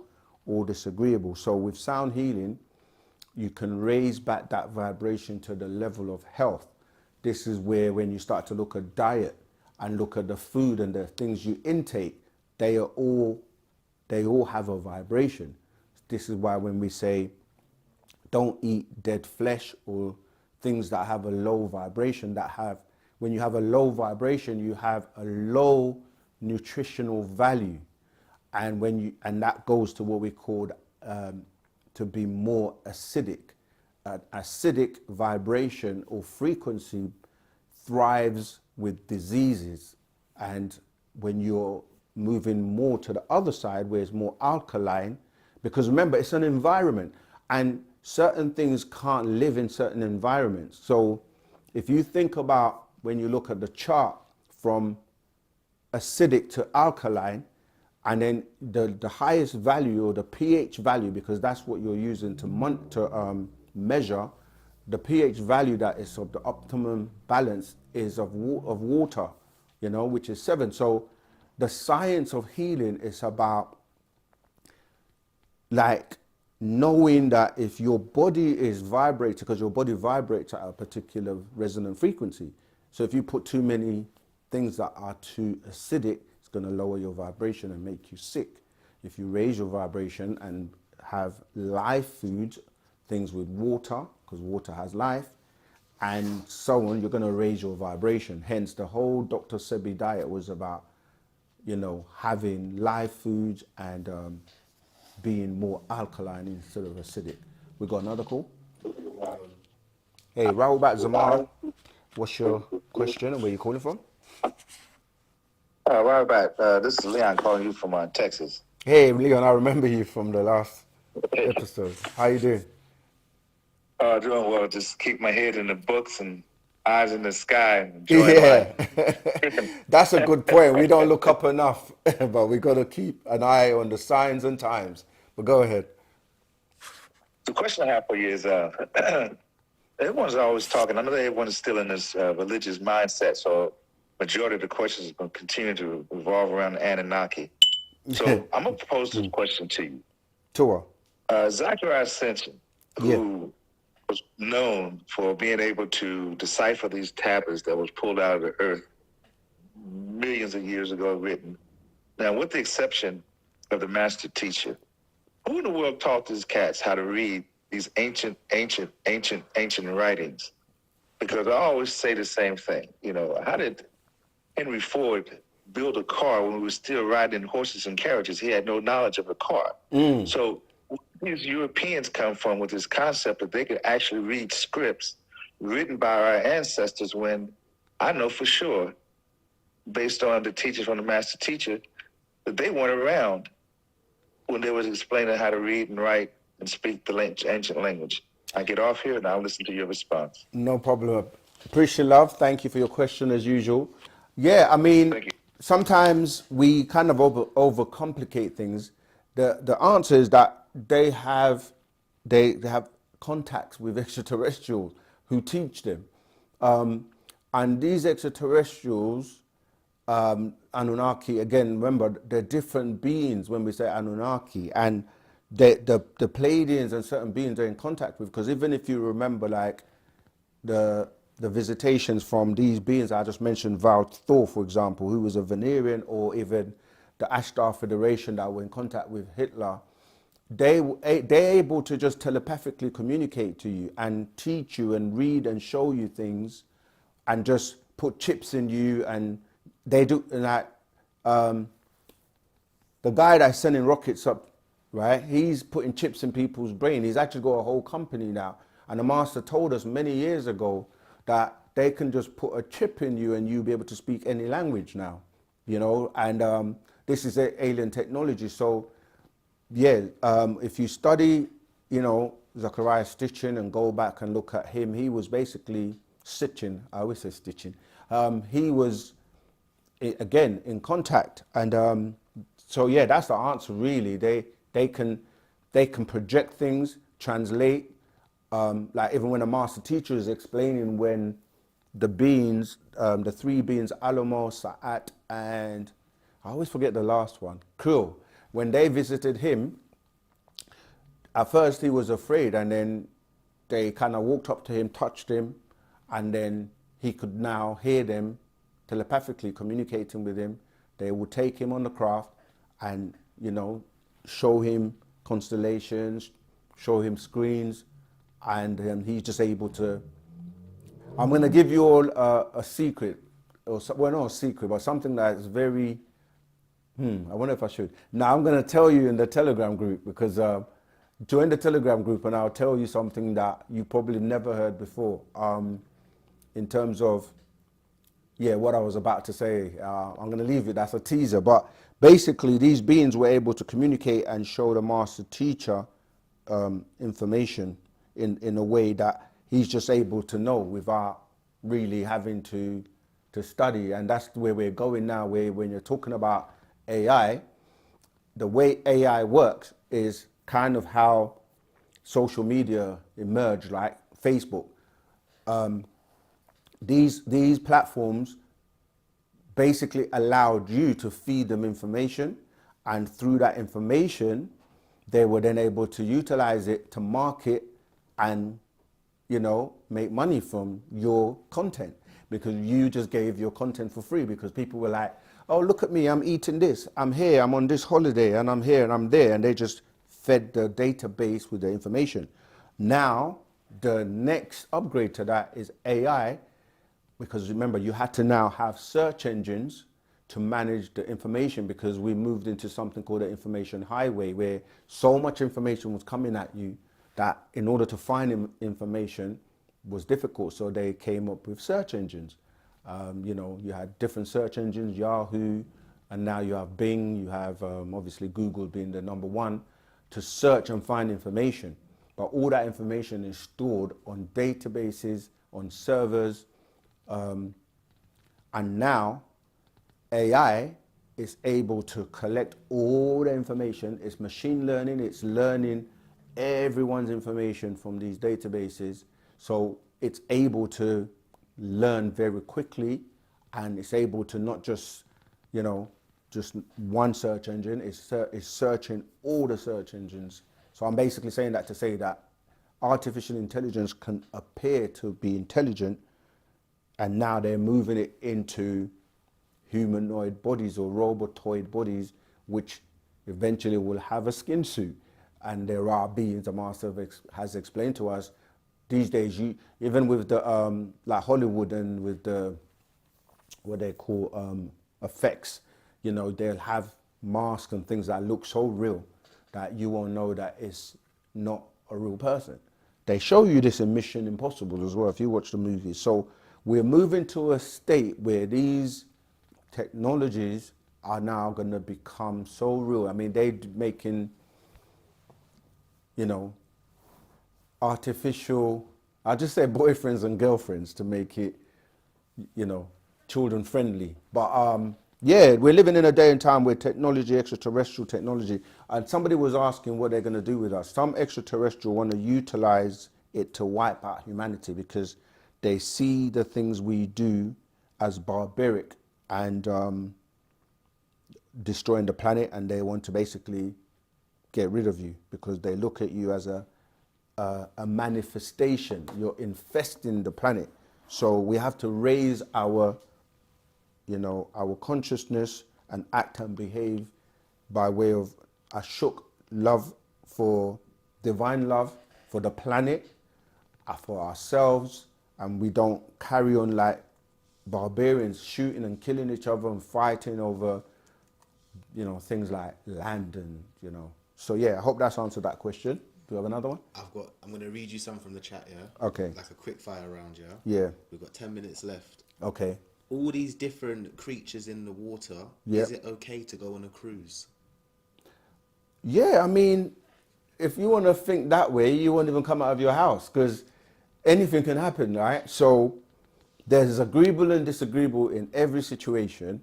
or disagreeable. So with sound healing, you can raise back that vibration to the level of health. This is where, when you start to look at diet and look at the food and the things you intake, they all have a vibration. This is why when we say don't eat dead flesh or things that have a low vibration, when you have a low vibration, you have a low nutritional value. And that goes to what we call to be more acidic. Acidic vibration or frequency thrives with diseases. And when you're moving more to the other side, where it's more alkaline, because remember, it's an environment, and certain things can't live in certain environments. So if you think about, when you look at the chart from acidic to alkaline, and then the highest value, or the pH value, because that's what you're using to measure, the pH value that is of the optimum balance is of water, which is 7. So the science of healing is about like knowing that if your body is vibrating, because your body vibrates at a particular resonant frequency. So if you put too many things that are too acidic, it's going to lower your vibration and make you sick. If you raise your vibration and have live foods, things with water, because water has life, and so on, you're going to raise your vibration. Hence, the whole Dr. Sebi diet was about, having live foods and being more alkaline instead of acidic. We got another call. Hey, Rahubat Zamara, what's your question and where you calling from? Right back. This is Leon calling you from Texas. Hey, Leon, I remember you from the last episode. How you doing? Doing well. Just keep my head in the books and eyes in the sky and enjoying life. That's a good point. We don't look up enough, but we got to keep an eye on the signs and times. But go ahead. The question I have for you is, everyone's always talking. I know that everyone is still in this religious mindset, so majority of the questions are going to continue to revolve around the Anunnaki. So I'm going to pose this question to you. Tua. Zachariah Simpson, who was known for being able to decipher these tablets that was pulled out of the earth millions of years ago, written. Now, with the exception of the master teacher, who in the world taught these cats how to read these ancient writings? Because I always say the same thing. You know, how did Henry Ford build a car when we were still riding horses and carriages? He had no knowledge of a car. So these Europeans come from with this concept that they could actually read scripts written by our ancestors, when I know for sure, based on the teachers from the master teacher, that they weren't around when they was explaining how to read and write and speak the ancient language. I get off here and I'll listen to your response. No problem. Appreciate love. Thank you for your question as usual. Yeah, I mean, sometimes we kind of overcomplicate things. The answer is that they have contacts with extraterrestrials who teach them, and these extraterrestrials, Anunnaki, again, remember, they're different beings when we say Anunnaki, and the Pleiadians and certain beings they're in contact with, because even if you remember, like, the visitations from these beings I just mentioned, Val Thor, for example, who was a Venerian, or even the Ashtar Federation that were in contact with Hitler, they're able to just telepathically communicate to you and teach you and read and show you things and just put chips in you. And they do, like, the guy that's sending rockets up, right, he's putting chips in people's brain. He's actually got a whole company now. And the master told us many years ago that they can just put a chip in you and you'll be able to speak any language now, you know, and this is alien technology. So, yeah, if you study, you know, Zachariah Stitchin and go back and look at him, he was basically Stitchin, I always say Stitchin. He was, again, in contact. And so, yeah, that's the answer, really. They can project things, translate. Like even when a master teacher is explaining when the beings, the three beings, Alamo, Sa'at, and I always forget the last one, Kril, when they visited him, at first he was afraid, and then they kind of walked up to him, touched him, and then he could now hear them telepathically communicating with him. They would take him on the craft and, you know, show him constellations, show him screens, and he's just able to. I'm going to give you all a secret, or well, not a secret, but something that's very. I wonder if I should. Now I'm going to tell you in the Telegram group, because join the Telegram group and I'll tell you something that you probably never heard before. In terms of, yeah, what I was about to say, I'm going to leave it. That's a teaser, but basically these beings were able to communicate and show the master teacher information in a way that he's just able to know without really having to study. And that's where we're going now, where when you're talking about AI, the way AI works is kind of how social media emerged, like Facebook. These platforms basically allowed you to feed them information, and through that information, they were then able to utilize it to market and, you know, make money from your content, because you just gave your content for free, because people were like, oh, look at me, I'm eating this, I'm here, I'm on this holiday, and I'm here and I'm there, and they just fed the database with the information. Now, the next upgrade to that is AI, because remember, you had to now have search engines to manage the information, because we moved into something called the information highway, where so much information was coming at you that in order to find information was difficult. So they came up with search engines. You know, you had different search engines, Yahoo, and now you have Bing, you have obviously Google being the number one to search and find information. But all that information is stored on databases, on servers, and now AI is able to collect all the information. It's machine learning, it's learning everyone's information from these databases. So it's able to learn very quickly, and it's able to not just, you know, just one search engine, it's searching all the search engines. So I'm basically saying that to say that artificial intelligence can appear to be intelligent, and now they're moving it into humanoid bodies or robotoid bodies, which eventually will have a skin suit. And there are beings, the master has explained to us, these days, even with the like Hollywood and with the what they call effects, you know, they'll have masks and things that look so real that you won't know that it's not a real person. They show you this in Mission Impossible as well, if you watch the movie. So we're moving to a state where these technologies are now going to become so real. I mean, they're making, you know, artificial, I'll just say boyfriends and girlfriends to make it, you know, children friendly. But yeah, we're living in a day and time where technology, extraterrestrial technology, and somebody was asking what they're going to do with us. Some extraterrestrial want to utilize it to wipe out humanity because they see the things we do as barbaric and destroying the planet, and they want to basically get rid of you because they look at you as a manifestation. You're infesting the planet. So we have to raise our, you know, our consciousness and act and behave by way of a shook love for divine love, for the planet, for ourselves, and we don't carry on like barbarians shooting and killing each other and fighting over, you know, things like land and, you know. So yeah, I hope that's answered that question. Do you have another one? I'm going to read you some from the chat, yeah? Okay. Like a quick fire round, yeah? Yeah. We've got 10 minutes left. Okay. All these different creatures in the water, Yep. Is it okay to go on a cruise? Yeah, I mean, if you want to think that way, you won't even come out of your house because anything can happen, right? So there's agreeable and disagreeable in every situation.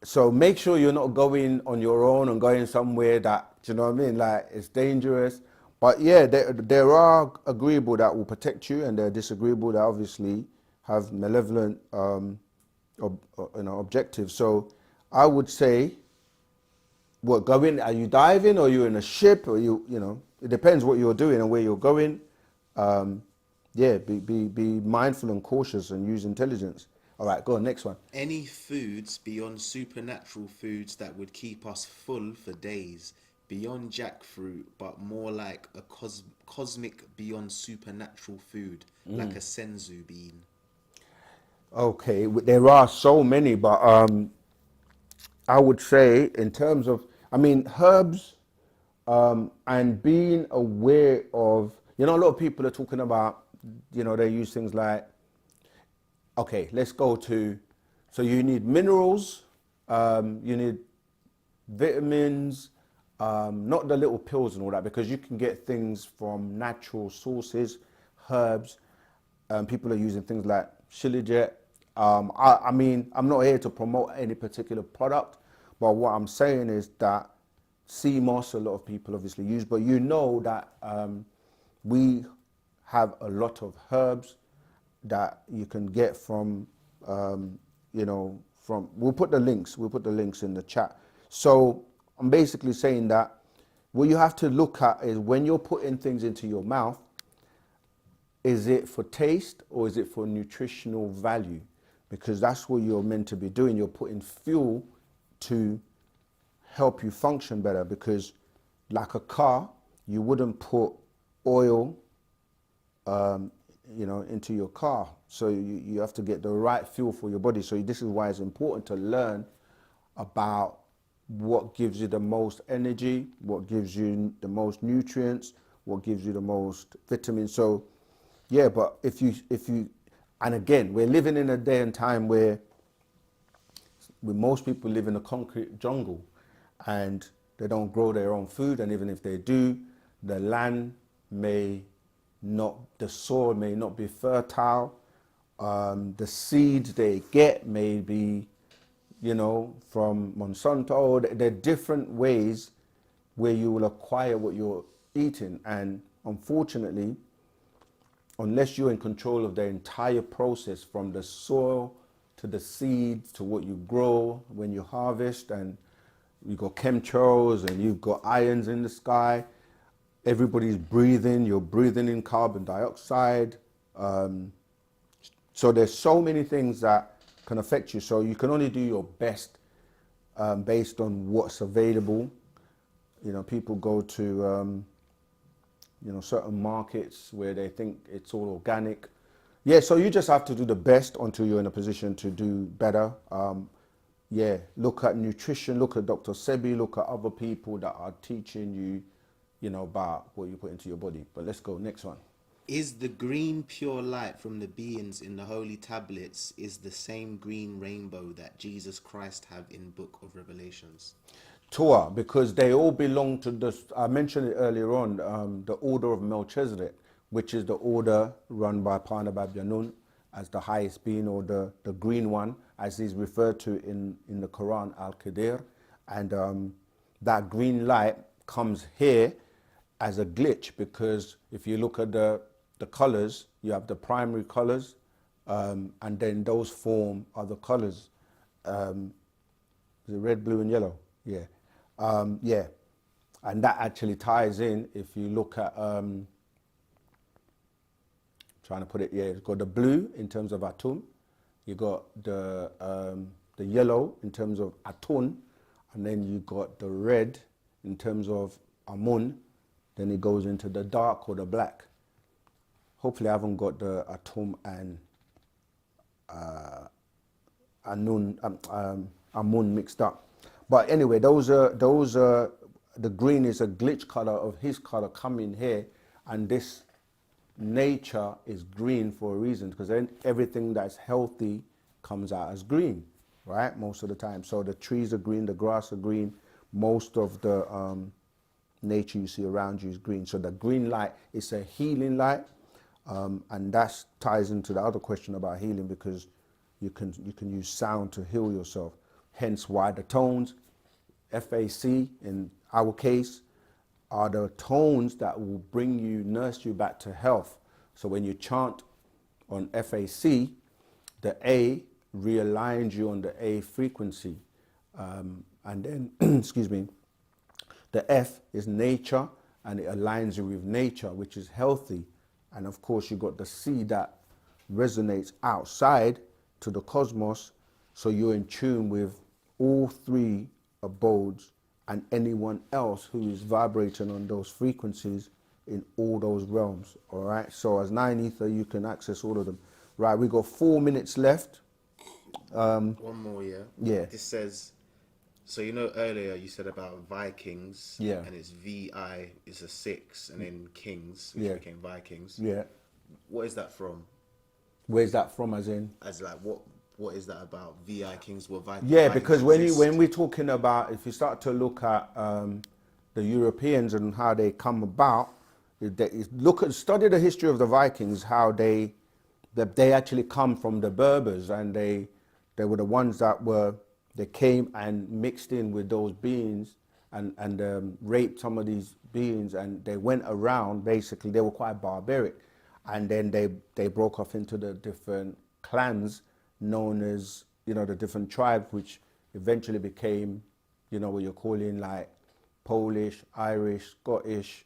So make sure you're not going on your own and going somewhere that, do you know what I mean? Like it's dangerous. But yeah, there are agreeable that will protect you, and there are disagreeable that obviously have malevolent objectives. So I would say, what, going, are you diving or you're in a ship or you know, it depends what you're doing and where you're going. Yeah, be mindful and cautious and use intelligence. All right, go on, next one. Any foods beyond supernatural foods that would keep us full for days, beyond jackfruit, but more like a cosmic beyond supernatural food, like a senzu bean. Okay, there are so many, but I would say in terms of, I mean, herbs and being aware of, you know, a lot of people are talking about, you know, they use things like, okay, let's go to, so you need minerals, you need vitamins, not the little pills and all that, because you can get things from natural sources, herbs. People are using things like Shilajit. I mean, I'm not here to promote any particular product, but what I'm saying is that sea moss, a lot of people obviously use, but you know that we have a lot of herbs that you can get from, you know, from, we'll put the links in the chat. So I'm basically saying that what you have to look at is when you're putting things into your mouth, is it for taste or is it for nutritional value? Because that's what you're meant to be doing. You're putting fuel to help you function better, because like a car, you wouldn't put oil, you know, into your car. So you have to get the right fuel for your body. So this is why it's important to learn about what gives you the most energy, what gives you the most nutrients, what gives you the most vitamins. So yeah, but if you, and again, we're living in a day and time where most people live in a concrete jungle and they don't grow their own food. And even if they do, the land may not, the soil may not be fertile. The seeds they get may be, you know, from Monsanto. There are different ways where you will acquire what you're eating. And unfortunately, unless you're in control of the entire process from the soil to the seeds to what you grow when you harvest, and you've got chemtrails and you've got ions in the sky, everybody's breathing, you're breathing in carbon dioxide. So there's so many things that can affect you. So you can only do your best based on what's available. You know, people go to, you know, certain markets where they think it's all organic. Yeah, so you just have to do the best until you're in a position to do better. Yeah, look at nutrition, look at Dr. Sebi, look at other people that are teaching you, you know, about what you put into your body. But let's go, next one. Is the green pure light from the beings in the holy tablets is the same green rainbow that Jesus Christ have in Book of Revelations? Torah, because they all belong to the, I mentioned it earlier on, the order of Melchizedek, which is the order run by Parnabab Yanun as the highest being, or the green one, as he's referred to in the Quran, Al-Qadir. And that green light comes here as a glitch, because if you look at the colors, you have the primary colors, and then those form other colors. The red, blue, and yellow. Yeah. Yeah. And that actually ties in, if you look at, trying to put it, yeah, you've got the blue in terms of Atum, you got the yellow in terms of Atun, and then you got the red in terms of Amun, then it goes into the dark or the black. Hopefully I haven't got the Atum and Amun mixed up. But anyway, those are the green is a glitch color of his color coming here, and this nature is green for a reason, because then everything that's healthy comes out as green, right? Most of the time. So the trees are green, the grass are green, most of the nature you see around you is green. So the green light is a healing light, and that ties into the other question about healing, because you can use sound to heal yourself. Hence why the tones, FAC in our case, are the tones that will bring you, nurse you back to health. So when you chant on FAC, the A realigns you on the A frequency. And then, excuse me, the F is nature, and it aligns you with nature, which is healthy. And of course, you got the C that resonates outside to the cosmos. So you're in tune with all three abodes and anyone else who is vibrating on those frequencies in all those realms. All right. So as 9 ether, you can access all of them. Right. We got 4 minutes left. One more, yeah. Yeah. This says, so you know earlier you said about Vikings. Yeah. And it's VI is a 6, and then Kings, which Yeah. became Vikings. Yeah. What is that from? Where's that from? As in? As like what is that about? VI Kings, what Vikings? Yeah, Vikings because exist? when we're talking about, if you start to look at the Europeans and how they come about, study the history of the Vikings, how they actually come from the Berbers, and they were the ones they came and mixed in with those beings and raped some of these beings, and they went around. Basically, they were quite barbaric, and then they broke off into the different clans known as, the different tribes, which eventually became, what you're calling like Polish, Irish, Scottish,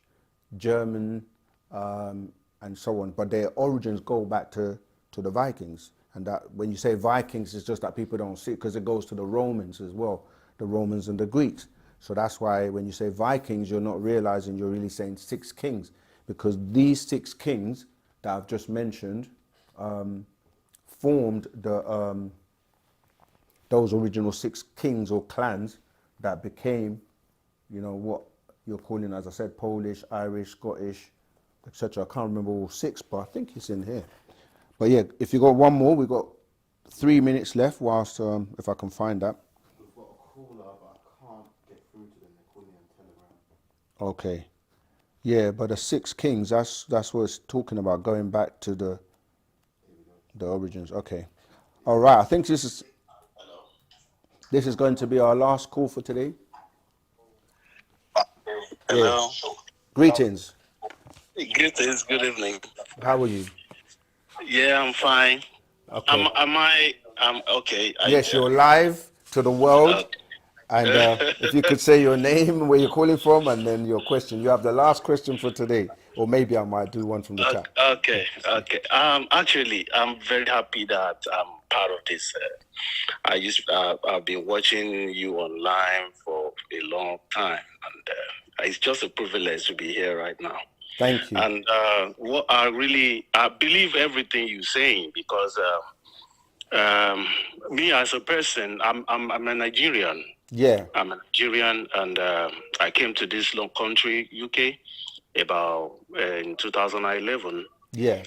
German, and so on. But their origins go back to the Vikings. And that when you say Vikings, it's just that people don't see it, because it goes to the Romans as well, the Romans and the Greeks. So that's why when you say Vikings, you're not realizing you're really saying 6 kings, because these 6 kings that I've just mentioned formed those original 6 kings or clans that became, what you're calling, as I said, Polish, Irish, Scottish, etc. I can't remember all 6, but I think it's in here. But yeah, if you got one more, we've got 3 minutes left. Whilst if I can find that. We've got a caller, but I can't get through to them. They're calling on Telegram. Okay. Yeah, but the 6 kings, that's what it's talking about, going back to the origins. Okay. All right. I think this is going to be our last call for today. Hello. Yeah. Greetings. Greetings. Good evening. How are you? Yeah, I'm fine. Okay. I'm okay. Yes, you're live to the world. And if you could say your name, where you're calling from, and then your question. You have the last question for today, or maybe I might do one from the chat. Okay. Actually, I'm very happy that I'm part of this. I've been watching you online for a long time, and it's just a privilege to be here right now. Thank you. And what I believe everything you're saying, because me as a person, I'm a Nigerian. Yeah. I'm a Nigerian, and I came to this long country, UK, about in 2011. Yeah.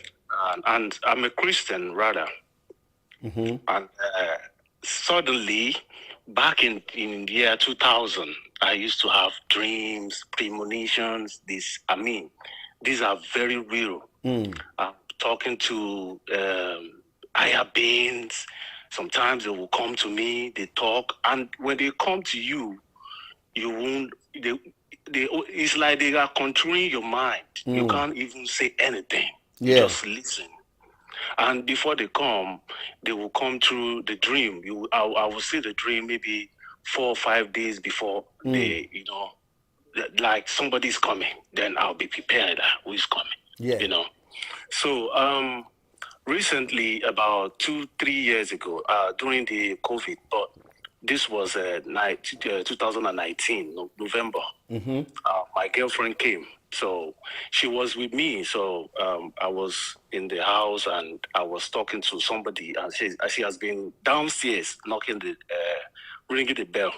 And I'm a Christian, rather. Mm-hmm. And suddenly, back in the year 2000, I used to have dreams, premonitions. These are very real. I'm talking to higher beings. Sometimes they will come to me, they talk, and when they come to you, you won't. It's like they are controlling your mind. You can't even say anything. You just listen. And before they will come through the dream. I will see the dream maybe 4 or 5 days before they, like somebody's coming. Then I'll be prepared. Who is coming? Yeah. So recently, about 2-3 years ago, during the COVID, but this was 2019 November. My girlfriend came. So she was with me. So I was in the house and I was talking to somebody, and she has been downstairs ringing the bell.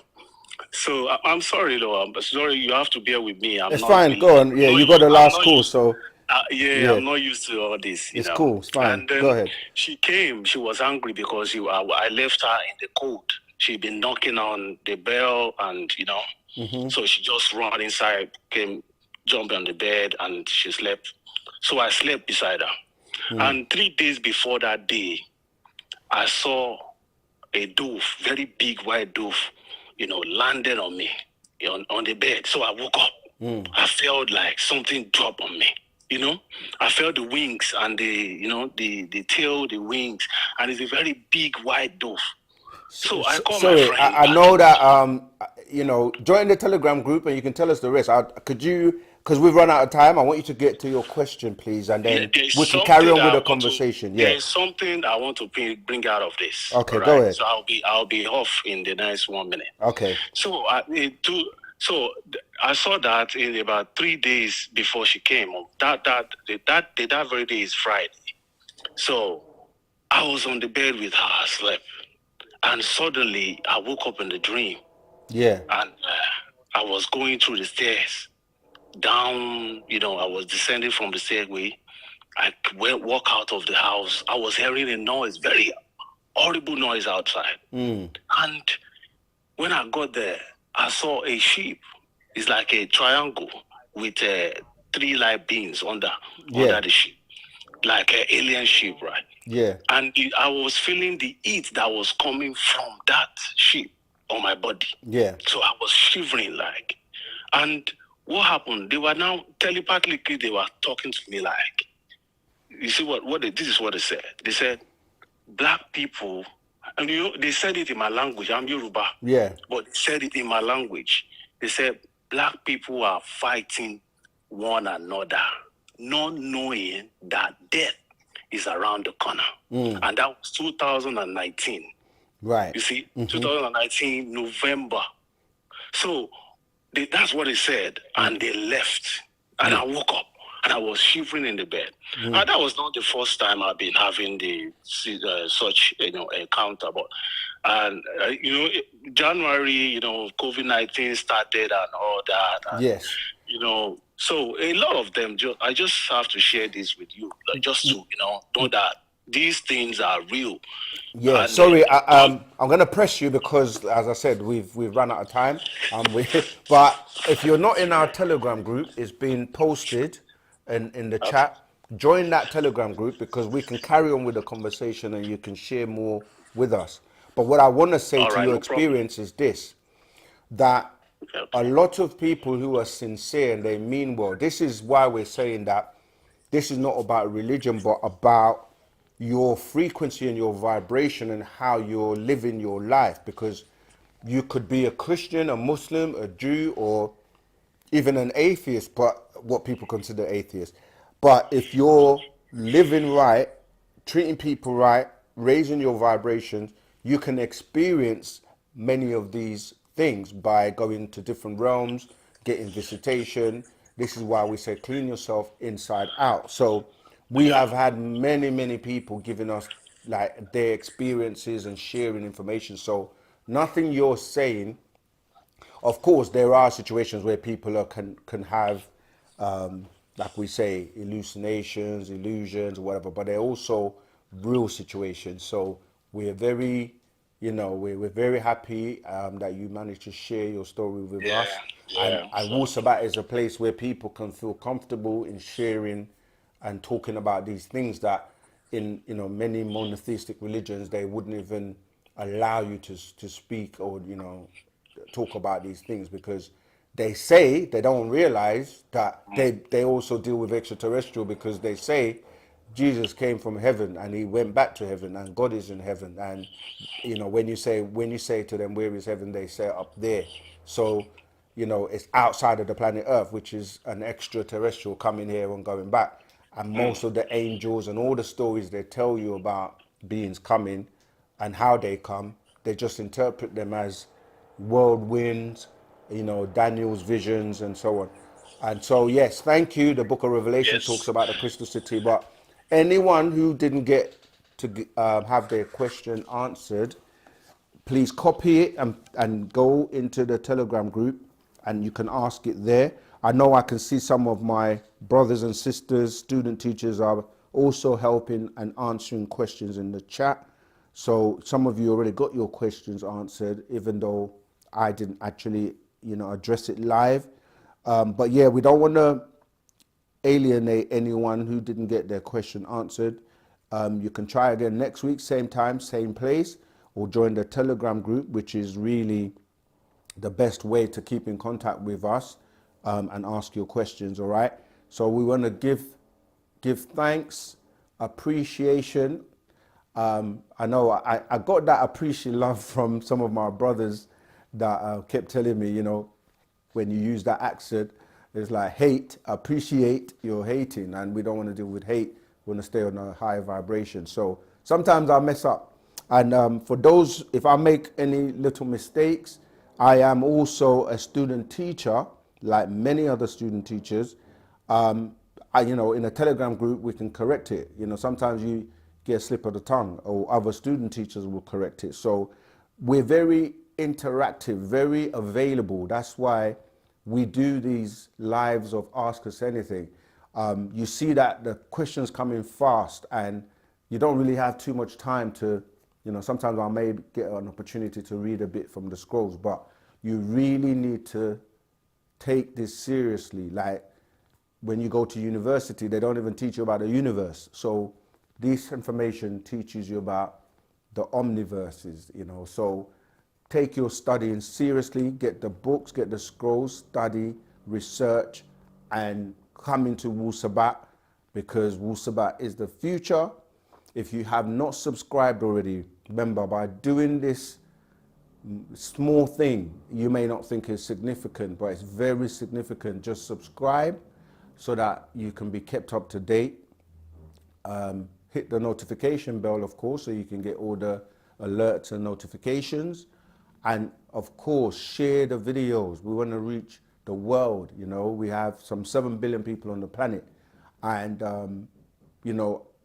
So I'm sorry, though. I'm sorry. You have to bear with me. It's fine. Go on. Yeah, you got the last call, so. I'm not used to all this. It's cool. It's fine. And then Go ahead. she came. She was angry because I left her in the cold. She'd been knocking on the bell, and so she just ran inside, jumped on the bed, and she slept. So I slept beside her. And 3 days before that day, I saw a dove, very big white dove, landed on me on the bed. So I woke up. I felt like something dropped on me. I felt the wings and the tail, the wings, and it's a very big white dove. So I called my friend. I know that join the Telegram group and you can tell us the rest. Could you, because we've run out of time, I want you to get to your question, please, and then we can carry on with the conversation. There's something I want to bring out of this. Okay, go ahead. So I'll be off in the next 1 minute. Okay. So I saw that in about 3 days before she came. That very day is Friday. So I was on the bed with her, I slept. And suddenly, I woke up in the dream. Yeah. And I was going through the stairs. Down, I was descending from the stairway. I walk out of the house. I was hearing a noise, very horrible noise outside. And when I got there, I saw a sheep. It's like a triangle with 3 light beams under the sheep. Like an alien sheep, right? Yeah. And I was feeling the heat that was coming from that sheep on my body. Yeah. So I was shivering like. And what happened? They were now telepathically, they were talking to me like, you see this is what they said. They said, black people, and they said it in my language. I'm Yoruba. Yeah. But they said it in my language. They said, black people are fighting one another, not knowing that death is around the corner. And that was 2019. Right. You see, 2019, November. So that's what they said. And they left. And I woke up and I was shivering in the bed. And that was not the first time I've been having such encounter. But January, COVID-19 started and all that. And, yes. So a lot of them, I just have to share this with you, just to, know that these things are real. Yeah, and sorry, I'm going to press you because, as I said, we've run out of time. But if you're not in our Telegram group, it's been posted in the chat. Join that Telegram group because we can carry on with the conversation and you can share more with us. But what I want to say to your experience is this, that a lot of people who are sincere and they mean well, this is why we're saying that this is not about religion, but about your frequency and your vibration and how you're living your life. Because You could be a Christian, a Muslim, a Jew, or even an atheist, but what people consider atheist. But if you're living right, treating people right, raising your vibrations, you can experience many of these things by going to different realms, getting visitation. This is why we say clean yourself inside out. So we have had many, many people giving us like their experiences and sharing information. So nothing you're saying, of course, there are situations where people can have, like we say, hallucinations, illusions, or whatever, but they're also real situations. So we're very, we're very happy that you managed to share your story with us. And Wu-Sabat is a place where people can feel comfortable in sharing and talking about these things that in many monotheistic religions they wouldn't even allow you to speak or talk about these things, because they say they don't realize that they also deal with extraterrestrial, because they say Jesus came from heaven and he went back to heaven and God is in heaven. And when you say to them, where is heaven, they say up there. So it's outside of the planet Earth, which is an extraterrestrial coming here and going back. And most of the angels and all the stories they tell you about beings coming and how they come, they just interpret them as whirlwinds, Daniel's visions and so on. And so, yes, thank you. The book of Revelation talks about the crystal city, but anyone who didn't get to have their question answered, please copy it and go into the Telegram group and you can ask it there. I know I can see some of my brothers and sisters, student teachers are also helping and answering questions in the chat. So some of you already got your questions answered, even though I didn't actually, address it live. But yeah, we don't want to alienate anyone who didn't get their question answered. You can try again next week, same time, same place, or join the Telegram group, which is really the best way to keep in contact with us and ask your questions, all right? So we want to give thanks, appreciation. I know I got that appreciation love from some of my brothers that kept telling me, when you use that accent, it's like hate, appreciate, you're hating, and we don't want to deal with hate. We want to stay on a high vibration. So sometimes I mess up. And for those, if I make any little mistakes, I am also a student teacher, like many other student teachers. In a Telegram group, we can correct it. Sometimes you get a slip of the tongue, or other student teachers will correct it. So we're very interactive, very available. That's why we do these lives of Ask Us Anything. You see that the questions come in fast and you don't really have too much time to, sometimes I may get an opportunity to read a bit from the scrolls, but you really need to take this seriously. Like when you go to university, they don't even teach you about the universe. So this information teaches you about the omniverses, so take your studying seriously, get the books, get the scrolls, study, research, and come into Wu-Sabat, because Wu-Sabat is the future. If you have not subscribed already, remember, by doing this small thing, you may not think it's significant, but it's very significant. Just subscribe so that you can be kept up to date. Hit the notification bell, of course, so you can get all the alerts and notifications. And of course, share the videos. We want to reach the world. We have some 7 billion people on the planet. And,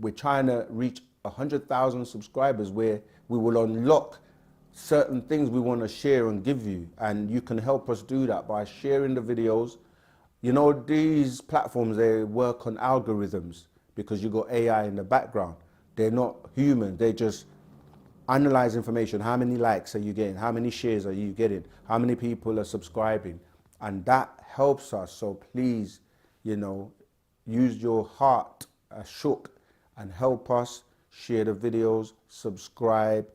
we're trying to reach 100,000 subscribers, where we will unlock certain things we want to share and give you. And you can help us do that by sharing the videos. These platforms, they work on algorithms because you got AI in the background. They're not human. They just analyze information. How many likes are you getting? How many shares are you getting? How many people are subscribing? And that helps us. So please, use your heart, shook, and help us share the videos, subscribe,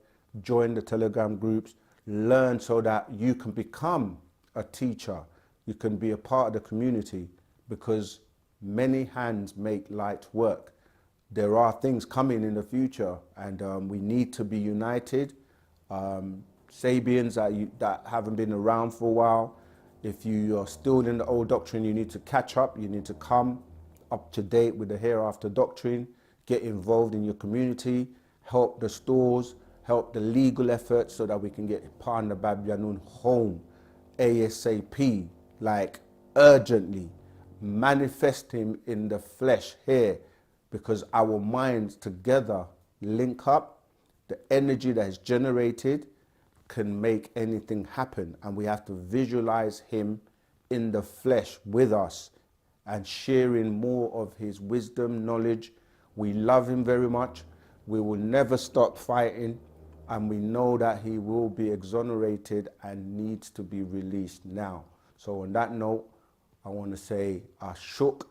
join the Telegram groups, learn so that you can become a teacher. You can be a part of the community, because many hands make light work. There are things coming in the future, and we need to be united. Sabians that haven't been around for a while, if you are still in the old doctrine, you need to catch up. You need to come up to date with the hereafter doctrine, get involved in your community, help the stores, help the legal efforts so that we can get Partner Babyanun home ASAP, like urgently. Manifest him in the flesh here, because our minds together link up. The energy that is generated can make anything happen, and we have to visualize him in the flesh with us and sharing more of his wisdom, knowledge. We love him very much. We will never stop fighting, and we know that he will be exonerated and needs to be released now. So on that note, I want to say Ashuk,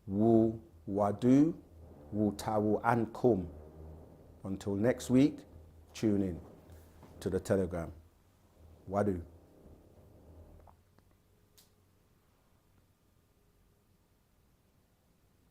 Wu-Wadu, Wu-Tawu and Kum. Until next week, tune in to the Telegram. Wadu.